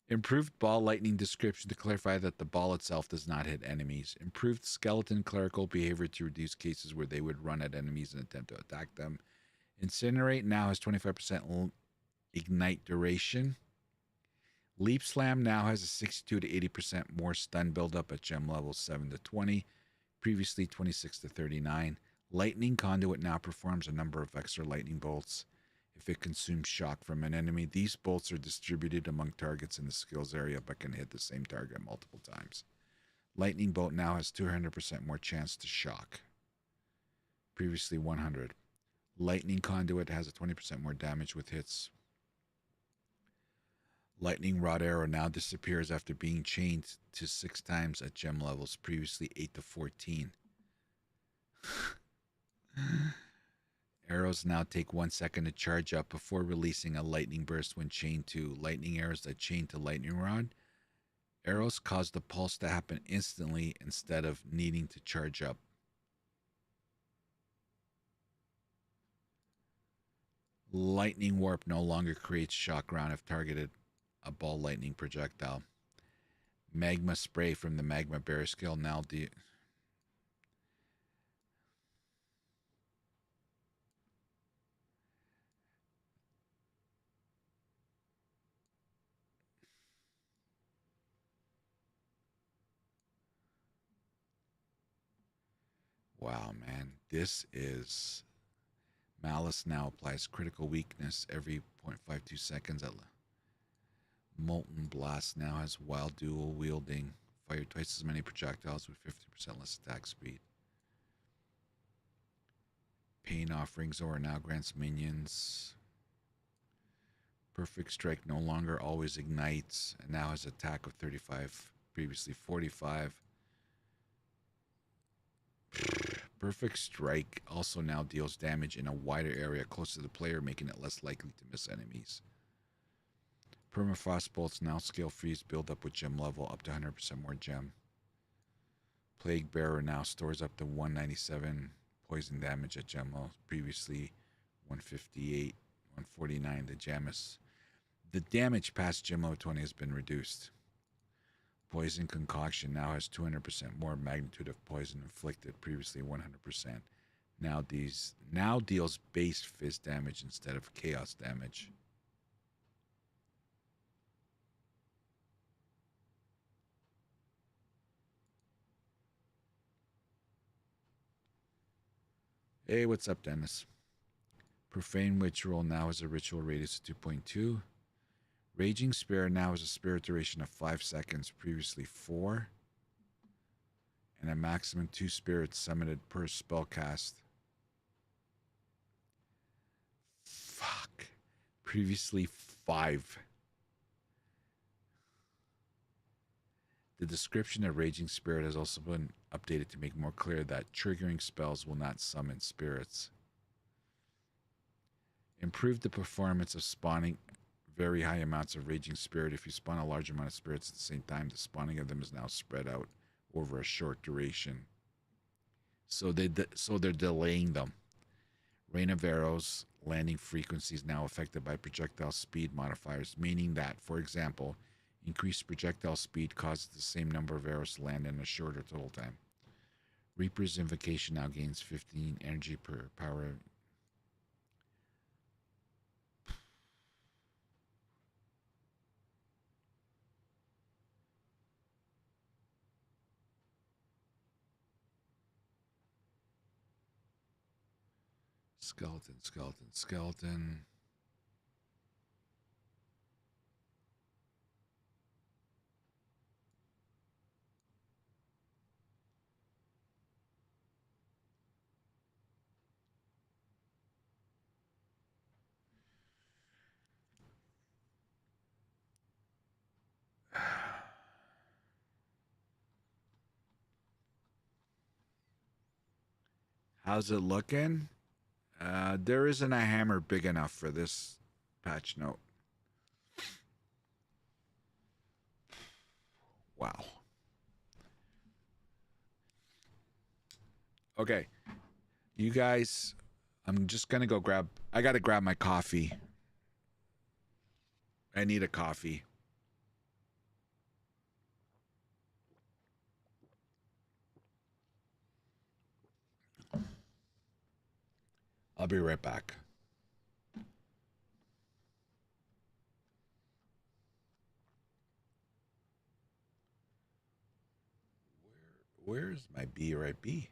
Improved ball lightning description to clarify that the ball itself does not hit enemies. Improved skeleton clerical behavior to reduce cases where they would run at enemies and attempt to attack them. Incinerate now has 25% ignite duration. Leap Slam now has a 62 to 80% more stun buildup at gem levels 7 to 20, previously 26 to 39. Lightning Conduit now performs a number of extra lightning bolts if it consumes shock from an enemy. These bolts are distributed among targets in the skills area but can hit the same target multiple times. Lightning Bolt now has 200% more chance to shock, previously 100. Lightning Conduit has a 20% more damage with hits. Lightning Rod Arrow now disappears after being chained to 6 times at gem levels, previously 8 to 14. Arrows now take 1 second to charge up before releasing a lightning burst when chained to. Lightning arrows that chain to lightning rod arrows cause the pulse to happen instantly instead of needing to charge up. Lightning Warp no longer creates shock round if targeted a ball lightning projectile. Magma Spray from the Magma Bear skill now Wow, man. This is... Malice now applies critical weakness every 0.52 seconds. Molten Blast now has wild dual wielding. Fire twice as many projectiles with 50% less attack speed. Pain Offering Zora now grants minions. Perfect Strike no longer always ignites and now has attack of 35, previously 45. Perfect Strike also now deals damage in a wider area close to the player, making it less likely to miss enemies. Permafrost bolts now scale freeze build up with gem level up to 100% more gem. Plague Bearer now stores up to 197 poison damage at gem level. Previously 158, 149. The damage past gem level 20 has been reduced. Poison Concoction now has 200% more magnitude of poison inflicted. Previously 100%. Now deals base fizz damage instead of chaos damage. Hey, what's up, Dennis? Profane Ritual now has a ritual radius of 2.2. Raging Spirit now has a spirit duration of 5 seconds, previously 4. And a maximum 2 spirits summoned per spell cast. Fuck. Previously 5. The description of Raging Spirit has also been updated to make more clear that triggering spells will not summon spirits. Improve the performance of spawning very high amounts of Raging Spirit. If you spawn a large amount of spirits at the same time, the spawning of them is now spread out over a short duration. So they're delaying them. Rain of Arrows landing frequency is now affected by projectile speed modifiers, meaning that, for example, increased projectile speed causes the same number of arrows to land in a shorter total time. Reaper's Invocation now gains 15 energy per power. Skeleton. How's it looking? There isn't a hammer big enough for this patch note. Wow. Okay. You guys, I'm just going to go I got to grab my coffee. I need a coffee. I'll be right back. Where's my BRB?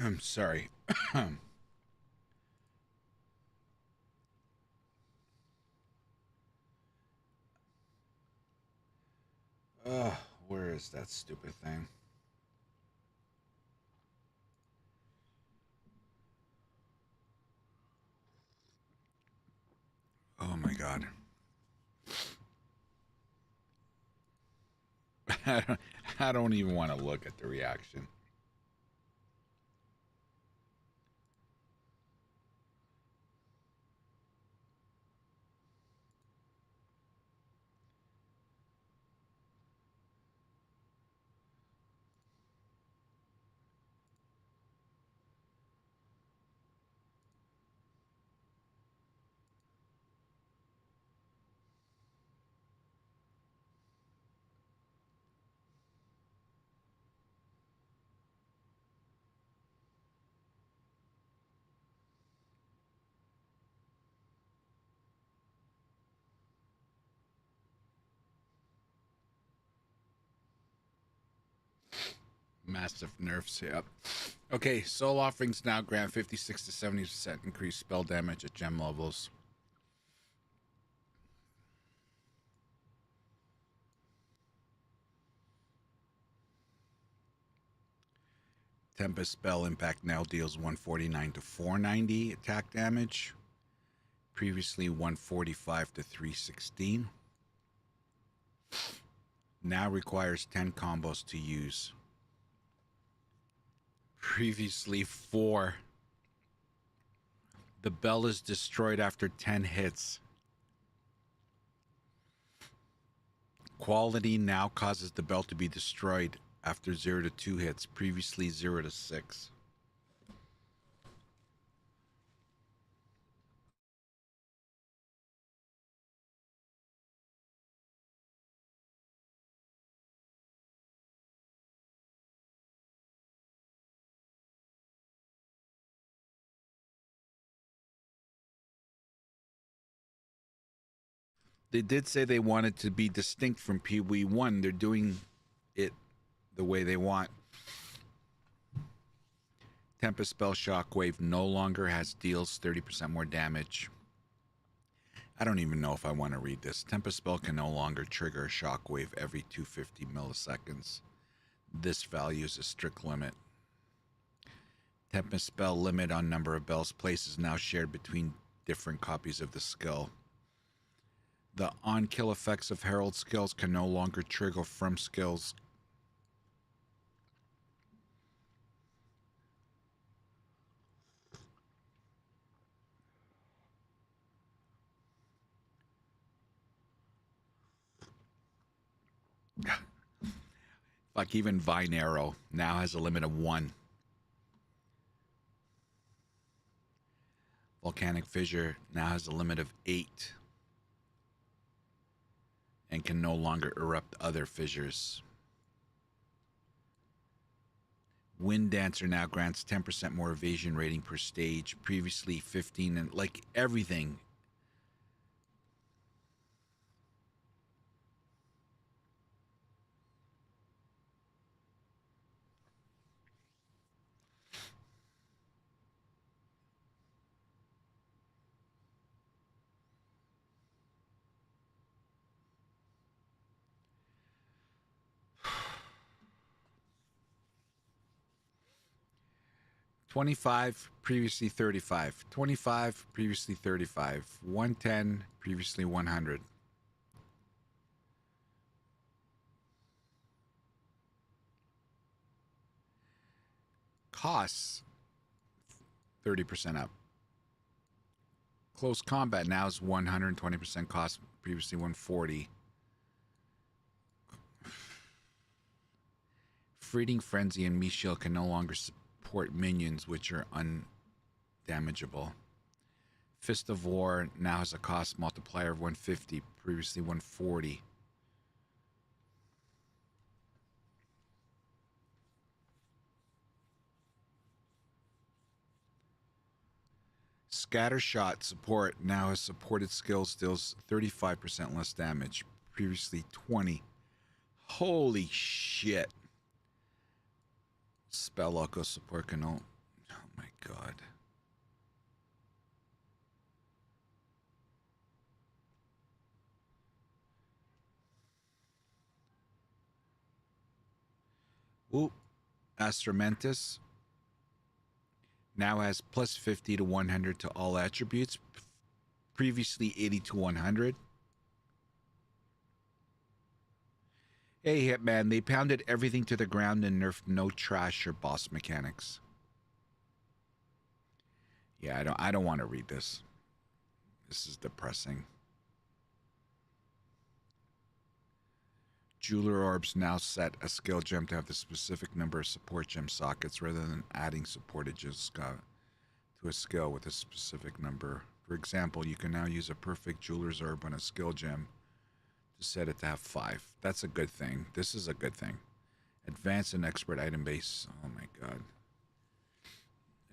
I'm sorry. Where is that stupid thing? Oh my god. I don't even want to look at the reaction. Massive nerfs, yep. Okay, soul offerings now grant 56 to 70% increased spell damage at gem levels. Tempest spell impact now deals 149 to 490 attack damage. Previously 145 to 316. Now requires 10 combos to use. Previously 4. The bell is destroyed after 10 hits. Quality now causes the bell to be destroyed after 0 to 2 hits. Previously 0 to 6. They did say they wanted to be distinct from PoE1. They're doing it the way they want. Tempest spell Shockwave no longer deals 30% more damage. I don't even know if I want to read this. Tempest spell can no longer trigger a Shockwave every 250 milliseconds. This value is a strict limit. Tempest spell limit on number of bells placed is now shared between different copies of the skill. The on-kill effects of Herald skills can no longer trigger from skills. Like even Vine Arrow now has a limit of 1. Volcanic Fissure now has a limit of 8. And can no longer erupt other fissures. Wind Dancer now grants 10% more evasion rating per stage. Previously 15, and like everything. $25, previously $35. $25, previously $35. $110, previously $100. Costs 30% up. Close combat now is 120% cost, previously 140. Fleeting Frenzy and Michelle can no longer support minions, which are undamageable. Fist of War now has a cost multiplier of 150, previously 140. Scattershot support now has supported skills deals 35% less damage, previously 20. Holy shit. Spell Echo support can God. Ooh, Astramentus now has plus 50 to 100 to all attributes, previously 80 to 100. Hey, Hitman, they pounded everything to the ground and nerfed no trash or boss mechanics. Yeah, I don't want to read this. This is depressing. Jeweler Orbs now set a skill gem to have the specific number of support gem sockets rather than adding supportages to a skill with a specific number. For example, you can now use a perfect Jeweler's Orb on a skill gem to set it to have 5. That's a good thing. This is a good thing. Advanced and expert item base. Oh my god.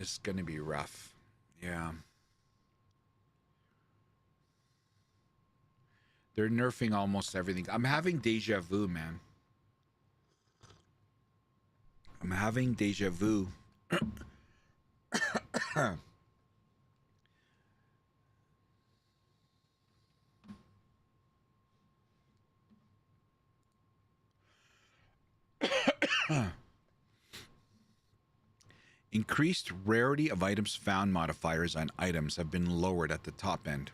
It's going to be rough. Yeah. They're nerfing almost everything. I'm having deja vu, man. I'm having deja vu. Increased rarity of items found modifiers on items have been lowered at the top end.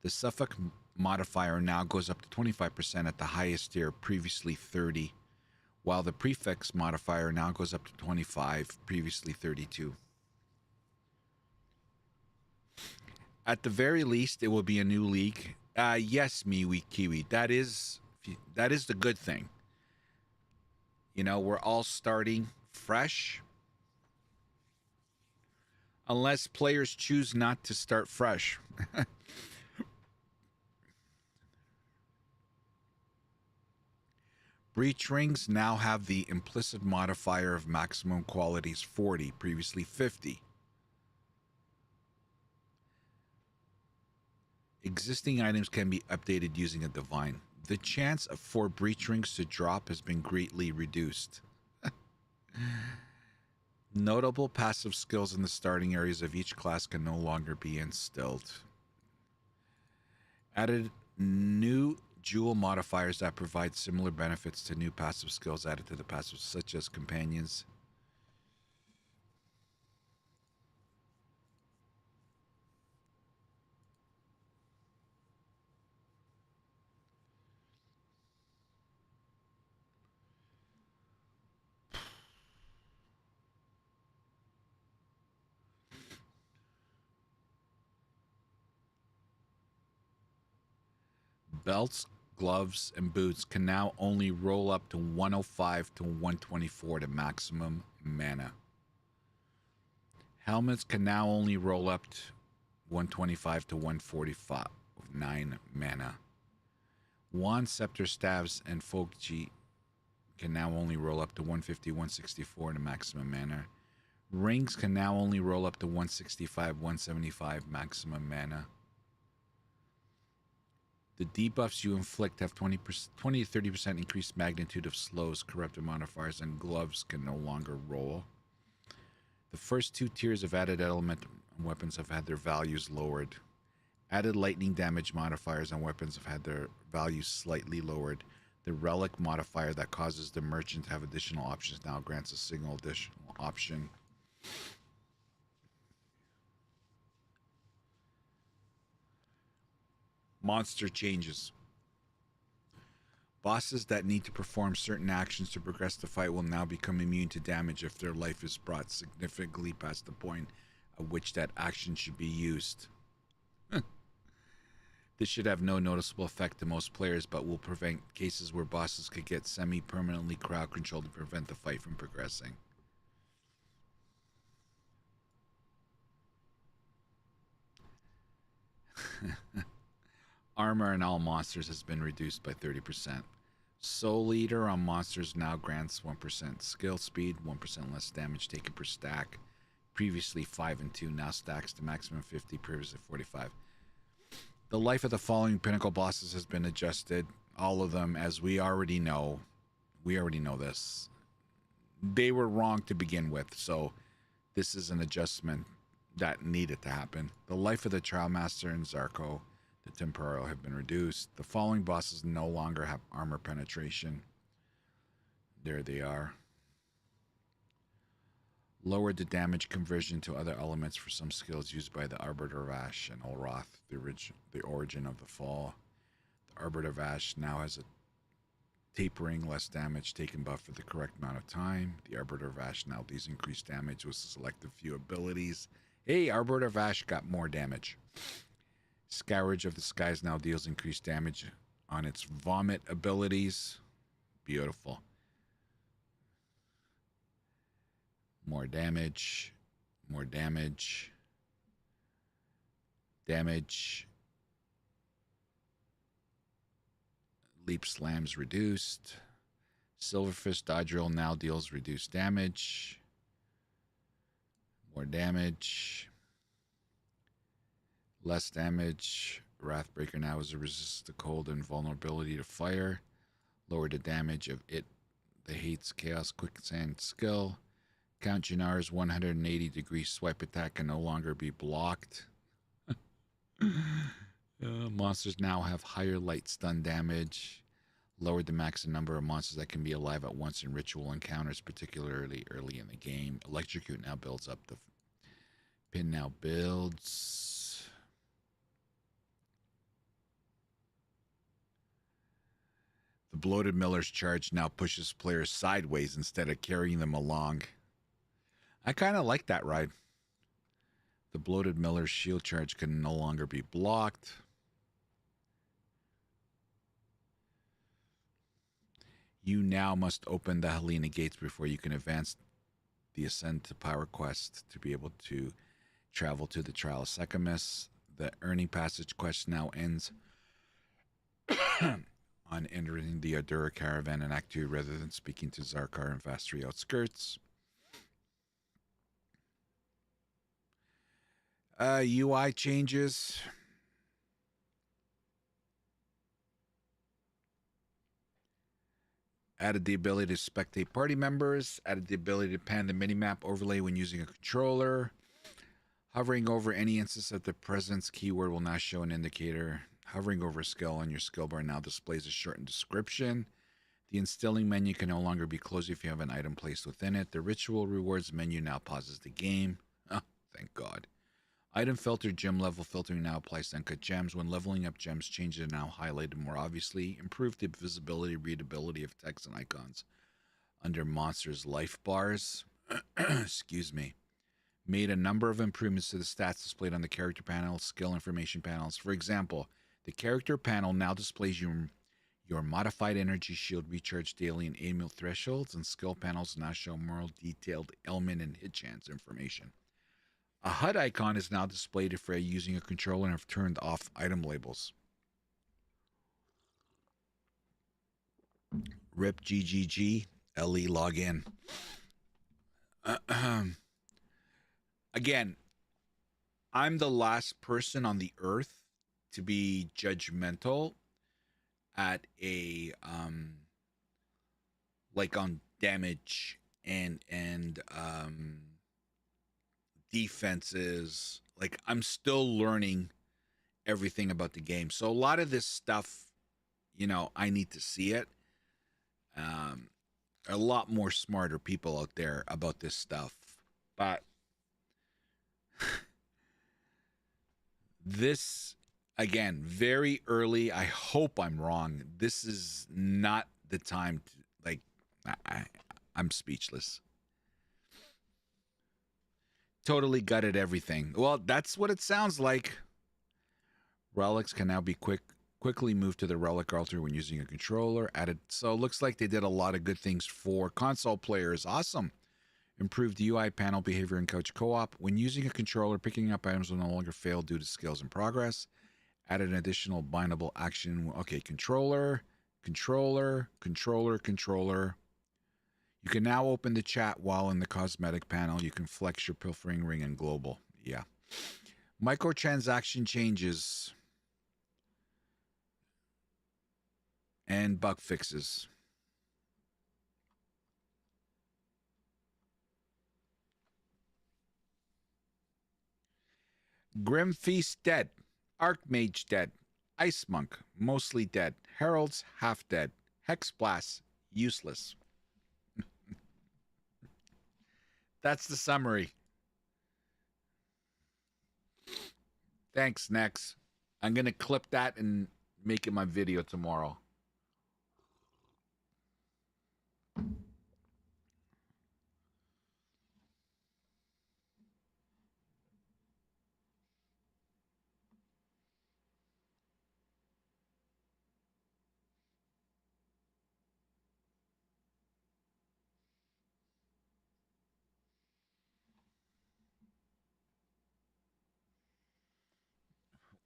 The suffix modifier now goes up to 25% at the highest tier, previously 30, while the prefix modifier now goes up to 25, previously 32. At the very least, it will be a new league. Yes, MeWe Kiwi. That is the good thing. You know, we're all starting fresh. Unless players choose not to start fresh. Breach rings now have the implicit modifier of maximum qualities 40, previously 50. Existing items can be updated using a divine. The chance for breach rings to drop has been greatly reduced. Notable passive skills in the starting areas of each class can no longer be instilled. Added new jewel modifiers that provide similar benefits to new passive skills added to the passives, such as companions. Belts, gloves, and boots can now only roll up to 105 to 124 to maximum mana. Helmets can now only roll up to 125 to 145 with 9 mana. Wand, scepter, staves, and Fogji can now only roll up to 150, 164 to maximum mana. Rings can now only roll up to 165, 175 maximum mana. The debuffs you inflict have 20 to 30% increased magnitude of slows, corrupted modifiers, and gloves can no longer roll. The first 2 tiers of added element weapons have had their values lowered. Added lightning damage modifiers on weapons have had their values slightly lowered. The relic modifier that causes the merchant to have additional options now grants a single additional option. Monster changes. Bosses that need to perform certain actions to progress the fight will now become immune to damage if their life is brought significantly past the point at which that action should be used. This should have no noticeable effect to most players, but will prevent cases where bosses could get semi-permanently crowd controlled to prevent the fight from progressing. Armor on all monsters has been reduced by 30%. Soul Eater on monsters now grants 1% skill speed, 1% less damage taken per stack. Previously 5 and 2, now stacks to maximum 50, previously 45. The life of the following pinnacle bosses has been adjusted. All of them, as we already know. We already know this. They were wrong to begin with, so this is an adjustment that needed to happen. The life of the Trial Master and Zarko, the Temporal, have been reduced. The following bosses no longer have armor penetration. There they are. Lowered the damage conversion to other elements for some skills used by the Arbiter of Ash and Olroth, the origin of the fall. The Arbiter of Ash now has a tapering, less damage taken buff for the correct amount of time. The Arbiter of Ash now deals increased damage with selective few abilities. Hey, Arbiter of Ash got more damage. Scourge of the Skies now deals increased damage on its vomit abilities. Beautiful. More damage. More damage. Damage. Leap slams reduced. Silverfish Dodrill now deals reduced damage. More damage. Less damage. Wrathbreaker now is a resist to cold and vulnerability to fire. Lower the damage of it. The Hates Chaos Quicksand skill. Count Janar's 180-degree swipe attack can no longer be blocked. Monsters now have higher light stun damage. Lowered the maximum number of monsters that can be alive at once in ritual encounters, particularly early in the game. Electrocute now builds up. The pin now builds. The Bloated Miller's charge now pushes players sideways instead of carrying them along. I kind of like that ride. The Bloated Miller's shield charge can no longer be blocked. You now must open the Helena gates before you can advance the Ascend to Power quest to be able to travel to the Trial of Sechamus. The Earning Passage quest now ends on entering the Ardura caravan in Act 2 rather than speaking to Zarkar and Vastri outskirts. UI changes. Added the ability to spectate party members. Added the ability to pan the minimap overlay when using a controller. Hovering over any instance of the presence keyword will now show an indicator. Hovering over a skill on your skill bar now displays a shortened description. The instilling menu can no longer be closed if you have an item placed within it. The ritual rewards menu now pauses the game. Oh, thank God. Item filter, gem level filtering now applies to uncut gems. When leveling up gems, changes are now highlighted more obviously. Improved the visibility, readability of text and icons under monsters' life bars. Excuse me. Made a number of improvements to the stats displayed on the character panel, skill information panels. For example, the character panel now displays your modified energy shield recharge daily and annual thresholds, and skill panels now show more detailed ailment and hit chance information. A HUD icon is now displayed if you're using a controller and have turned off item labels. RIP GGG LE login. Again, I'm the last person on the earth to be judgmental at a like on damage and defenses. Like, I'm still learning everything about the game, so a lot of this stuff, you know, I need to see it. A lot more smarter people out there about this stuff, but this, again, very early. I hope I'm wrong. This is not the time to, like, I'm speechless. Totally gutted everything. Well, that's what it sounds like. Relics can now be quickly moved to the relic altar when using a controller. Added, so it looks like they did a lot of good things for console players. Awesome. Improved UI panel behavior in couch co-op. When using a controller, picking up items will no longer fail due to skills in progress. Added an additional bindable action. Okay, controller. You can now open the chat while in the cosmetic panel. You can flex your pilfering ring and global. Yeah. Microtransaction changes. And bug fixes. Grim Feast dead. Archmage dead. Ice Monk mostly dead. Heralds half dead. Hex Blast useless. That's the summary. Thanks, Nex. I'm going to clip that and make it my video tomorrow.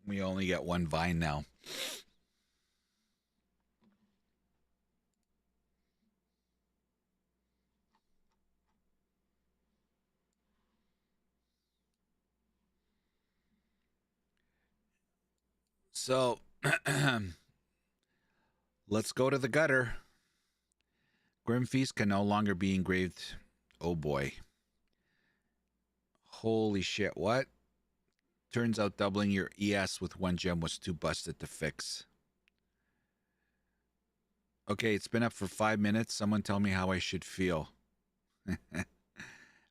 We only get one vine now. So, let's go to the gutter. Grim Feast can no longer be engraved. Oh boy. Holy shit, what? Turns out doubling your ES with one gem was too busted to fix. Okay, it's been up for 5 minutes. Someone tell me how I should feel.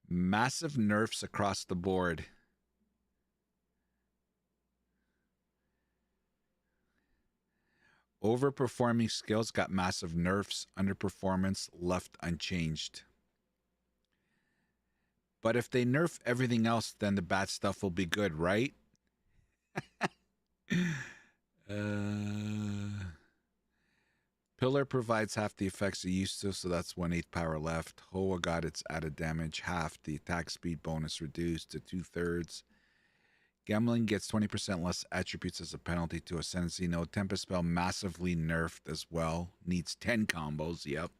Massive nerfs across the board. Overperforming skills got massive nerfs. Underperformance left unchanged. But if they nerf everything else, then the bad stuff will be good, right? Pillar provides half the effects it used to, so that's 1/8 power left. Hoa got its added damage, half the attack speed bonus reduced to 2/3. Gambling gets 20% less attributes as a penalty to Ascendancy. No, Tempest Spell massively nerfed as well. Needs 10 combos, yep.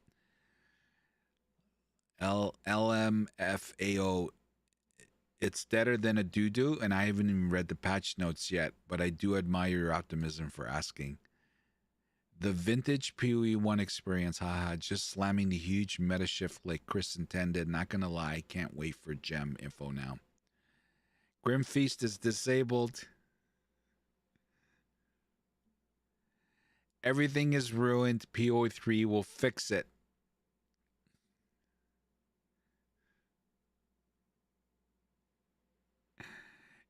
LMFAO, it's deader than a doo-doo, and I haven't even read the patch notes yet, but I do admire your optimism for asking. The vintage PoE 1 experience, haha, just slamming the huge meta shift like Chris intended. Not gonna lie, can't wait for gem info now. Grim Feast is disabled. Everything is ruined. PoE 3 will fix it.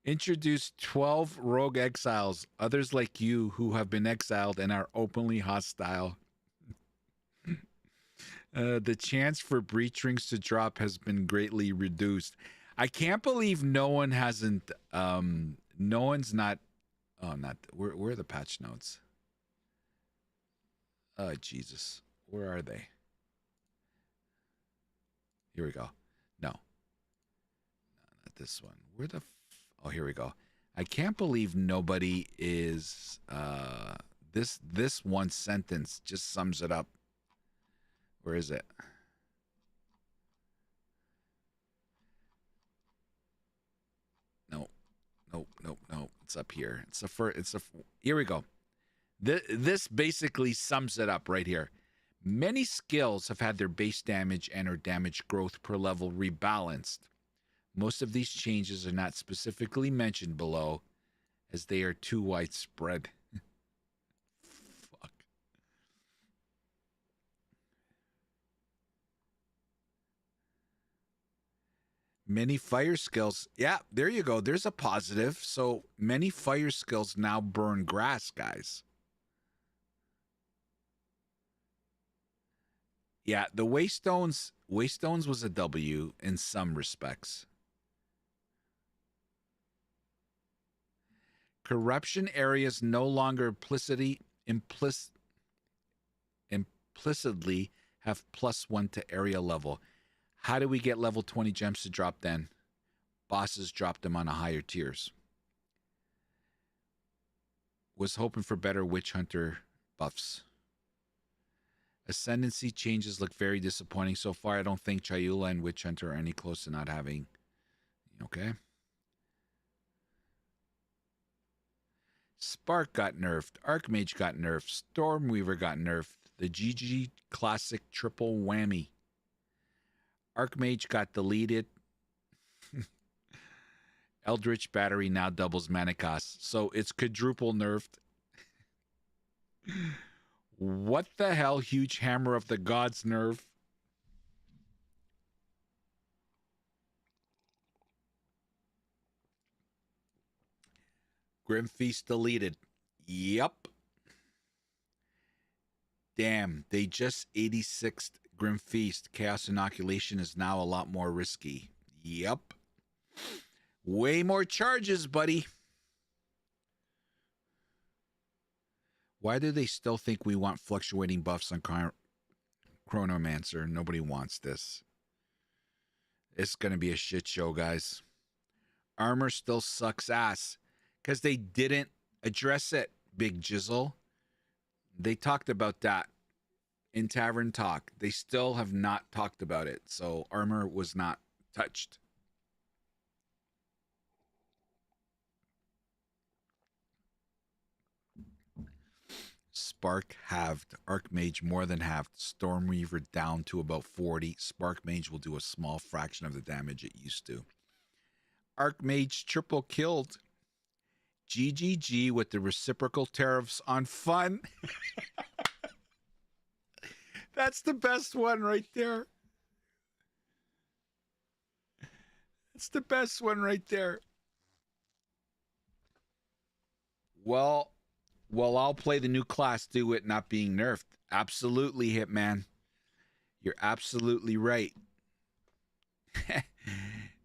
Introduce 12 rogue exiles, others like you who have been exiled and are openly hostile. The chance for breach rings to drop has been greatly reduced. I can't believe no one hasn't, no one's not, oh, not, where are the patch notes? Oh, Jesus. Where are they? Here we go. No. Not this one. Where the oh, here we go. I can't believe nobody is this one sentence just sums it up. Where is it? No. It's up here. Here we go. This basically sums it up right here. Many skills have had their base damage and or damage growth per level rebalanced. Most of these changes are not specifically mentioned below, as they are too widespread. Fuck. Many fire skills. Yeah, there you go. There's a positive. So many fire skills now burn grass, guys. Yeah, the Waystones was a W in some respects. Corruption areas no longer implicitly have +1 to area level. How do we get level 20 gems to drop then? Bosses drop them on a higher tiers. Was hoping for better Witch Hunter buffs. Ascendancy changes look very disappointing so far. I don't think Chayula and Witch Hunter are any close to not having. Okay. Spark got nerfed. Archmage got nerfed. Stormweaver got nerfed. The GG Classic triple whammy. Archmage got deleted. Eldritch Battery now doubles mana cost. So it's quadruple nerfed. What the hell? Huge Hammer of the Gods nerf. Grim Feast deleted. Yup. Damn, they just 86'd Grim Feast. Chaos Inoculation is now a lot more risky. Yup. Way more charges, buddy. Why do they still think we want fluctuating buffs on Chronomancer? Nobody wants this. It's going to be a shit show, guys. Armor still sucks ass because they didn't address it, Big Jizzle. They talked about that in Tavern Talk. They still have not talked about it. So armor was not touched. Spark halved. Archmage more than halved. Stormweaver down to about 40. Spark Mage will do a small fraction of the damage it used to. Archmage triple killed. GGG with the reciprocal tariffs on fun. That's the best one right there. That's the best one right there. Well, I'll play the new class due to it not being nerfed. Absolutely, Hitman. You're absolutely right.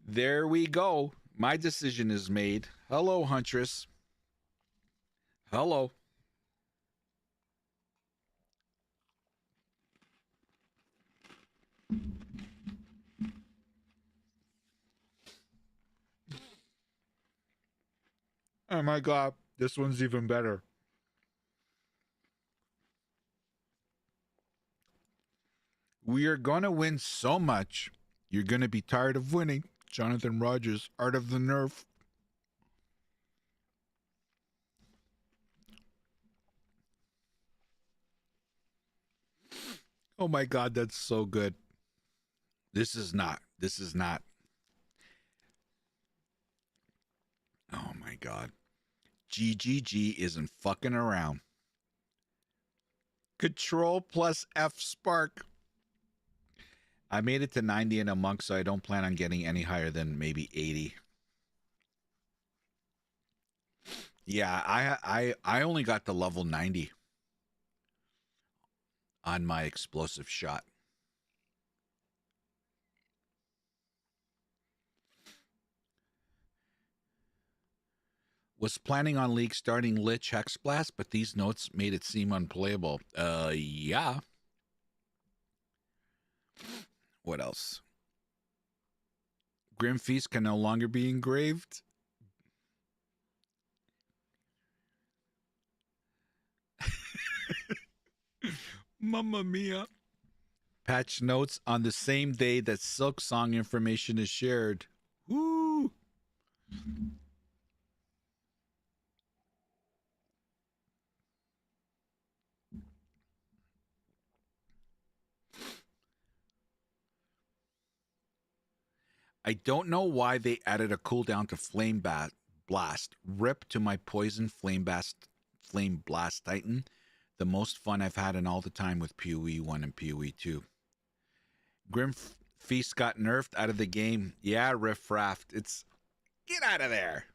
There we go. My decision is made. Hello, Huntress. Hello. Oh my God, this one's even better. We are going to win so much, you're going to be tired of winning. Jonathan Rogers, Art of the Nerf. Oh my God, that's so good. This is not. Oh my God. GGG isn't fucking around. Control plus F Spark. I made it to 90 in a monk, so I don't plan on getting any higher than maybe 80. Yeah, I only got to level 90 on my explosive shot. Was planning on League starting Lich Hexblast, but these notes made it seem unplayable. Yeah. What else? Grim Feast can no longer be engraved. Mamma mia. Patch notes on the same day that Silk Song information is shared. Woo! I don't know why they added a cooldown to Flame Blast. Rip to my Poison Flame Blast Titan. The most fun I've had in all the time with PoE 1 and PoE 2. Grim Feast got nerfed out of the game. Yeah, Riff Raft. Get out of there.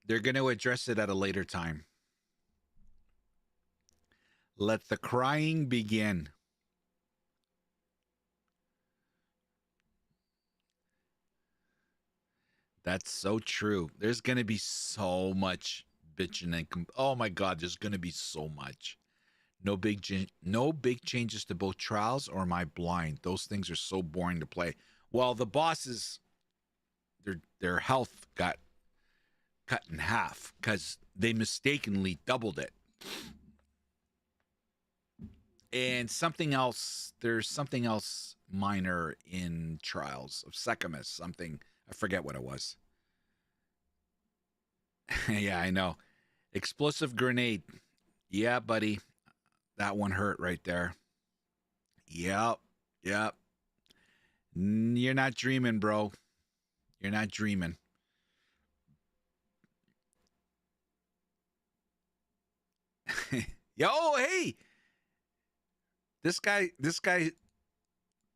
They're going to address it at a later time. Let the crying begin. That's so true. There's going to be so much bitching and oh my God, there's going to be so much. No big changes to both trials or my blind. Those things are so boring to play. Well, the bosses, their health got cut in half because they mistakenly doubled it. And something else, there's something else minor in Trials of Secamus, something, I forget what it was. Yeah, I know. Explosive grenade. Yeah, buddy. That one hurt right there. Yep. You're not dreaming, bro. You're not dreaming. Yo, hey. This guy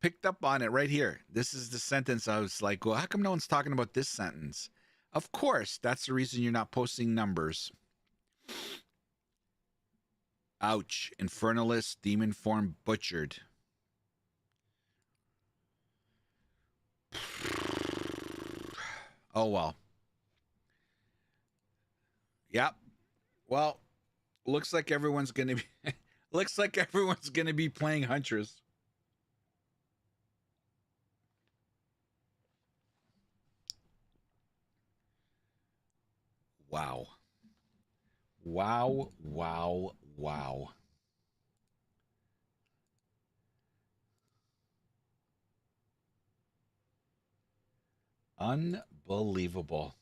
picked up on it right here. This is the sentence I was like, well, how come no one's talking about this sentence? Of course, that's the reason you're not posting numbers. Ouch. Infernalist, demon form butchered. Oh, well. Yep. Well, looks like everyone's going to be looks like everyone's going to be playing Huntress. Wow. Wow, wow, wow. Unbelievable.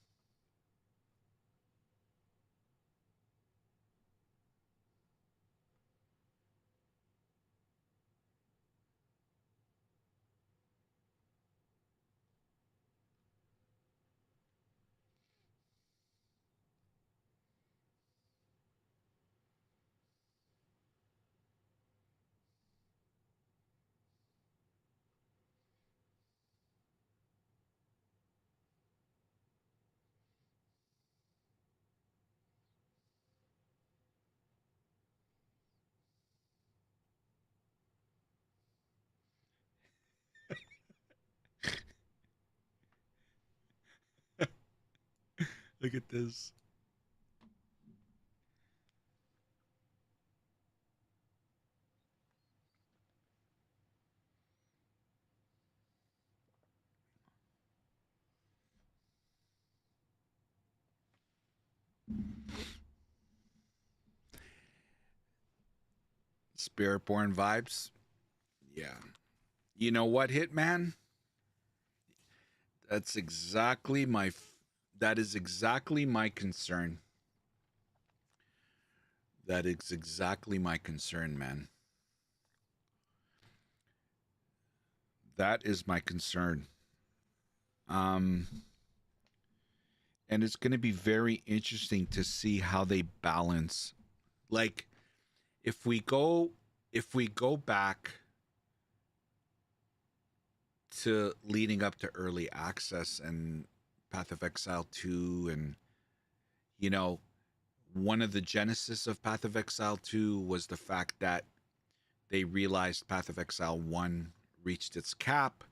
Look at this. Spiritborn vibes. Yeah. You know what, Hitman? That is exactly my concern. That is exactly my concern, man. That is my concern. And it's going to be very interesting to see how they balance. Like, if we go back to leading up to early access and Path of Exile 2, and you know, one of the genesis of Path of Exile 2 was the fact that they realized Path of Exile 1 reached its cap.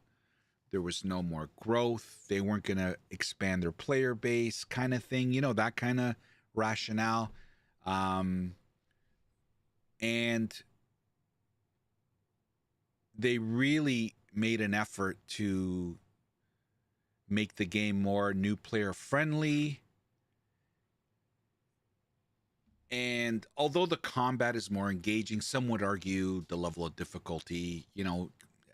There was no more growth. They weren't going to expand their player base, kind of thing, you know, that kind of rationale. And they really made an effort to make the game more new player friendly. And although the combat is more engaging, some would argue the level of difficulty, you know,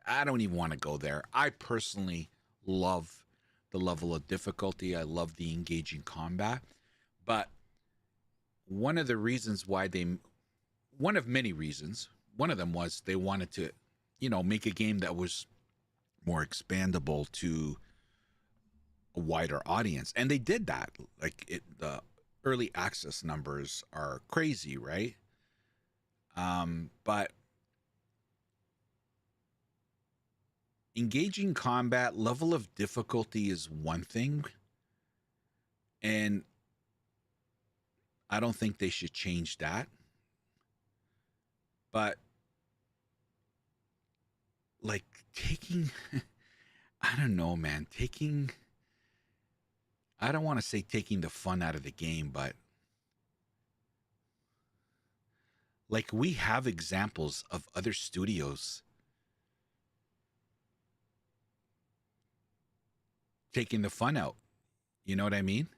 I don't even want to go there. I personally love the level of difficulty. I love the engaging combat. But one of the reasons why one of many reasons, one of them was they wanted to, you know, make a game that was more expandable to a wider audience. And they did that. Like, the early access numbers are crazy, right? But engaging combat, level of difficulty is one thing. And I don't think they should change that. But like taking, I don't know, man, I don't want to say taking the fun out of the game, but like we have examples of other studios taking the fun out. You know what I mean?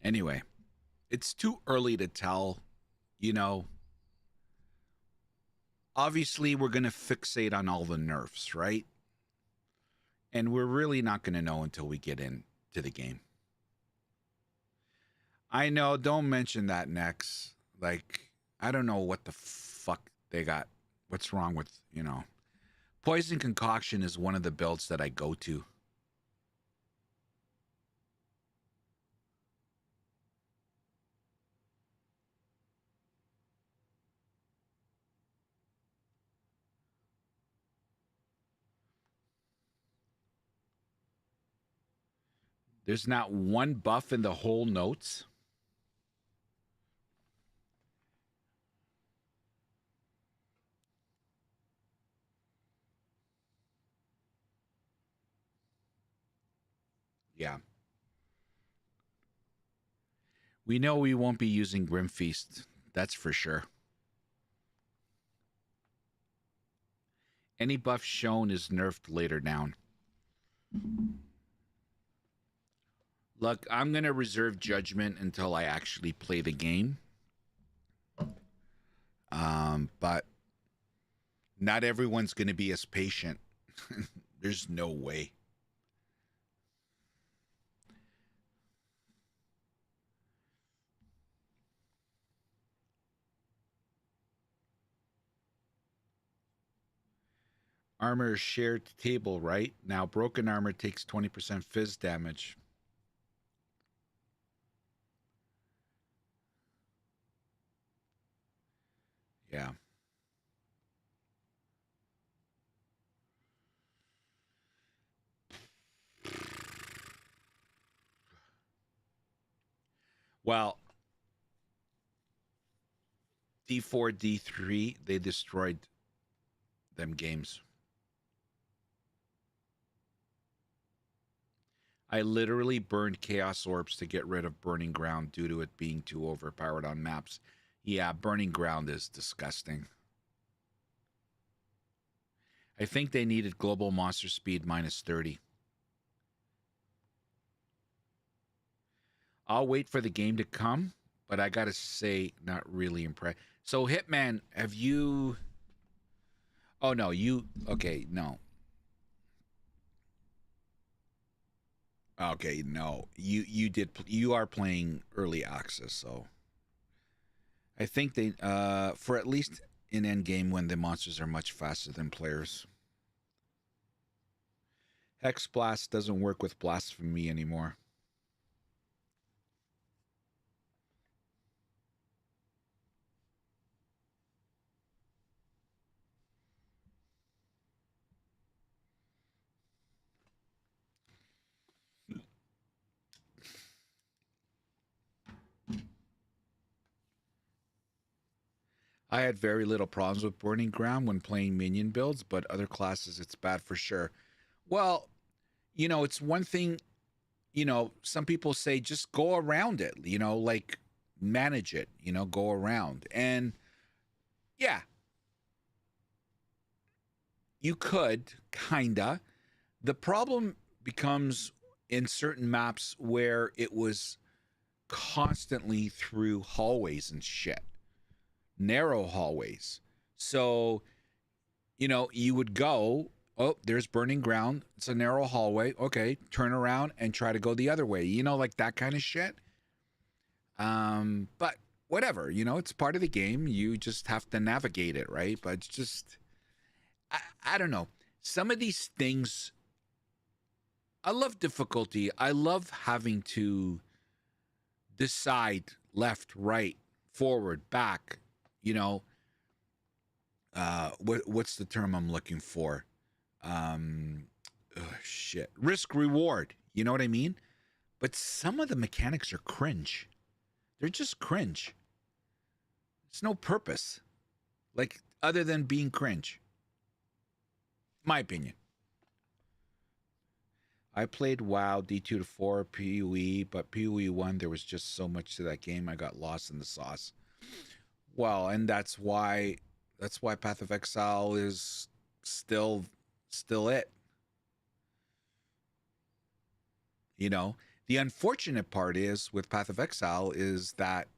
Anyway, it's too early to tell, you know. Obviously, we're going to fixate on all the nerfs, right? And we're really not going to know until we get into the game. I know, don't mention that next. Like, I don't know what the fuck What's wrong with, you know? Poison Concoction is one of the builds that I go to. There's not one buff in the whole notes. Yeah. We know we won't be using Grim Feast. That's for sure. Any buff shown is nerfed later down. Look, I'm going to reserve judgment until I actually play the game. But not everyone's going to be as patient. There's no way. Armor is shared table, right? Now, broken armor takes 20% fizz damage. Yeah. Well, D4, D3, they destroyed them games. I literally burned Chaos Orbs to get rid of Burning Ground due to it being too overpowered on maps. Yeah, Burning Ground is disgusting. I think they needed Global Monster Speed minus 30. I'll wait for the game to come, but I gotta say, not really impressed. So, Hitman, have you... Oh, no, you... Okay, no. Okay, no. You are playing early access, so... I think they... for at least in endgame when the monsters are much faster than players. Hex Blast doesn't work with Blasphemy anymore. I had very little problems with Burning Ground when playing minion builds, but other classes, it's bad for sure. Well, you know, it's one thing, you know, some people say just go around it, you know, like manage it, you know, go around. And yeah, you could, kinda. The problem becomes in certain maps where it was constantly through hallways and shit. Narrow hallways. So, you know, you would go, oh, there's Burning Ground. It's a narrow hallway. Okay, turn around and try to go the other way. You know, like that kind of shit. But whatever, you know, it's part of the game. You just have to navigate it, right? But it's just, I don't know. Some of these things, I love difficulty. I love having to decide left, right, forward, back, you know, what's the term I'm looking for? Shit. Risk reward. You know what I mean? But some of the mechanics are cringe. They're just cringe. It's no purpose. Like, other than being cringe. My opinion. I played WoW D2 to 4 PoE, but PoE 1 there was just so much to that game I got lost in the sauce. Well, and that's why Path of Exile is still it. You know, the unfortunate part is with Path of Exile is that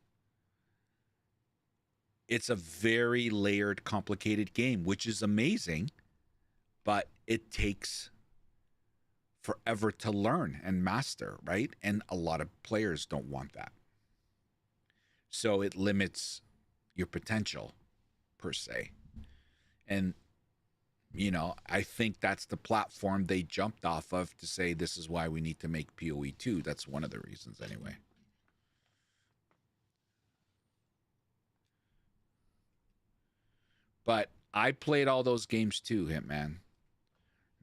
it's a very layered, complicated game, which is amazing, but it takes forever to learn and master, right? And a lot of players don't want that. So it limits your potential, per se. And, you know, I think that's the platform they jumped off of to say this is why we need to make PoE 2. That's one of the reasons, anyway. But I played all those games too, Hitman.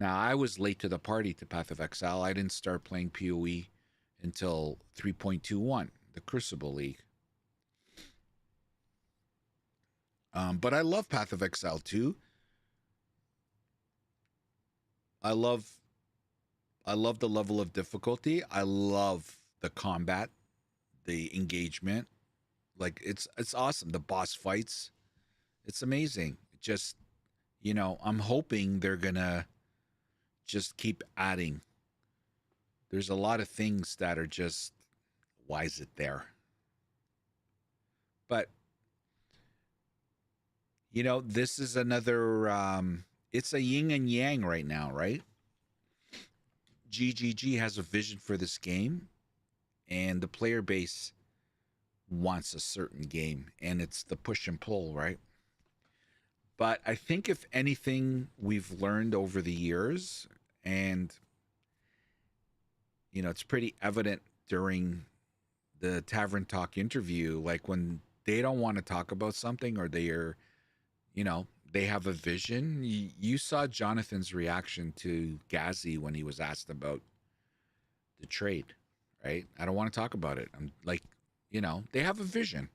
Now, I was late to the party to Path of Exile. I didn't start playing PoE until 3.21, the Crucible League. But I love Path of Exile too. I love the level of difficulty. I love the combat, the engagement. Like it's awesome. The boss fights. It's amazing. Just, you know, I'm hoping they're gonna just keep adding. There's a lot of things that are just, why is it there? But, you know, this is another, it's a yin and yang right now, right? GGG has a vision for this game, and the player base wants a certain game, and it's the push and pull, right? But I think if anything we've learned over the years, and, you know, it's pretty evident during the Tavern Talk interview, like when they don't want to talk about something or they are, you know, they have a vision. You saw Jonathan's reaction to Ghazi when he was asked about the trade, right? I don't want to talk about it. I'm like, you know, they have a vision.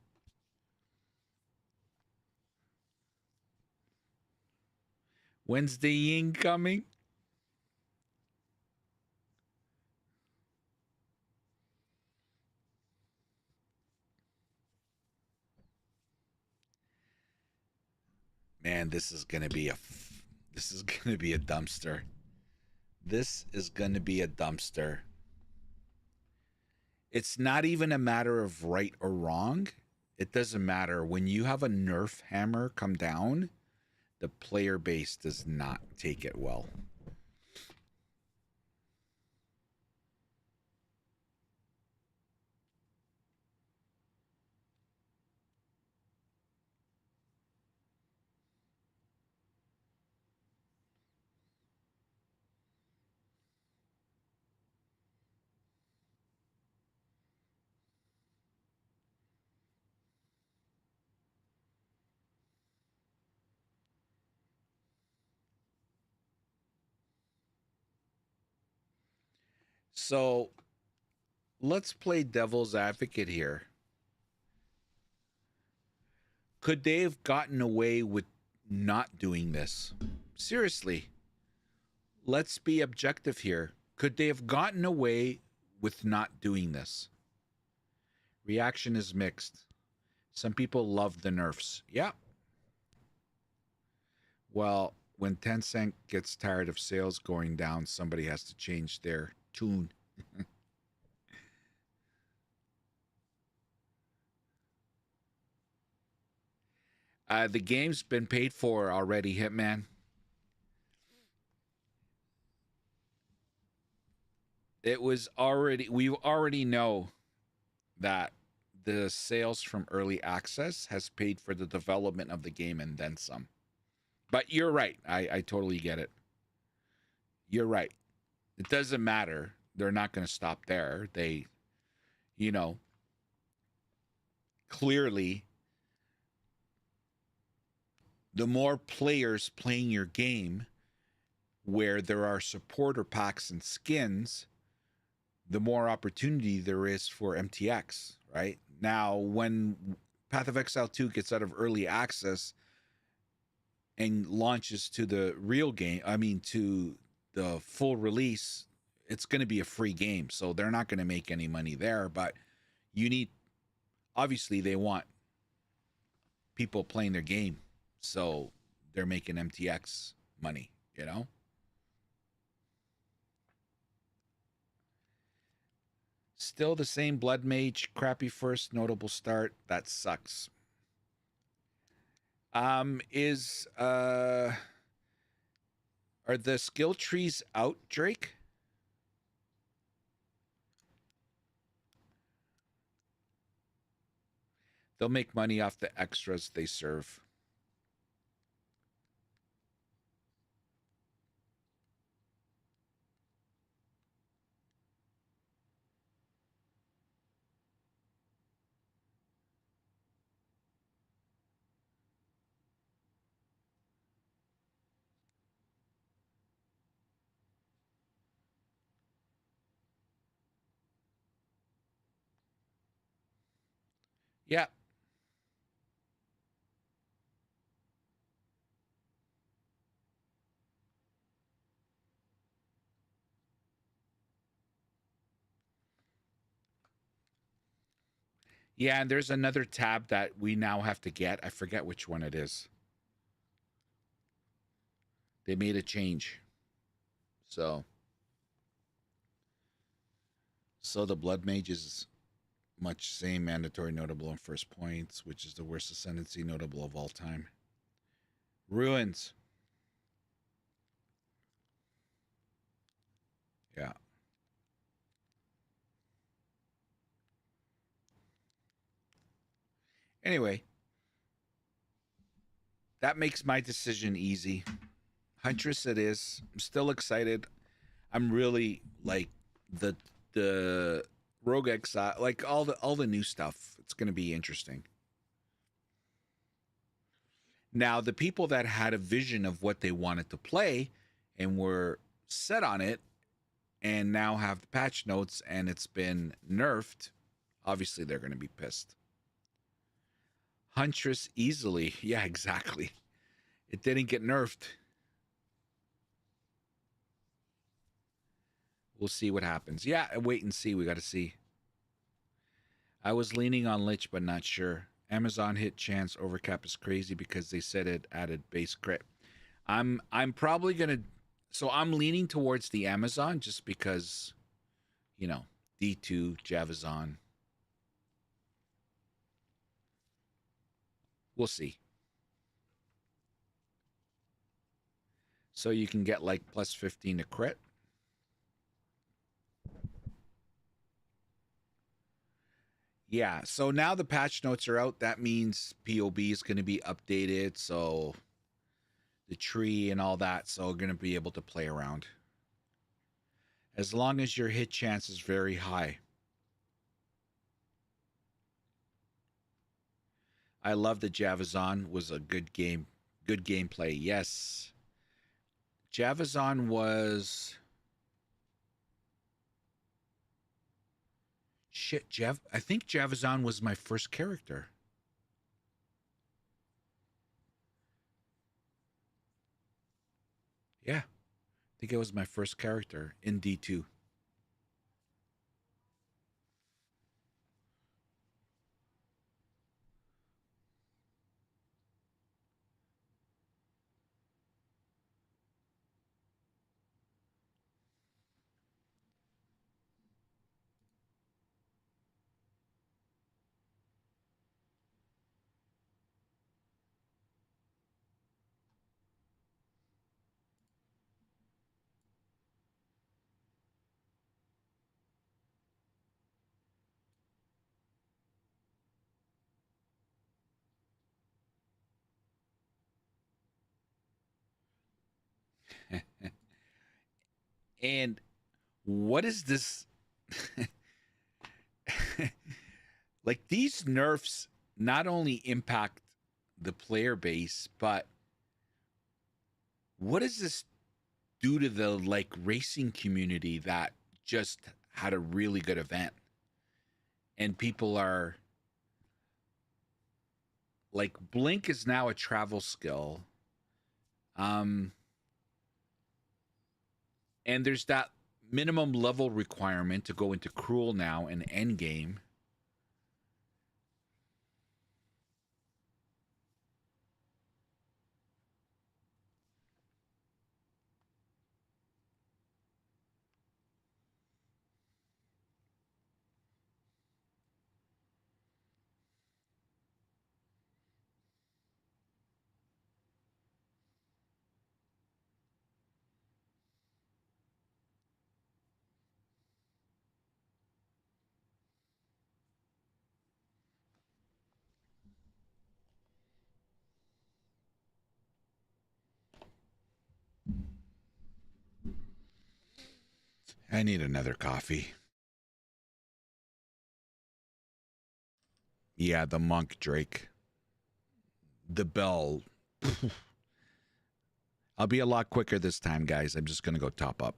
When's the yin coming? Man, this is gonna be a dumpster. This is gonna be a dumpster. It's not even a matter of right or wrong. It doesn't matter. When you have a nerf hammer come down, the player base does not take it well. So let's play devil's advocate here. Could they have gotten away with not doing this? Seriously, let's be objective here. Could they have gotten away with not doing this? Reaction is mixed. Some people love the nerfs. Yeah. Well, when Tencent gets tired of sales going down, somebody has to change their tune. The game's been paid for already, Hitman. It was already, we already know that the sales from early access has paid for the development of the game and then some. But you're right. I totally get it. You're right. It doesn't matter. They're not going to stop there. They, you know, clearly, the more players playing your game where there are supporter packs and skins, the more opportunity there is for MTX, right? Now, when Path of Exile 2 gets out of early access and launches to the real game, I mean, to the full release, it's going to be a free game. So they're not going to make any money there, but you need, obviously they want people playing their game. So they're making MTX money, you know? Still the same Blood Mage, crappy first, notable start. That sucks. Are the skill trees out, Drake? They'll make money off the extras they serve. Yeah. Yeah, and there's another tab that we now have to get. I forget which one it is. They made a change. So the Blood Mage is much same mandatory notable and first points, which is the worst ascendancy notable of all time. Ruins. Yeah. Anyway, that makes my decision easy. Huntress it is. I'm still excited. I'm really like the Rogue Exile, like all the new stuff. It's going to be interesting. Now, the people that had a vision of what they wanted to play and were set on it and now have the patch notes and it's been nerfed, obviously they're going to be pissed. Huntress easily. Yeah, exactly. It didn't get nerfed. We'll see what happens. Yeah, wait and see. We got to see. I was leaning on Lich, but not sure. Amazon hit chance overcap is crazy because they said it added base crit. I'm probably gonna. So I'm leaning towards the Amazon just because, you know, D2 Javazon. We'll see. So you can get like plus 15 to crit. Yeah, so now the patch notes are out. That means POB is going to be updated. So the tree and all that. So we're going to be able to play around. As long as your hit chance is very high. I love that Javazon was a good game. Good gameplay. Yes. Javazon was... Shit, I think Javazon was my first character. Yeah. I think it was my first character in D2. And what is this? Like, these nerfs not only impact the player base, but what does this do to the like racing community that just had a really good event? And people are like, Blink is now a travel skill. And there's that minimum level requirement to go into Cruel now and Endgame. I need another coffee. Yeah, the monk Drake. The bell. I'll be a lot quicker this time, guys. I'm just going to go top up.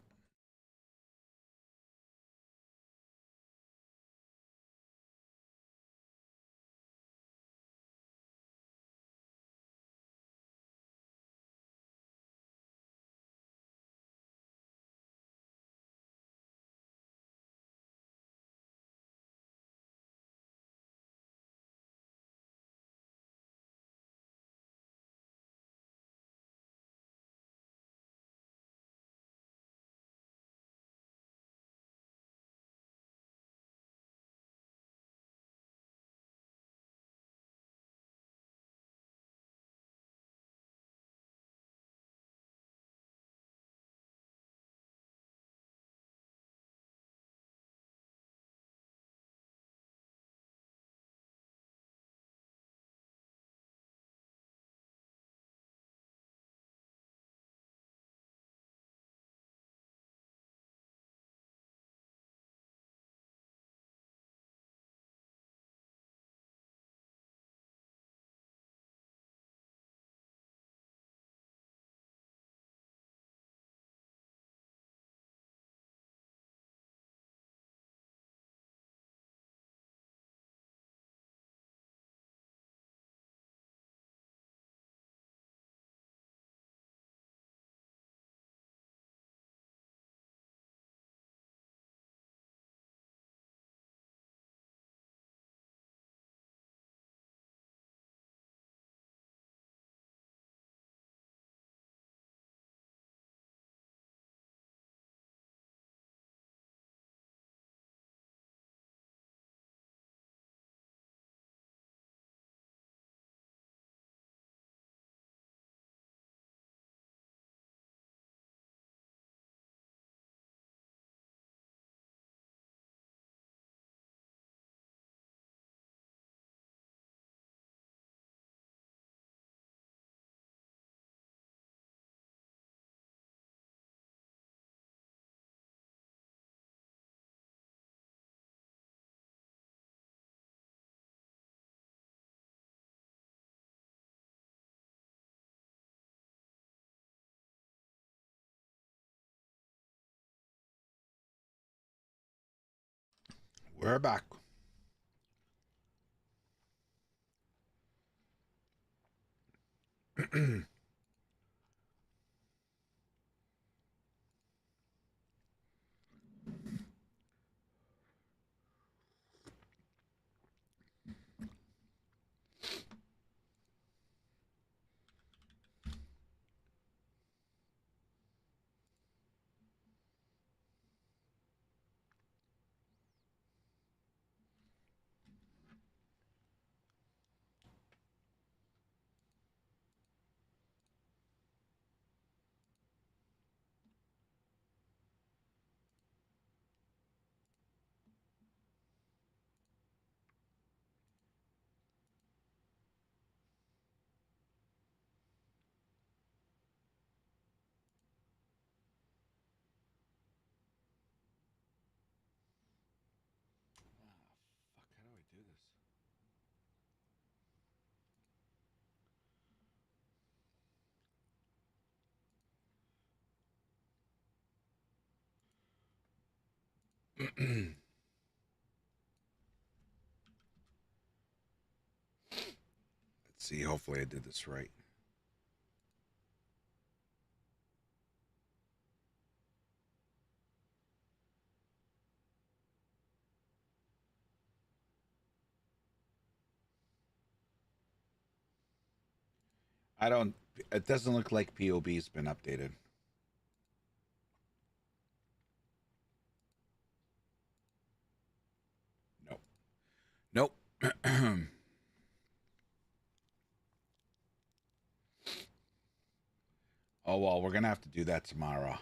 We're back. Fuck, how do I do this? Let's see. Hopefully I did this right. I don't. It doesn't look like POB's been updated. Nope. Oh well, we're gonna have to do that tomorrow.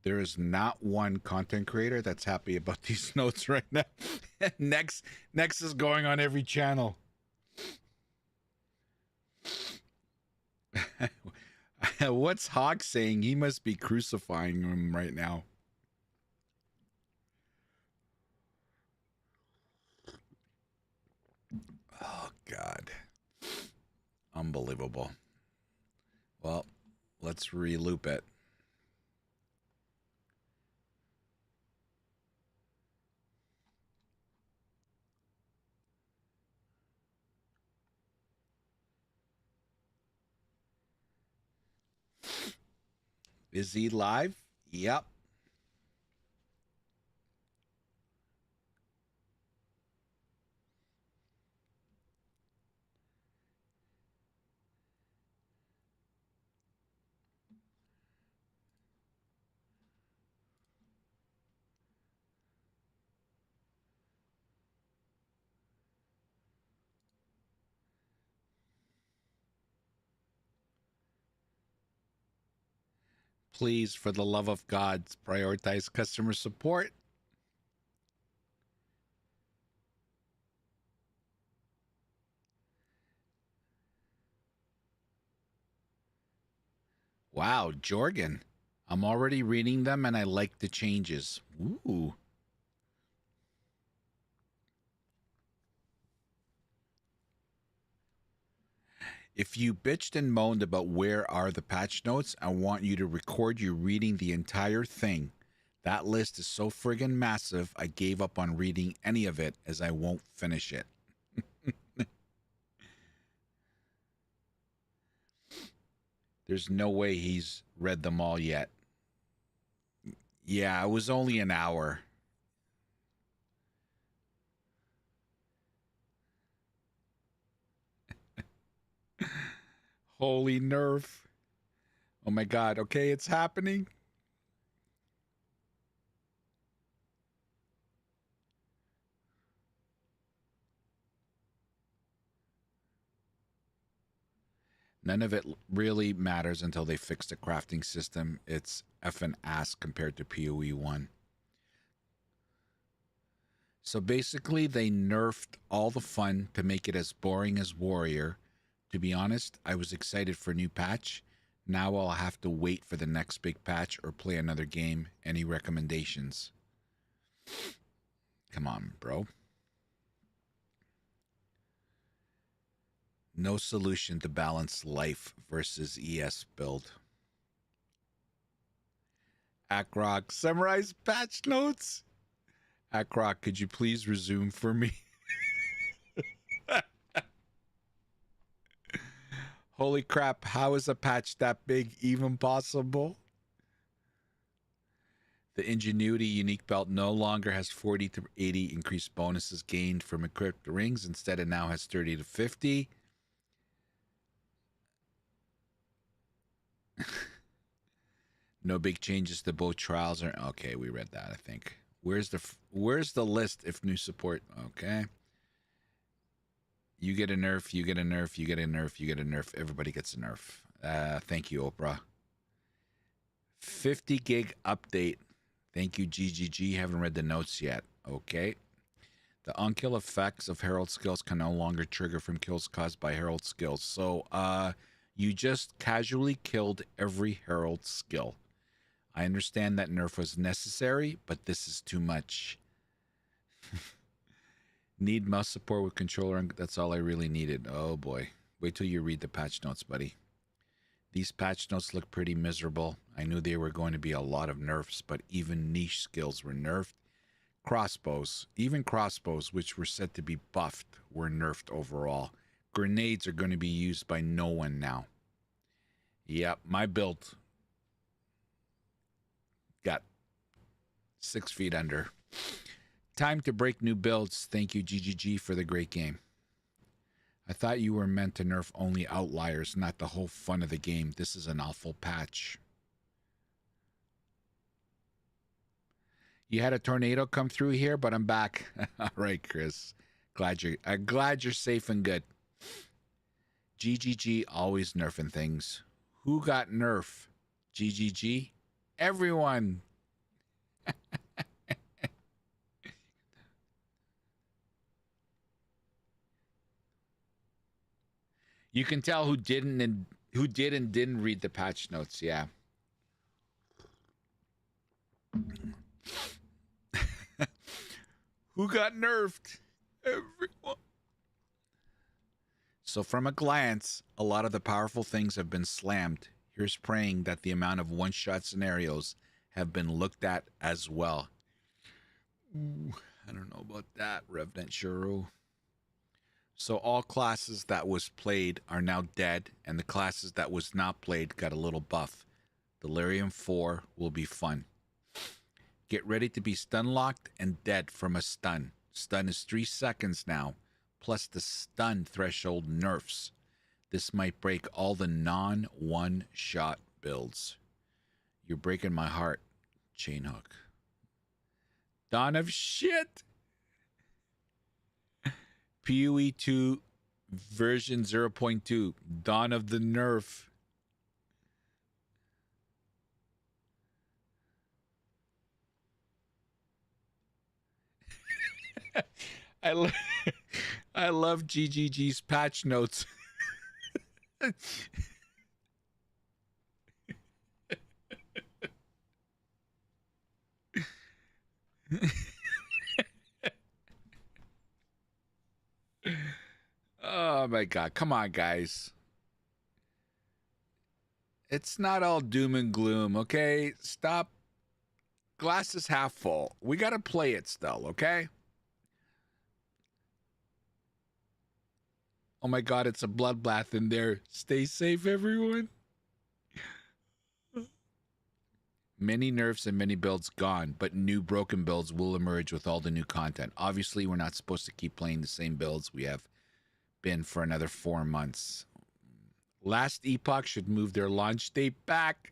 There is not one content creator that's happy about these notes right now. Next is going on every channel. What's Hawk saying? He must be crucifying him right now. Oh, God. Unbelievable. Well, let's re-loop it. Is he live? Yep. Please, for the love of God, prioritize customer support. Wow, Jorgen. I'm already reading them and I like the changes. Ooh. If you bitched and moaned about where are the patch notes, I want you to record you reading the entire thing. That list is so friggin' massive, I gave up on reading any of it as I won't finish it. There's no way he's read them all yet. Yeah, it was only an hour. Holy nerf. Oh my God. Okay, it's happening. None of it really matters until they fix the crafting system. It's effing ass compared to PoE 1. So basically, they nerfed all the fun to make it as boring as Warrior. To be honest, I was excited for a new patch. Now I'll have to wait for the next big patch or play another game. Any recommendations? Come on, bro. No solution to balance life versus ES build. Akrok, summarize patch notes. Akrok, could you please resume for me? Holy crap, how is a patch that big even possible? The Ingenuity unique belt no longer has 40 to 80 increased bonuses gained from equipped rings. Instead, it now has 30 to 50. No big changes to both trials. Okay, we read that, I think. Where's the list if new support? Okay. You get a nerf, you get a nerf, you get a nerf, you get a nerf. Everybody gets a nerf. Thank you, Oprah. 50 gig update. Thank you, GGG. Haven't read the notes yet. Okay. The unkill effects of Herald skills can no longer trigger from kills caused by Herald skills. So, you just casually killed every Herald skill. I understand that nerf was necessary, but this is too much. Need mouse support with controller, and that's all I really needed. Oh boy. Wait till you read the patch notes, buddy. These patch notes look pretty miserable. I knew there were going to be a lot of nerfs, but even niche skills were nerfed. Crossbows, even crossbows, which were said to be buffed, were nerfed overall. Grenades are going to be used by no one now. Yep, my build got 6 feet under. Time to break new builds. Thank you, GGG, for the great game. I thought you were meant to nerf only outliers, not the whole fun of the game. This is an awful patch. You had a tornado come through here, but I'm back. All right, Chris. Glad you're safe and good. GGG always nerfing things. Who got nerf? GGG? Everyone. You can tell who did and didn't read the patch notes. Yeah. Who got nerfed? Everyone. So from a glance, a lot of the powerful things have been slammed. Here's praying that the amount of one-shot scenarios have been looked at as well. Ooh, I don't know about that, Revenant Shuru. So all classes that was played are now dead, and the classes that was not played got a little buff. Delirium 4 will be fun. Get ready to be stun locked and dead from a stun. Stun is 3 seconds now, plus the stun threshold nerfs. This might break all the non-one-shot builds. You're breaking my heart, Chainhook. Dawn of shit! PoE 2 version 0.2. Dawn of the nerf. I love GGG's patch notes. Oh my god, come on guys. It's not all doom and gloom, okay? Stop. Glass is half full. We gotta play it still, okay? Oh my god, it's a bloodbath in there. Stay safe, everyone. Many nerfs and many builds gone, but new broken builds will emerge with all the new content. Obviously, we're not supposed to keep playing the same builds we have been for another 4 months. Last Epoch should move their launch date back.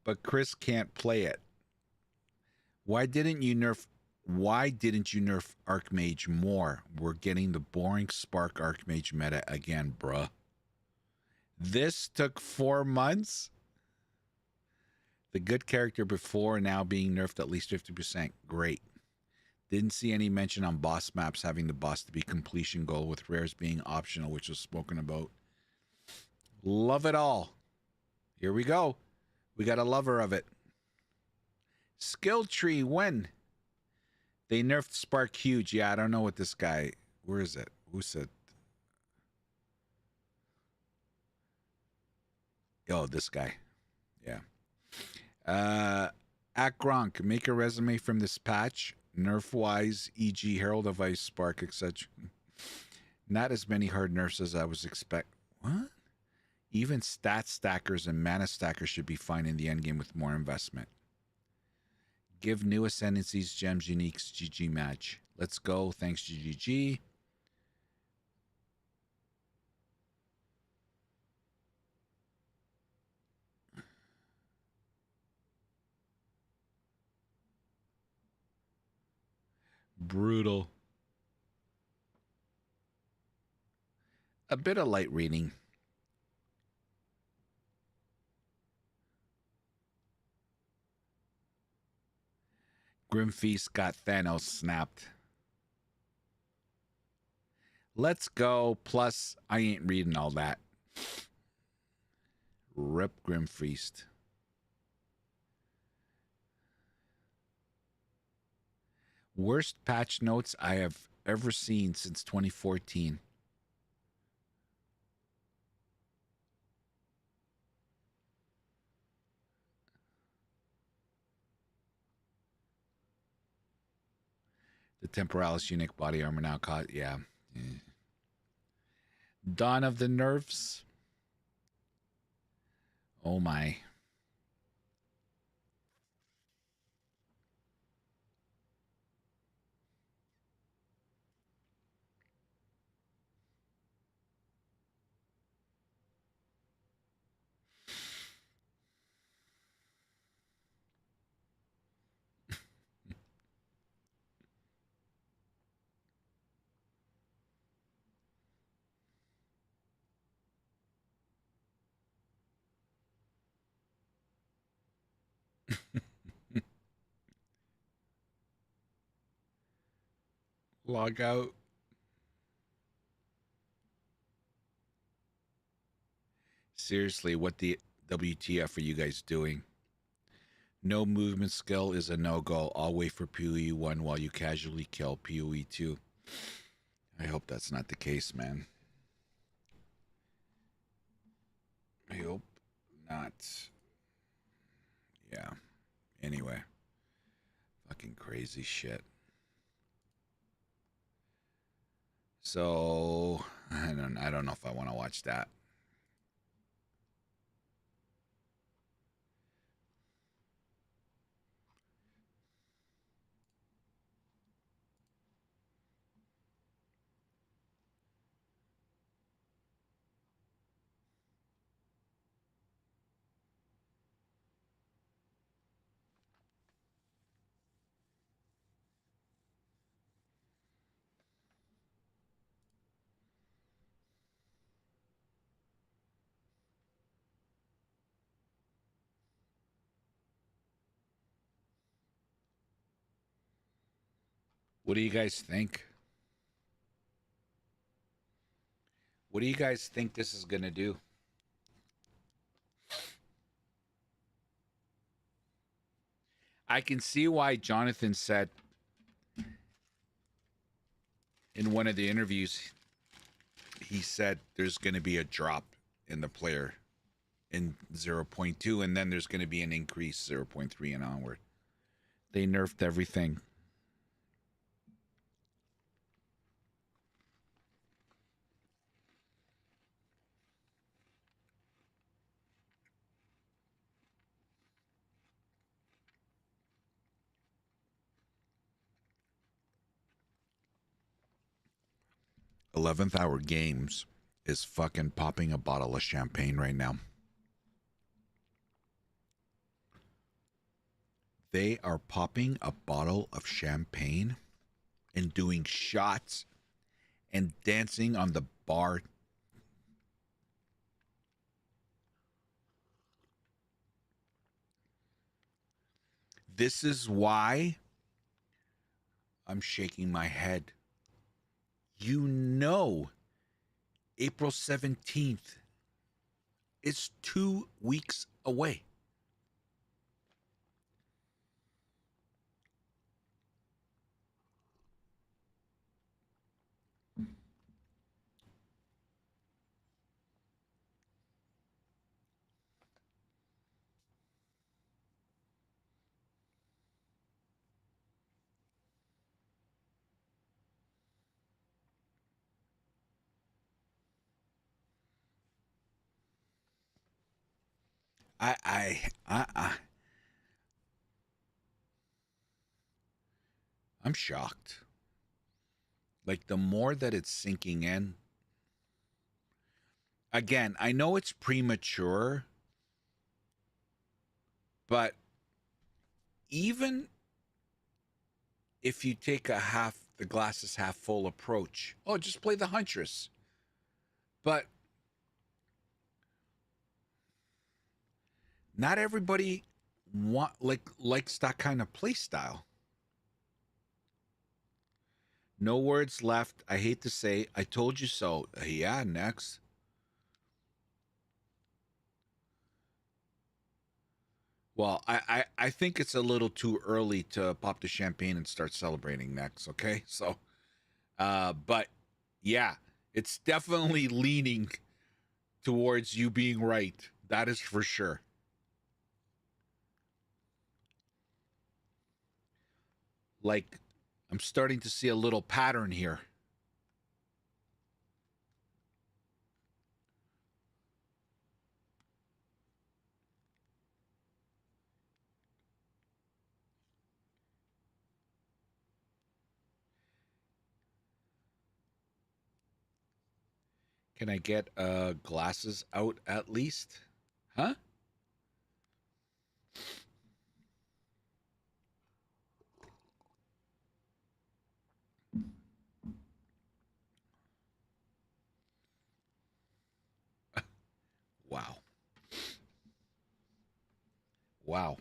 But Chris can't play it. Why didn't you nerf Archmage more? We're getting the boring Spark Archmage meta again, bruh. This took 4 months? The good character before now being nerfed at least 50%. Great. Didn't see any mention on boss maps having the boss to be completion goal, with rares being optional, which was spoken about. Love it all. Here we go. We got a lover of it. Skill tree, when? They nerfed Spark huge. Yeah, I don't know what this guy... Where is it? Who said... Oh, this guy. Yeah. At Gronk, make a resume from this patch. Nerf-wise, e.g. Herald of Ice, Spark, etc. Not as many hard nerfs as I was expect. What? Even stat stackers and mana stackers should be fine in the endgame with more investment. Give new Ascendancies, Gems, Uniques, GG match. Let's go. Thanks, GGG. Brutal. A bit of light reading. Grimfeast got Thanos snapped. Let's go. Plus, I ain't reading all that. Rip Grimfeast. Worst patch notes I have ever seen since 2014. The Temporalis unique body armor now caught. Yeah. Dawn of the Nerfs. Oh my. Log out. Seriously, what the WTF are you guys doing? No movement skill is a no-go. I'll wait for PoE 1 while you casually kill PoE 2. I hope that's not the case, man. I hope not. Yeah. Anyway. Fucking crazy shit. So, I don't know if I want to watch that. What do you guys think? What do you guys think this is going to do? I can see why Jonathan said in one of the interviews, he said there's going to be a drop in the player in 0.2, and then there's going to be an increase 0.3 and onward. They nerfed everything. '11th Hour Games is fucking popping a bottle of champagne right now. They are popping a bottle of champagne and doing shots and dancing on the bar. This is why I'm shaking my head. You know, April 17th is 2 weeks away. I'm shocked. Like, the more that it's sinking in, again, I know it's premature, but even if you take the glass is half full approach, oh, just play the Huntress. But not everybody likes that kind of play style. No words left. I hate to say, I told you so. Yeah, next. Well, I think it's a little too early to pop the champagne and start celebrating next, okay? So, but yeah, it's definitely leaning towards you being right. That is for sure. Like, I'm starting to see a little pattern here. Can I get glasses out at least? Huh? Wow. Wow.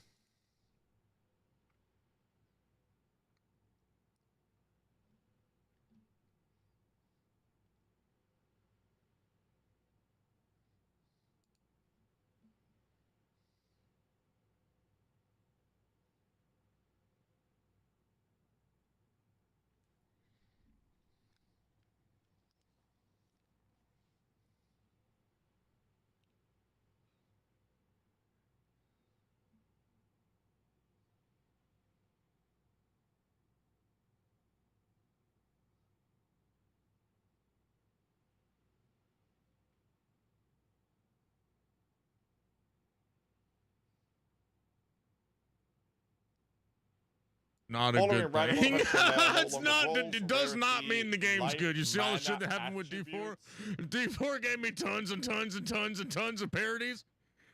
Not a good thing. It's not. It does not mean the game's good. You see all the shit that happened with D4? D4 gave me tons and tons and tons and tons of parodies.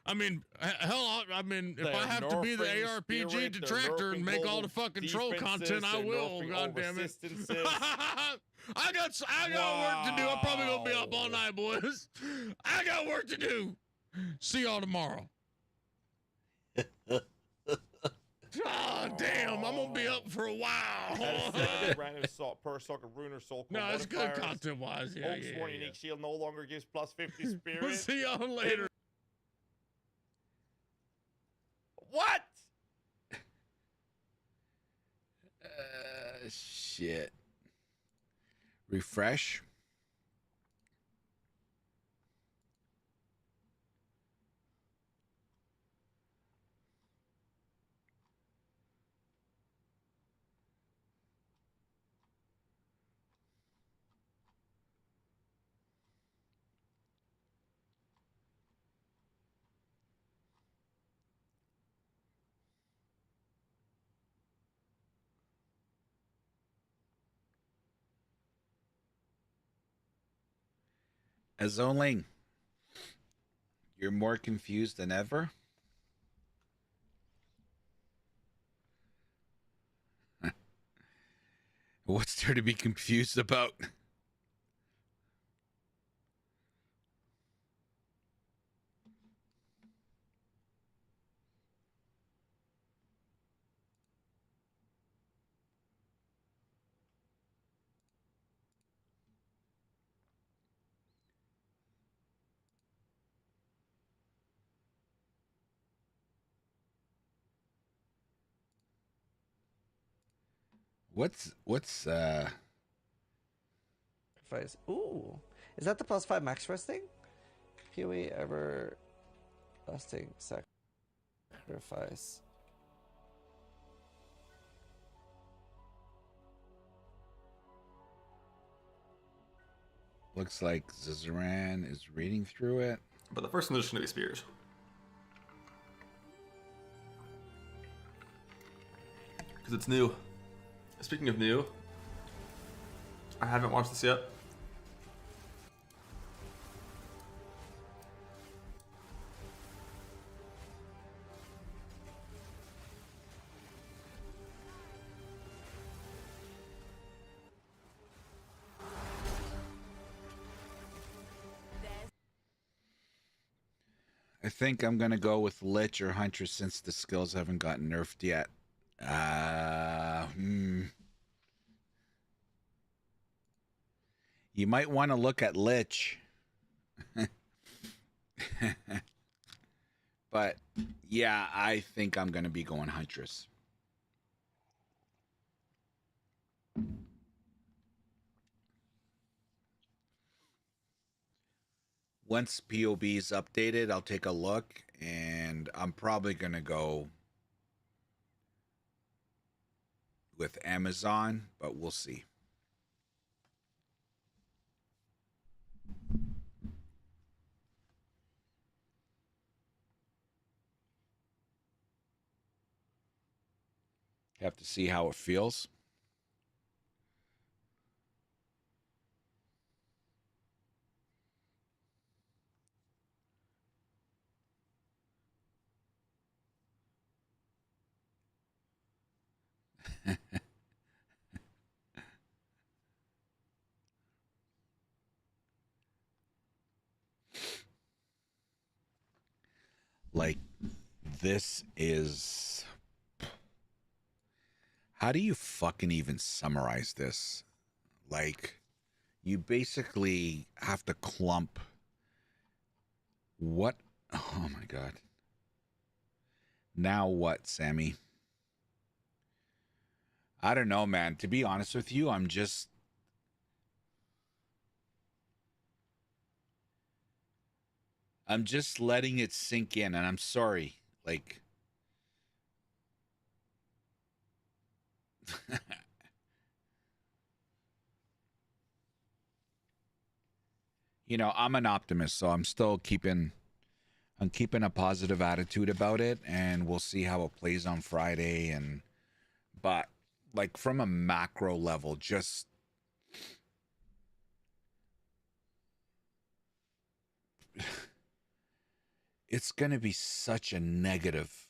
I mean, hell, I mean, if I have to be the ARPG detractor and make all the fucking troll content, I will. God damn it. I got work to do. I'm probably gonna be up all night, boys. I got work to do. See y'all tomorrow. Oh, damn, I'm gonna be up for a while. Random per soccer runer soul. No, it's good content wise. Yeah, Sworn unique shield no longer gives plus 50 spirit. We'll see y'all later. What? Shit. Refresh. Azoling, you're more confused than ever? What's there to be confused about? What's Ooh, is that the +5 max rest thing? PoE ever lasting sacrifice. Looks like Zazaran is reading through it. But the first one is going to be spears. because it's new. Speaking of new, I haven't watched this yet. I think I'm gonna go with Lich or Huntress since the skills haven't gotten nerfed yet. You might want to look at Lich. But yeah, I think I'm gonna be going Huntress. Once POB is updated, I'll take a look, and I'm probably going to go with Amazon, but we'll see. Have to see how it feels. Like, this is... How do you fucking even summarize this? Like, you basically have to clump... What? Oh my god. Now what, Sammy? I don't know, man. To be honest with you, I'm just... letting it sink in, and I'm sorry. Like... You know, I'm an optimist, so I'm keeping a positive attitude about it, and we'll see how it plays on Friday. But like, from a macro level, just it's going to be such a negative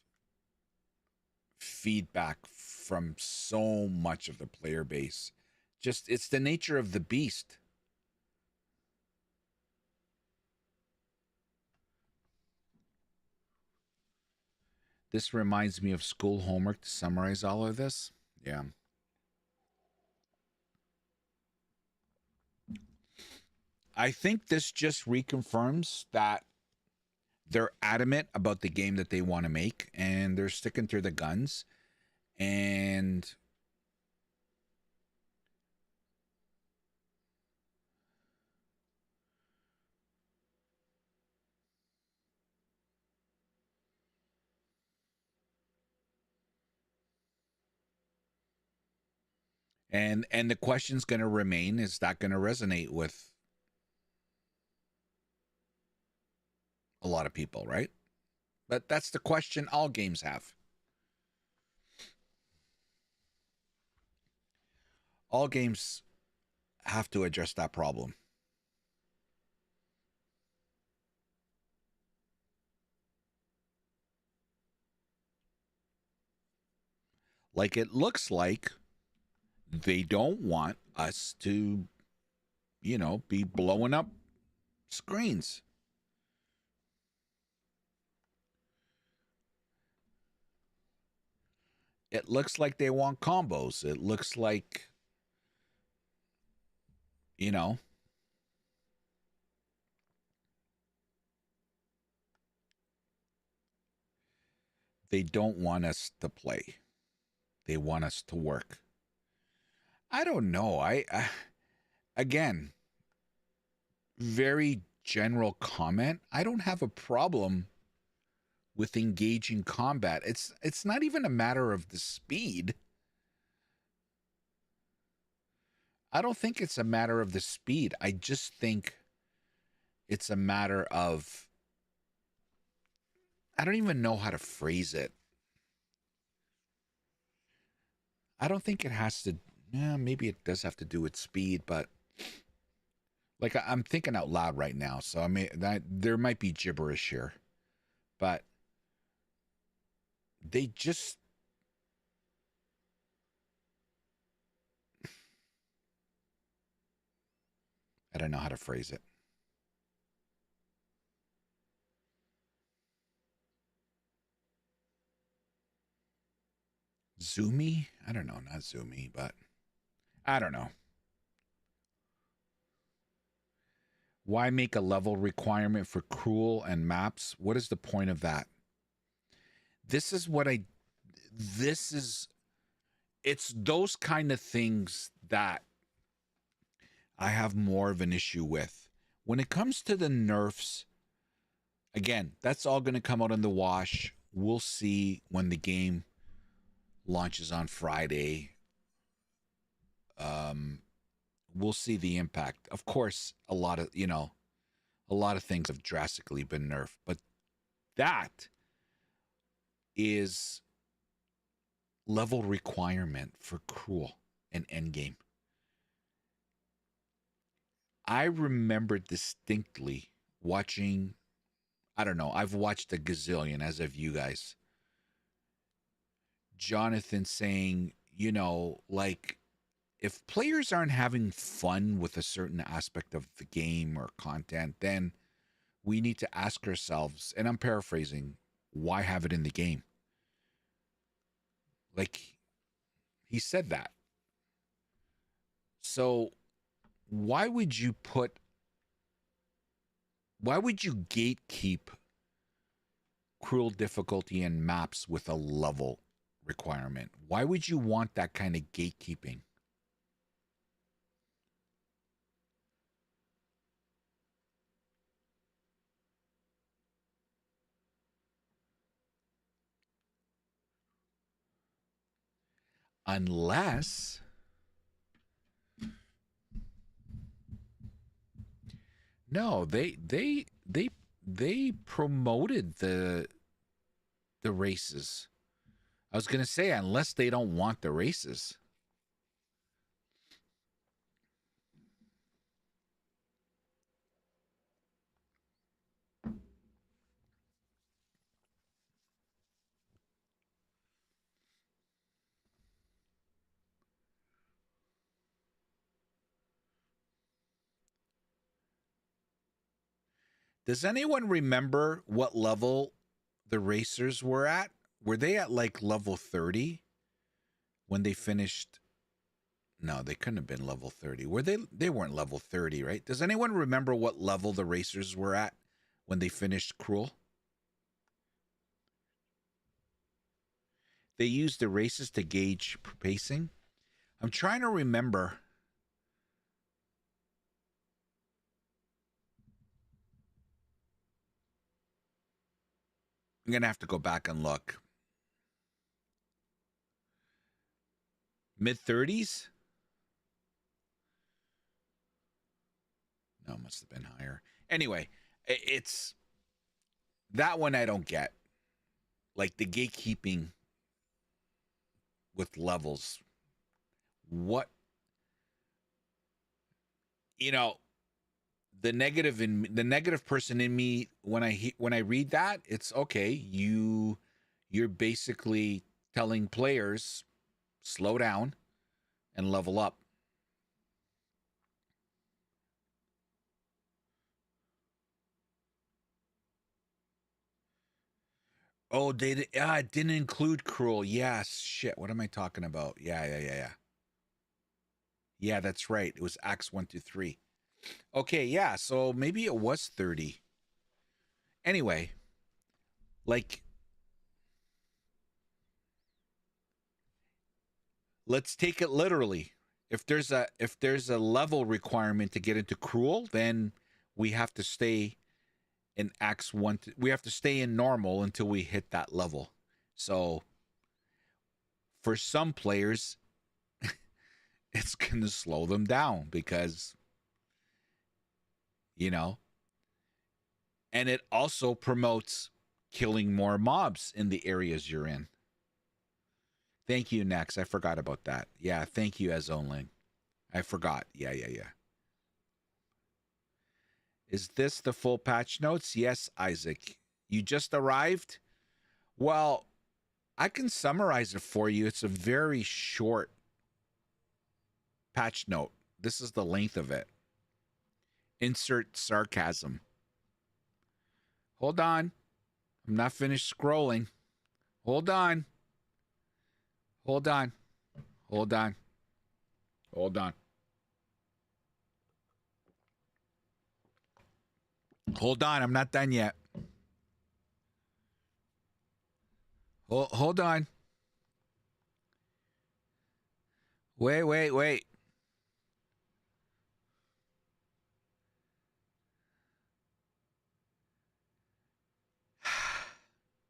feedback from so much of the player base. Just, it's the nature of the beast. This reminds me of school homework to summarize all of this. Yeah. I think this just reconfirms that they're adamant about the game that they want to make, and they're sticking to the guns. And the question's going to remain, is that going to resonate with a lot of people, right? But that's the question all games have. All games have to address that problem. Like, it looks like they don't want us to, you know, be blowing up screens. It looks like they want combos. It looks like, you know, they don't want us to play. They want us to work. I don't know. I again, very general comment. I don't have a problem with engaging combat. It's not even a matter of the speed. I don't think it's a matter of the speed. I just think it's a matter of, I don't even know how to phrase it. I don't think it has to. Yeah, maybe it does have to do with speed, but like I'm thinking out loud right now, so I mean that there might be gibberish here, but they just I don't know how to phrase it. Zoomy? I don't know, not zoomy, but I don't know. Why make a level requirement for cruel and maps? What is the point of that? This is it's those kind of things that I have more of an issue with. When it comes to the nerfs, again, that's all going to come out in the wash. We'll see when the game launches on Friday. We'll see the impact. Of course, a lot of things have drastically been nerfed, but that is level requirement for cruel and endgame. I remember distinctly watching, I don't know, I've watched a gazillion, as have you guys, Jonathan saying, like, if players aren't having fun with a certain aspect of the game or content, then we need to ask ourselves, and I'm paraphrasing, why have it in the game? Like, he said that. So why would you gatekeep cruel difficulty in maps with a level requirement? Why would you want that kind of gatekeeping? Unless no, they promoted the races. I was gonna say, unless they don't want the races. Does anyone remember what level the racers were at? Were they at like level 30 when they finished? No, they couldn't have been level 30. Were they? They weren't level 30, right? Does anyone remember what level the racers were at when they finished Cruel? They used the races to gauge pacing. I'm trying to remember. I'm going to have to go back and look. Mid-30s? No, it must have been higher. Anyway, it's that one I don't get. Like the gatekeeping with levels. What? You know, the negative person in me, when I read that, it's okay. You're basically telling players slow down and level up. Oh, it didn't include Cruel. Yes, shit. What am I talking about? Yeah. Yeah, that's right. It was Acts 1 to 3. Okay, yeah. So maybe it was 30. Anyway, like, let's take it literally. If there's a level requirement to get into Cruel, then we have to stay in Acts 1. We have to stay in normal until we hit that level. So for some players, it's going to slow them down because, you know, and it also promotes killing more mobs in the areas you're in. Thank you, Nex. I forgot about that. Yeah, thank you, Azonling. I forgot. Yeah. Is this the full patch notes? Yes, Isaac. You just arrived? Well, I can summarize it for you. It's a very short patch note. This is the length of it. Insert sarcasm. Hold on. I'm not finished scrolling. Hold on. Hold on. Hold on. Hold on. Hold on. I'm not done yet. Hold on. Wait.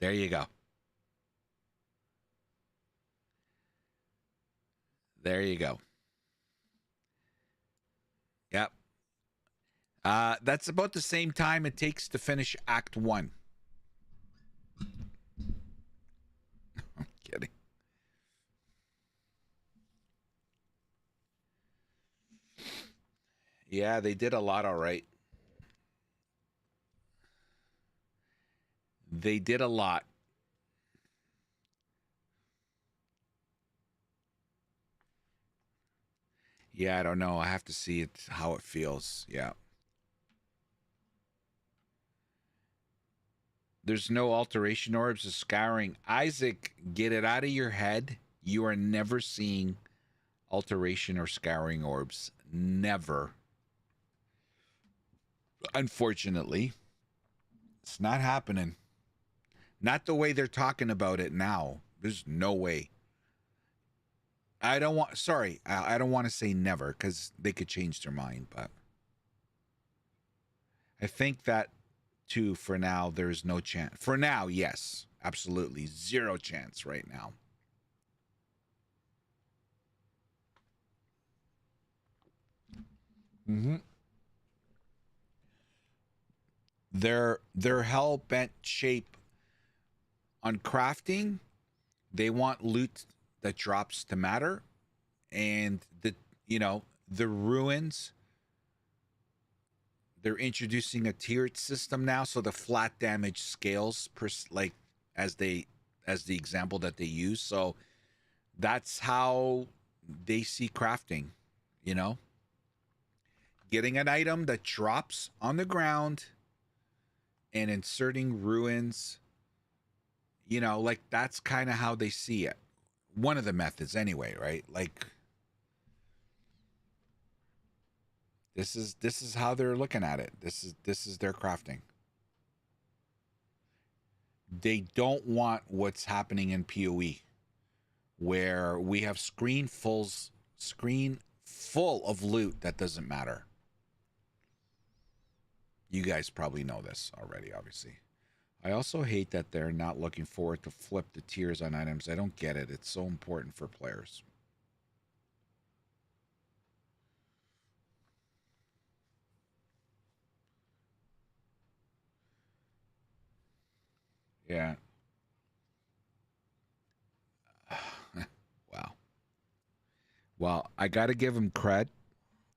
There you go. There you go. Yep. That's about the same time it takes to finish Act 1. I'm kidding. Yeah, they did a lot all right. They did a lot. Yeah, I don't know. I have to see it, how it feels. Yeah. There's no alteration orbs of scouring. Isaac, get it out of your head. You are never seeing alteration or scouring orbs. Never. Unfortunately. It's not happening. Not the way they're talking about it now. There's no way. I don't want to say never because they could change their mind, but I think that too, for now, there's no chance. For now, yes, absolutely. Zero chance right now. Their hell-bent shape on crafting, they want loot that drops to matter, and the ruins, they're introducing a tiered system now, so the flat damage scales as the example that they use. So that's how they see crafting, getting an item that drops on the ground and inserting ruins, that's kind of how they see it. One of the methods anyway, right? This is how they're looking at it. This is their crafting. They don't want what's happening in PoE, where we have screen full of loot that doesn't matter. You guys probably know this already, obviously. I also hate that they're not looking forward to flip the tiers on items. I don't get it. It's so important for players. Yeah. Wow. Well, I got to give them cred.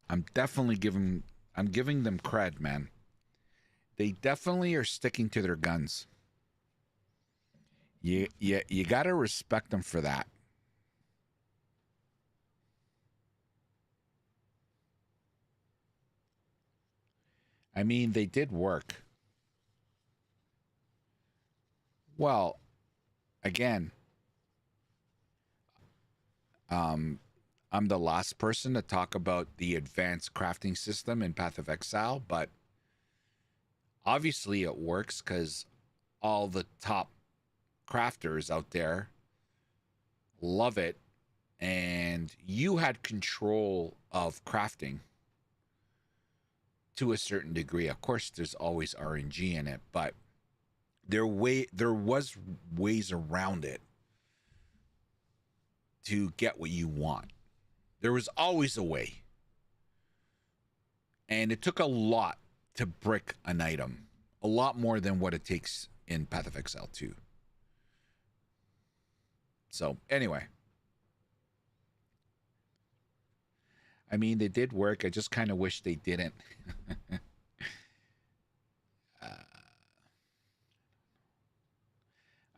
I'm giving them cred, man. They definitely are sticking to their guns. You got to respect them for that. I mean, they did work. Well, again, I'm the last person to talk about the advanced crafting system in Path of Exile, but obviously it works because all the top crafters out there love it, and you had control of crafting to a certain degree. Of course, there's always RNG in it, but there was ways around it to get what you want. There was always a way. And it took a lot to brick an item. A lot more than what it takes in Path of Exile 2. So, anyway. I mean, they did work. I just kind of wish they didn't.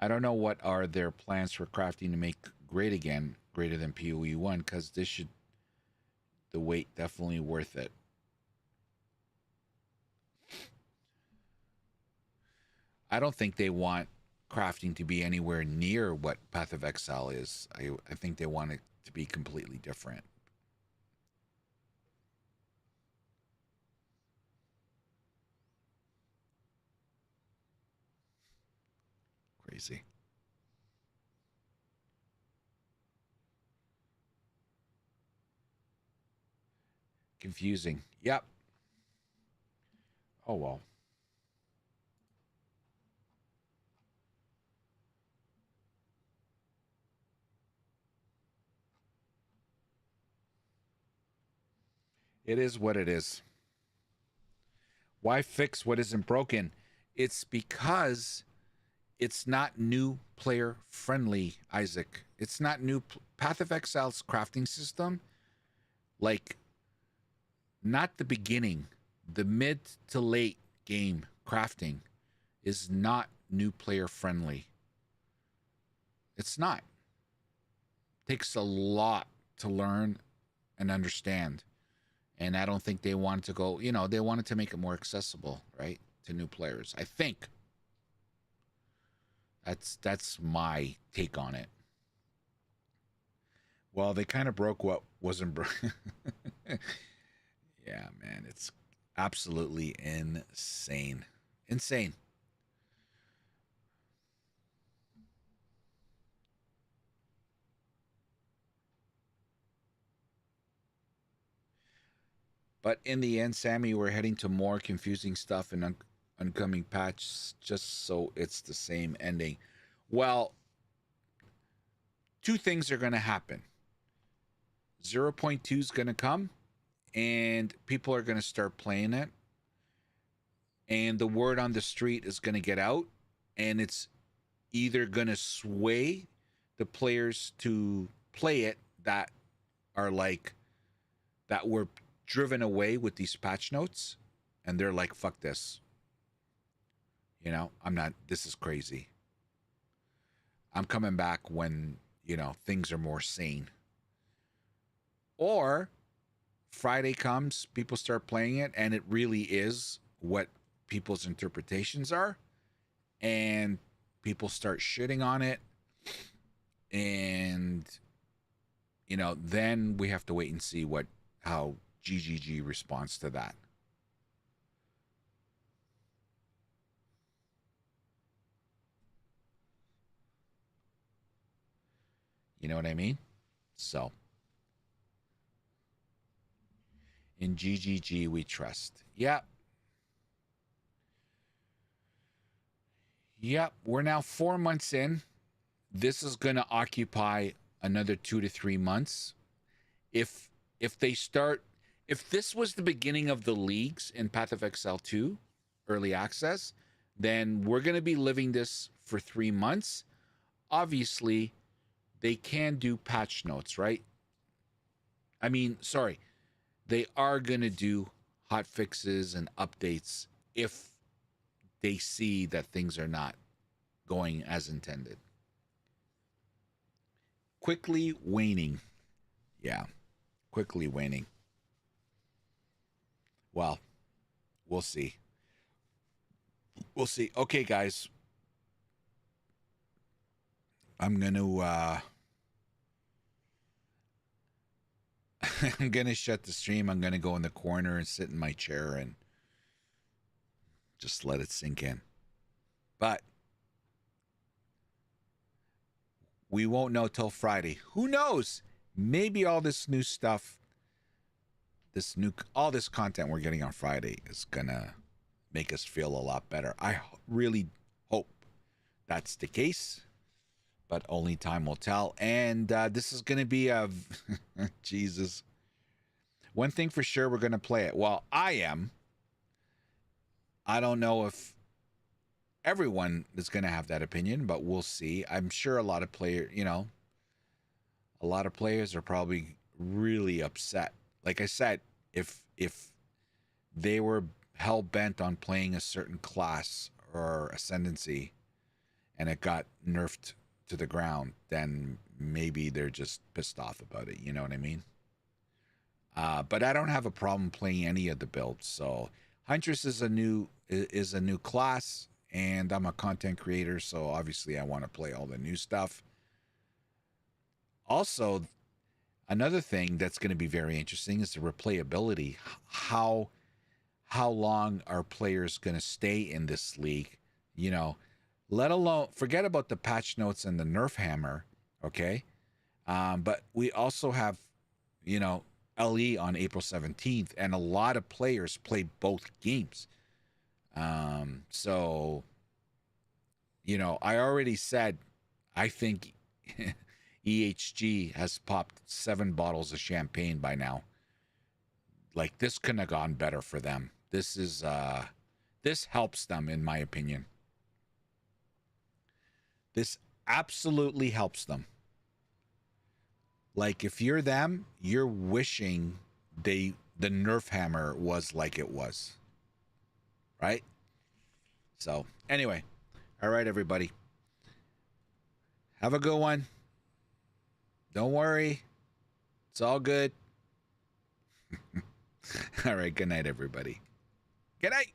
I don't know what are their plans for crafting to make great again, greater than PoE 1, because this should, the wait definitely worth it. I don't think they want crafting to be anywhere near what Path of Exile is. I think they want it to be completely different. Crazy. Confusing. Yep. Oh well. It is what it is. Why fix what isn't broken? It's because it's not new player friendly, Isaac. It's not new. Path of Exile's crafting system, like, not the beginning, the mid to late game crafting is not new player friendly. It's not. It takes a lot to learn and understand. And I don't think they wanted to go, you know, they wanted to make it more accessible, right, to new players. I think. That's my take on it. Well, they kind of broke what wasn't broken. Yeah, man, it's absolutely insane. Insane. But in the end, Sammy, we're heading to more confusing stuff in oncoming patch, just so it's the same ending. Well, two things are going to happen. 0.2 is going to come, and people are going to start playing it. And the word on the street is going to get out, and it's either going to sway the players to play it that are like, that were driven away with these patch notes, and they're like, fuck this. You know, I'm not, this is crazy. I'm coming back when, you know, things are more sane. Or Friday comes, people start playing it, and it really is what people's interpretations are, and people start shitting on it, and, you know, then we have to wait and see how GGG responds to that. You know what I mean? So, in GGG we trust. Yep. Yep, we're now 4 months in. This is going to occupy another 2 to 3 months. If this was the beginning of the leagues in Path of Exile 2 early access, then we're going to be living this for 3 months. Obviously, they can do patch notes, right? I mean, sorry. They are going to do hot fixes and updates if they see that things are not going as intended. Quickly waning. Yeah, quickly waning. Well, we'll see. We'll see. Okay, guys. I'm going to I'm going to shut the stream. I'm going to go in the corner and sit in my chair and just let it sink in. But we won't know till Friday. Who knows? Maybe all this new stuff, all this content we're getting on Friday is gonna make us feel a lot better. I really hope that's the case, but only time will tell. And this is gonna be a Jesus. One thing for sure, we're gonna play it. Well, I am. I don't know if everyone is going to have that opinion, but we'll see. I'm sure a lot of players are probably really upset like I said, if they were hell bent on playing a certain class or ascendancy and it got nerfed to the ground, then maybe they're just pissed off about it. You know what I mean? But I don't have a problem playing any of the builds. So Huntress is a new class, and I'm a content creator, so obviously I want to play all the new stuff. Also, another thing that's going to be very interesting is the replayability. How long are players going to stay in this league? You know, let alone, forget about the patch notes and the nerf hammer, okay? But we also have, you know, LE on April 17th, and a lot of players play both games. So, you know, I already said, I think EHG has popped 7 bottles of champagne by now. Like, this couldn't have gone better for them. This is, this helps them, in my opinion. This absolutely helps them. Like, if you're them, you're wishing the nerf hammer was like it was. Right? So, anyway. All right, everybody. Have a good one. Don't worry. It's all good. All right, good night, everybody. Good night.